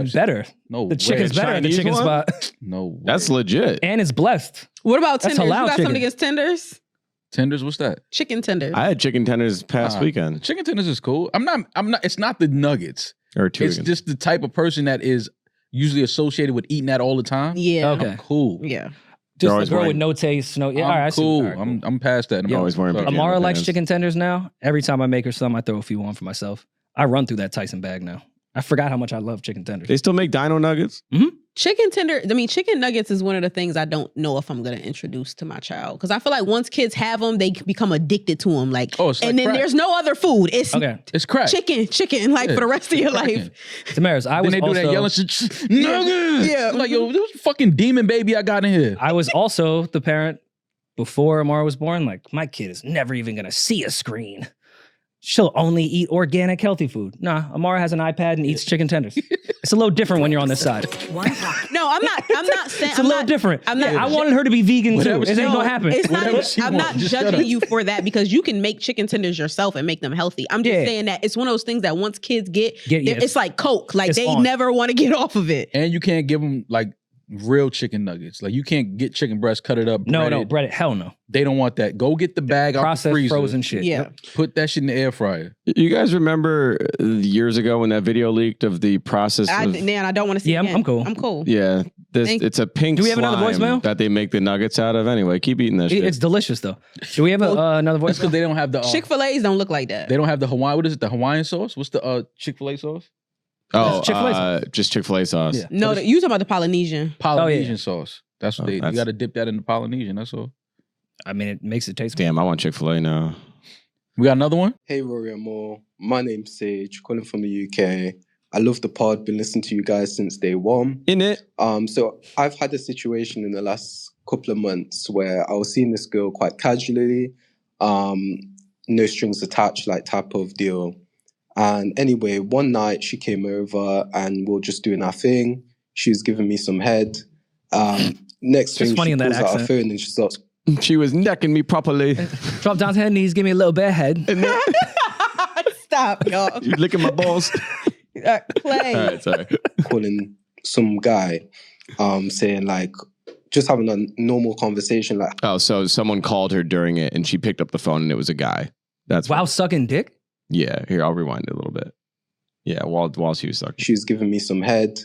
Pepsi. better. No The way. chicken's better at the Chinese chicken one? spot. No way. That's legit. And it's blessed. What about That's tenders? You halal got chicken. something against tenders? Tenders. What's that? Chicken tenders. I had chicken tenders past weekend. Chicken tenders is cool. I'm not. It's not the nuggets. Or 2 It's weekends. just the type of person that is usually associated with eating that all the time. yeah. Okay. I'm cool. Yeah. Just a always girl with wearing- no taste. No, yeah, I'm all right. I see. cool. All right, cool. I'm past that. Yeah. Always wearing Sorry. pajama Amara likes pants. chicken tenders now. Every time I make her some, I throw a few on for myself. I run through that Tyson bag now. I forgot how much I love chicken tenders. They still make dino nuggets? Chicken nuggets is one of the things I don't know if I'm going to introduce to my child. Because I feel like once kids have them, they become addicted to them. Like, Oh, it's like and then crack. there's no other food. It's Okay. It's crack. chicken, like Yeah, for the rest of your cracking. life. Demaris, I Then was they do also, that yelling shit. Nuggets. Yeah. I'm like, yo, this fucking demon baby I got in here. I was also the parent before Amara was born. Like, my kid is never even going to see a screen. She'll only eat organic, healthy food. Nah, Amara has an iPad and eats chicken tenders. It's a little different when you're on this side. No, I'm not saying It's a little different. I'm not- I wanted her to be vegan too. Whatever It she- ain't gonna happen. It's not. Whatever she I'm wants, not just shut judging up. you for that because you can make chicken tenders yourself and make them healthy. I'm just Yeah. saying that it's one of those things that once kids get yeah, it's like Coke. Like it's they on. never want to get off of it. And you can't give them like real chicken nuggets. Like you can't get chicken breast, cut it up. No, breaded. bread it. Hell no. They don't want that. Go get the bag out the Processed freezer. frozen shit. Yeah. Yep. Put that shit in the air fryer. You guys remember years ago when that video leaked of the process I of... don't want to see. Yeah, it I'm again. cool. I'm cool. Yeah, it's a pink Do we have another slime voicemail? that they make the nuggets out of. Anyway, keep eating that shit. It's delicious though. Do we have another voice? That's because they don't have the Chick-fil-A's don't look like that. they don't have the Hawaiian. What is it? The Hawaiian sauce? What's the Chick-fil-A sauce? oh, Chick-fil-A sauce. just Chick-fil-A sauce. Yeah. No, you talking about the Polynesian? Polynesian sauce. That's what Oh, you that's- got to dip that in the Polynesian. That's all. I mean, it makes it taste good. Damn, I want Chick-fil-A now. We got another one. Hey, Rory and Moore. My name's Sage, calling from the UK. I love the pod, been listening to you guys since day one. In it. So I've had a situation in the last couple of months where I was seeing this girl quite casually, no strings attached, like type of deal. And anyway, one night she came over and we were just doing our thing. She was giving me some head. Next thing, funny she in that pulls out her accent. phone and she starts. She was necking me properly. Drop down to her knees, give me a little bit of head. Stop, y'all. You licking my balls. Play. All right, sorry. calling some guy, saying like, just having a normal conversation, like, Oh, so someone called her during it, and she picked up the phone, and it was a guy. That's Wow, sucking dick. Yeah, here I'll rewind it a little bit. Yeah, while she was sucking. she was giving me some head.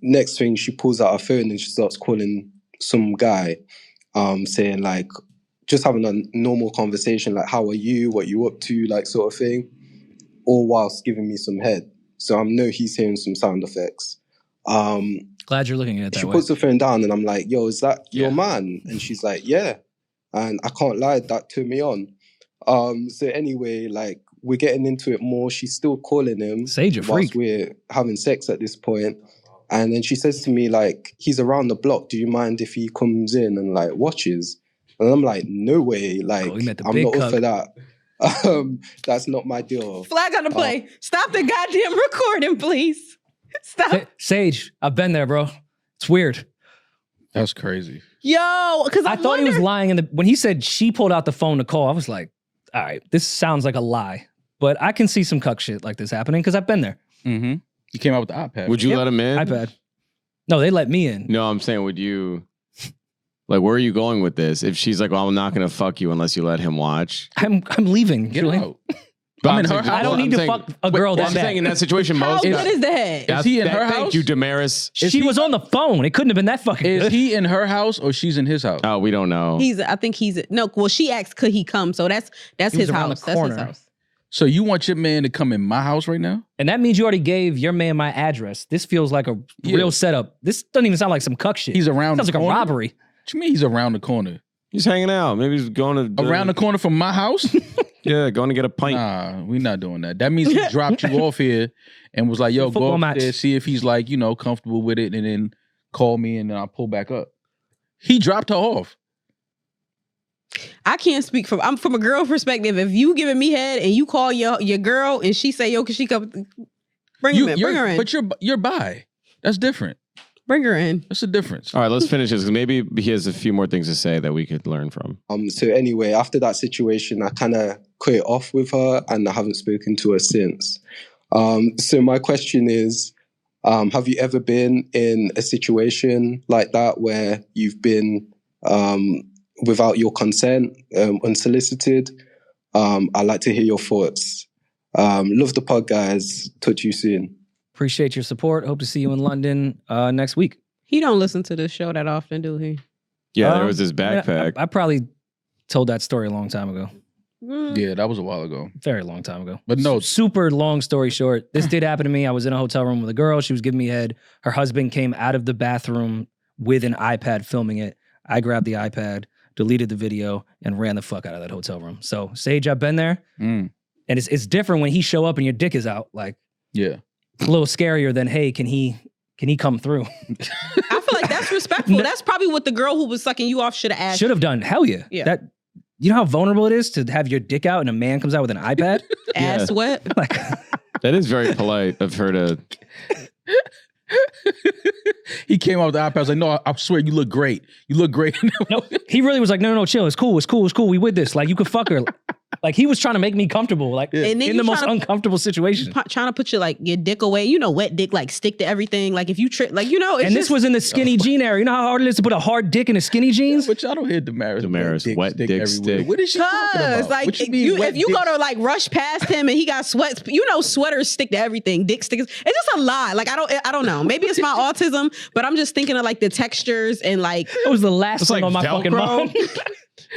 Next thing, she pulls out her phone and she starts calling some guy, saying like, just having a normal conversation, like, how are you? What you up to? Like, sort of thing, all whilst giving me some head. So I know he's hearing some sound effects. Glad you're looking at it that She way. puts the phone down and I'm like, yo, is that Yeah. your man? And she's like, yeah. And I can't lie, that turned me on. So anyway, like, we're getting into it more. She's still calling him Sage, a whilst freak. we're having sex at this point. And then she says to me, like, he's around the block. Do you mind if he comes in and like watches? And I'm like, no way. Like, Oh, he meant the I'm big not up cuck. for that. That's not my deal. Flag on the play. Stop the goddamn recording, please. Stop. Sage, I've been there, bro. It's weird. That's crazy. Yo, because I thought he was lying when he said she pulled out the phone to call. I was like, all right, this sounds like a lie. But I can see some cuck shit like this happening because I've been there. Mm-hmm. You came out with the iPad. Would you Yep. let him in? iPad. No, they let me in. No, I'm saying, would you Like, where are you going with this? If she's like, well, I'm not going to fuck you unless you let him watch. I'm leaving, Get Julian. out. But I'm in I'm her saying- house. I don't need to fuck a girl Well, that I'm bad. saying in that situation, How most good is the head? Is he in her house? Thank you, Demaris. She was on the phone. It couldn't have been that fucking Is good. he in her house or she's in his house? Oh, we don't know. I think he's no. Well, she asked, could he come? So that's He was his around the house. That's his corner. house. So you want your man to come in my house right now? And that means you already gave your man my address. This feels like a Yeah. real setup. This doesn't even sound like some cuck shit. He's around Sounds the like a corner? robbery. What you mean he's around the corner? He's hanging out. Maybe he's going to Around the corner from my house? Yeah, going to get a pint. Nah, we're not doing that. That means he dropped you off here and was like, yo, go Football up match. there, see if he's like, comfortable with it, and then call me and then I'll pull back up. He dropped her off. I can't speak I'm from a girl perspective. If you giving me head and you call your girl and she say, yo, can she come? Bring her in. But you're bi. That's different. Bring her in. That's the difference. All right, let's finish this because maybe he has a few more things to say that we could learn from. So anyway, after that situation, I kind of cut it off with her and I haven't spoken to her since. So my question is, have you ever been in a situation like that where you've been without your consent, unsolicited? I'd like to hear your thoughts. Love the pod, guys. Talk to you soon. Appreciate your support. Hope to see you in London next week. He don't listen to this show that often, do he? Yeah, there was his backpack. Yeah, I probably told that story a long time ago. Yeah, that was a while ago. Very long time ago. But no. Super long story short. This did happen to me. I was in a hotel room with a girl. She was giving me head. Her husband came out of the bathroom with an iPad filming it. I grabbed the iPad, deleted the video, and ran the fuck out of that hotel room. So, Sage, I've been there. And it's different when he show up and your dick is out. Like, yeah. It's a little scarier than, hey, can he come through? I feel like that's respectful. That's probably what the girl who was sucking you off should have asked. Should have done. Hell yeah. Yeah. You know how vulnerable it is to have your dick out and a man comes out with an iPad? Ass wet. Like, that is very polite of her to. He came out with the iPad. I was like, no, I swear you look great. You look great. No, he really was like, no, chill. It's cool. We with this. Like, you could fuck her. Like, he was trying to make me comfortable, like, And then in the most uncomfortable situation. Trying to put your dick away. Wet dick, like, stick to everything. Like, if you trip, like, it's and this was in the skinny jean era. You know how hard it is to put a hard dick in a skinny jeans? But y'all don't hear Demaris. Wet dick everywhere. stick. What is she talking about? Like, What you mean, wet if you dick? go to like rush past him and he got sweats, sweaters stick to everything. Dick stickers. It's just a lot. Like, I don't know. Maybe it's my autism, but I'm just thinking of like the textures and like. It was the last thing like on my fucking mind.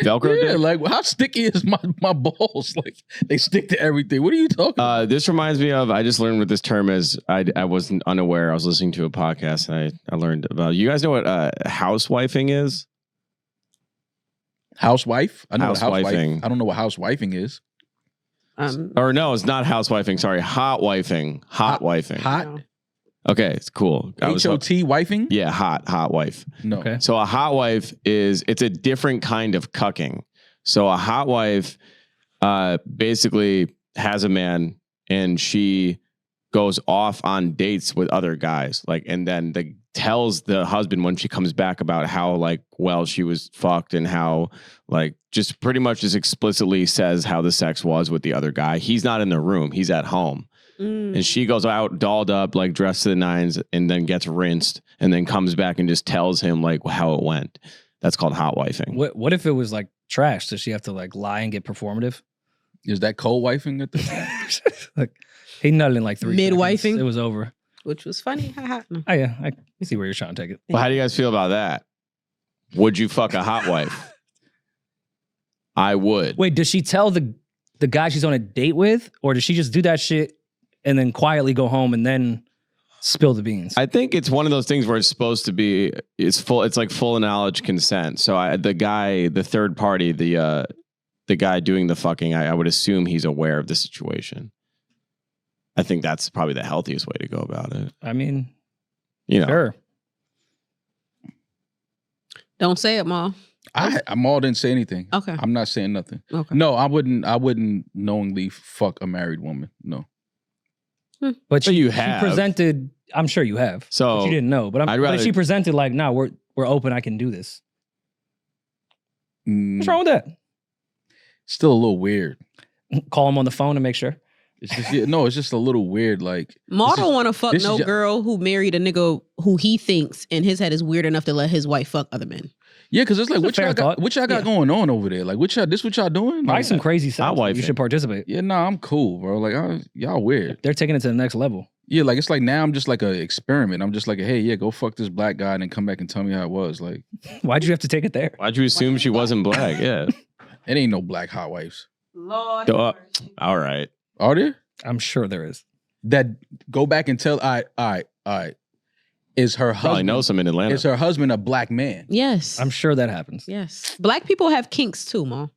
Velcro Yeah, dick? like how sticky is my balls? Like they stick to everything. What are you talking about? This reminds me of, I just learned what this term is. I wasn't unaware. I was listening to a podcast and I learned about, you guys know what housewifing is? Housewife? I know what Housewifing. housewife. I don't know what housewifing is. Or no, it's not housewifing. Sorry, hot wifing. Hot wifing. Hot? Okay, it's cool. H-O-T wifing? Yeah, hot wife. No. Okay. So a hot wife it's a different kind of cucking. So a hot wife basically has a man and she goes off on dates with other guys. And then tells the husband when she comes back about how well she was fucked and how just pretty much just explicitly says how the sex was with the other guy. He's not in the room. He's at home. And she goes out dolled up, dressed to the nines, and then gets rinsed, and then comes back and just tells him how it went. That's called hot wifing. What if it was trash? Does she have to lie and get performative? Is that cold wifing at the He nutted in 3 Mid-wifing? seconds. It was over. Which was funny. No. Oh yeah, I see where you're trying to take it. Well, how do you guys feel about that? Would you fuck a hot wife? I would. Wait, does she tell the guy she's on a date with, or does she just do that shit and then quietly go home and then spill the beans? I think it's one of those things where it's supposed to be, it's full knowledge consent. So the third party, the guy doing the fucking, I would assume he's aware of the situation. I think that's probably the healthiest way to go about it. I mean, Sure. Don't say it, Ma. I'm all didn't say anything. Okay. I'm not saying nothing. Okay. No, I wouldn't knowingly fuck a married woman. No. but you she have. presented. I'm sure you have. So but you didn't know. But I'd rather- she presented no, we're open. I can do this. What's wrong with that? Still a little weird. Call him on the phone to make sure. It's just it's just a little weird. Like Maul don't want to fuck this no is- girl who married a nigga who he thinks in his head is weird enough to let his wife fuck other men. Yeah, because it's like That's a fair thought. what y'all got going on over there? Like what y'all doing? Buy Like, some crazy stuff. wife You it. should participate. yeah, nah, I'm cool, bro. Like y'all weird. They're taking it to the next level. Yeah, like it's like now I'm just like an experiment. I'm just like, hey, yeah, go fuck this black guy and then come back and tell me how it was. Like Why'd you have to take it there? Why'd you assume she wasn't black? Yeah. it ain't no black hot wives. Lord. All right. Are there? I'm sure there is. That go back and tell all right. Is her Probably husband know some in Atlanta. is her husband a black man? Yes. I'm sure that happens. Yes. Black people have kinks too, Maul.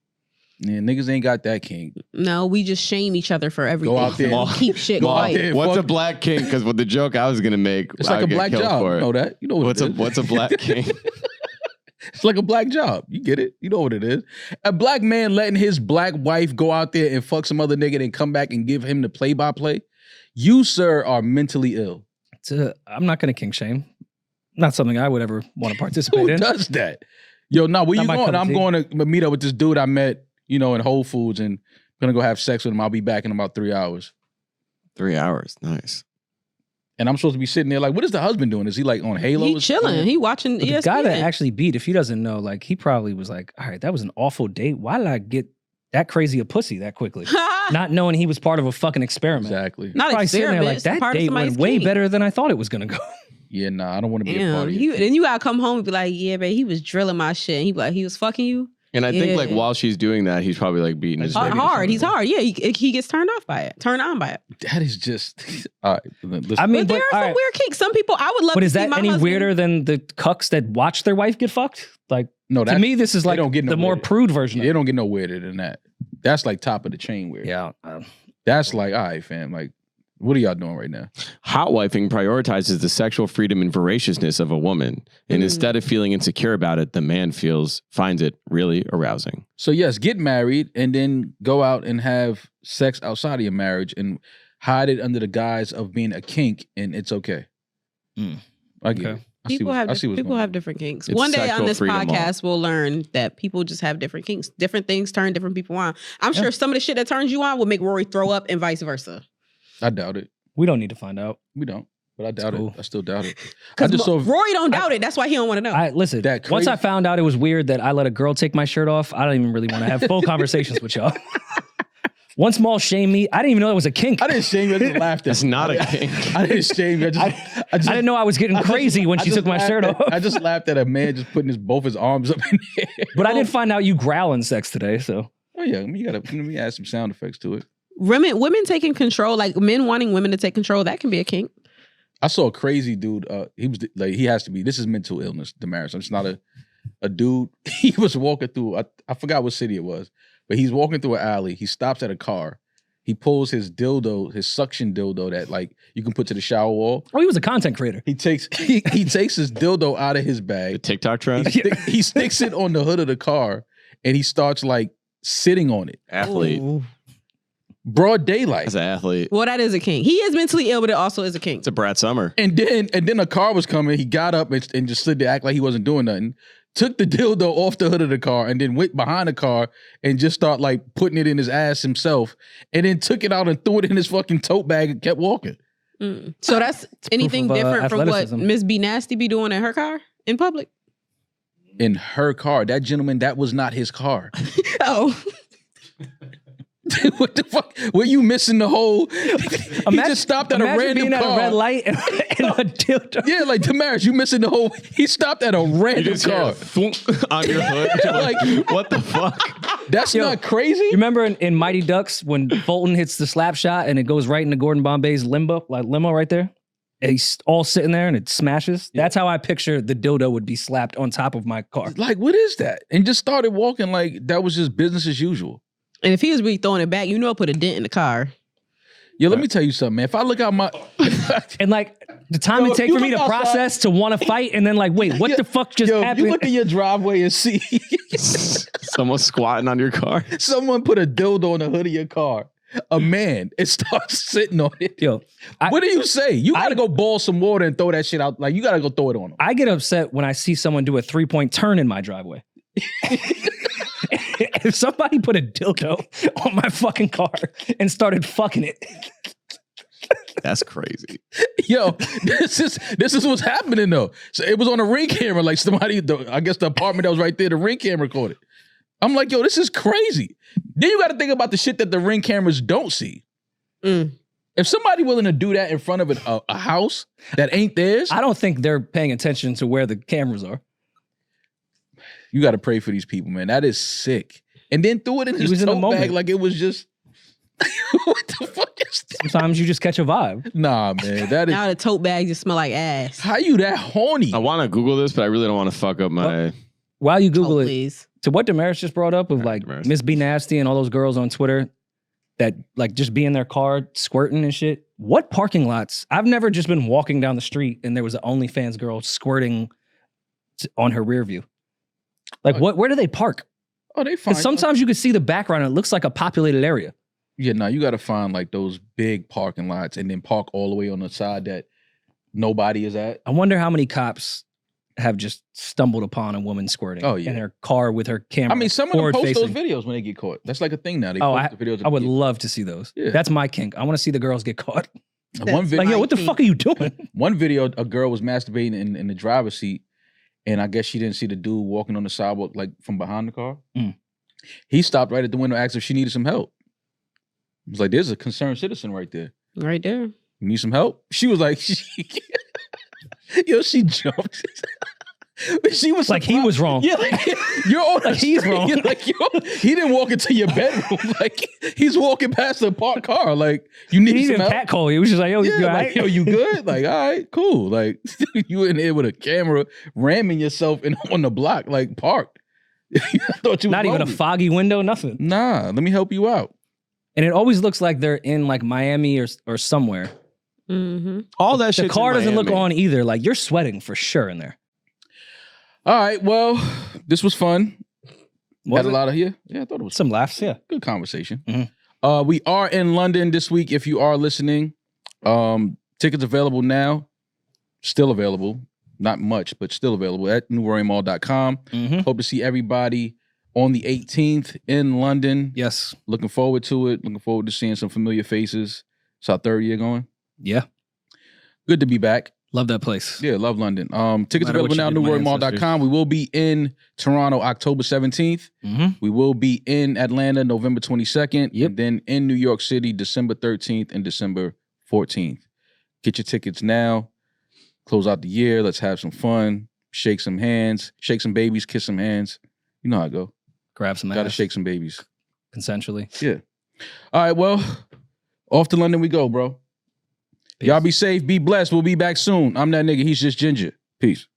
Yeah, niggas ain't got that king. No, we just shame each other for everything. out there. We keep shit Go out quiet. there. What's fuck- a black king? Because with the joke I was gonna make, It's I like a would get black killed job. for You it. know that? You know what What's a black king? It's like a black job. You get it? You know what it is. A black man letting his black wife go out there and fuck some other nigga and come back and give him the play-by-play. You, sir, are mentally ill. I'm not going to kink shame. Not something I would ever want to participate Who in. does that? Yo, nah, where Not you my going? cup of I'm tea. going to meet up with this dude I met, in Whole Foods and gonna go have sex with him. I'll be back in about 3 hours. 3 hours. Nice. And I'm supposed to be sitting there like, what is the husband doing? Is he like on Halo? He or chilling. something? He watching But ESPN. the guy that actually beat, if he doesn't know, like he probably was like, all right, that was an awful date. Why did I get that crazy a pussy that quickly? Not knowing he was part of a fucking experiment. Exactly. Not Probably sitting there experiment. like It's that part of date somebody's went way kink. better than I thought it was gonna go. Yeah, nah, I don't want to be a part Damn. of it. Then you gotta come home and be like, yeah, babe, he was drilling my shit. And he be like, he was fucking you. And I think like Yeah. while she's doing that, he's probably like beating his Maybe baby. Hard. He's something. hard. Yeah, he gets turned on by it. That is just all right. Listen. I mean, But there but, are all some right. weird kinks. Some people, I would love But to is see that my any husband. weirder than the cucks that watch their wife get fucked? Like no, to that, me, this is they like don't get no the more weirder. prude version. They Of it. don't get no weirder than that. That's like top of the chain weird. Yeah. That's like, all right, fam. Like, what are y'all doing right now? Hot wifing prioritizes the sexual freedom and voraciousness of a woman. And instead of feeling insecure about it, the man finds it really arousing. So yes, get married and then go out and have sex outside of your marriage and hide it under the guise of being a kink, and it's okay. Mm. I get Okay. it. I see People what's have going on. different kinks. It's One day sexual on this freedom, podcast, we'll learn that people just have different kinks. Different things turn different people on. I'm sure some of the shit that turns you on will make Rory throw up and vice versa. I doubt it. We don't need to find out. We don't. But I doubt cool. it. I still doubt it. I Because just saw Rory don't doubt it. That's why he don't want to know. I listen. That Once crazy- I found out it was weird that I let a girl take my shirt off, I don't even really want to have full conversations with y'all. Once Maul shamed me, I didn't even know it was a kink. I didn't shame you. I just laughed at That's you. not a kink. I didn't shame you. I I didn't know I was getting crazy when she took my shirt off. I just laughed at a man just putting both his arms up in the air. But I did find out you growling sex today, so Oh yeah, you gotta let me add some sound effects to it. Women taking control, like men wanting women to take control, that can be a kink. I saw a crazy dude. He was like, he has to be. This is mental illness, Demaris. It's not a dude. He was walking through. I forgot what city it was, but he's walking through an alley. He stops at a car. He pulls his dildo, his suction dildo that like you can put to the shower wall. oh, he was a content creator. He takes he takes his dildo out of his The bag. TikTok trend? He sticks it on the hood of the car, and he starts like sitting on it. Athlete. Ooh. Broad daylight. As an athlete. Well, that is a kink. He is mentally ill, but it also is a kink. It's a Brad Summer. And then a car was coming. He got up and just stood there, act like he wasn't doing nothing. Took the dildo off the hood of the car and then went behind the car and just start like putting it in his ass himself. And then took it out and threw it in his fucking tote bag and kept walking. So that's anything proof of, different from what athleticism. Miss B Nasty be doing in her car in public? In her car. That gentleman, that was not his car. Oh, What the fuck? Were you missing the whole? He just stopped at a imagine random being at car. a red light and a dildo. Yeah, like Demaris, you missing the whole. He stopped at a You random just hear car. a thunk on your hood. You're like, what the fuck? That's not crazy. You remember in Mighty Ducks when Fulton hits the slap shot and it goes right into Gordon Bombay's limo right there? And he's all sitting there and it smashes. That's how I picture the dildo would be slapped on top of my car. Like, what is that? And just started walking like that was just business as usual. and if he was really throwing it back, you know, put a dent in the car. Yo, let me tell you something, man. If I look out my And like the time Yo, it take you for me look to outside- process to want to fight and then like, wait, what the fuck just yo, happened? you look at your driveway and see Someone squatting on your car. someone put a dildo on the hood of your car. A man, it starts sitting on it. Yo, What do you say? You gotta go boil some water and throw that shit out. Like you gotta go throw it on him. I get upset when I see someone do a 3-point turn in my driveway. if somebody put a dildo on my fucking car and started fucking it, That's crazy. Yo, this is what's happening though. So it was on a Ring camera, like somebody, I guess the apartment that was right there, the Ring camera caught it. I'm like, yo, this is crazy. Then you got to think about the shit that the Ring cameras don't see. If somebody willing to do that in front of a house that ain't theirs, I don't think they're paying attention to where the cameras are. you got to pray for these people, man. That is sick. And then threw it in his was in the tote moment. bag like it was just. What the fuck is that? Sometimes you just catch a vibe. Nah, man. That is. Now the tote bag just smell like ass. How you that horny? I want to Google this, but I really don't want to fuck up my. While you Google Oh, it, please. to what Demaris just brought up of like Demaris. Miss B Nasty and all those girls on Twitter that like just be in their car squirting and shit. What parking lots? I've never just been walking down the street and there was an OnlyFans girl squirting on her rear view. Like where do they park? Oh, they fine. Because sometimes you can see the background and it looks like a populated area. Yeah, no, you got to find like those big parking lots and then park all the way on the side that nobody is at. I wonder how many cops have just stumbled upon a woman squirting in her car with her camera. I mean, some of them post forward-facing. those videos when they get caught. That's like a thing now. They Oh, post the videos. I would love to see those. Yeah. That's my kink. I want to see the girls get caught. One video, Like, yo, what the fuck are you doing? one video, a girl was masturbating in the driver's seat, and I guess she didn't see the dude walking on the sidewalk like from behind the car. He stopped right at the window, asked if she needed some help. I was like, "There's a concerned citizen right there. Right there. You need some help?" She was like, "Yo, she jumped." She was Like, he was wrong. Yeah, like, you're on Like, he's street. wrong. Like, yo, he didn't walk into your bedroom. Like, he's walking past the parked car. Like, you need He some didn't help. catcall you. He was just like, yo, Yeah, you all like, right? yo, you good? Like, all right, cool. Like, you in there with a camera ramming yourself on the block, like parked. I thought you was Not even a lonely. foggy window, nothing. Nah, let me help you out. And it always looks like they're in like Miami or somewhere. Mm-hmm. All that The shit. car doesn't look on either. Like, you're sweating for sure in there. All right, well, this was fun. Was Had a it? lot of yeah, I thought it was Some laughs, yeah. good conversation. Mhm. We are in London this week. If you are listening, tickets available now. Still available, not much, but still available at newroymall.com. Mm-hmm. Hope to see everybody on the 18th in London. Yes. Looking forward to it. Looking forward to seeing some familiar faces. It's our third year going. Yeah. Good to be back. Love that place. Yeah, love London. Tickets matter available what now, you did to my newroymall.com. We will be in Toronto October 17th. Mm-hmm. We will be in Atlanta November 22nd. Yep. And then in New York City December 13th and December 14th. Get your tickets now. Close out the year. Let's have some fun. Shake some hands. Shake some babies. Kiss some hands. You know how I go. Grab some Gotta ass shake some babies. consensually. Yeah. All right, well, off to London we go, bro. Peace. Y'all be safe. Be blessed. We'll be back soon. I'm that nigga. He's just Ginger. Peace.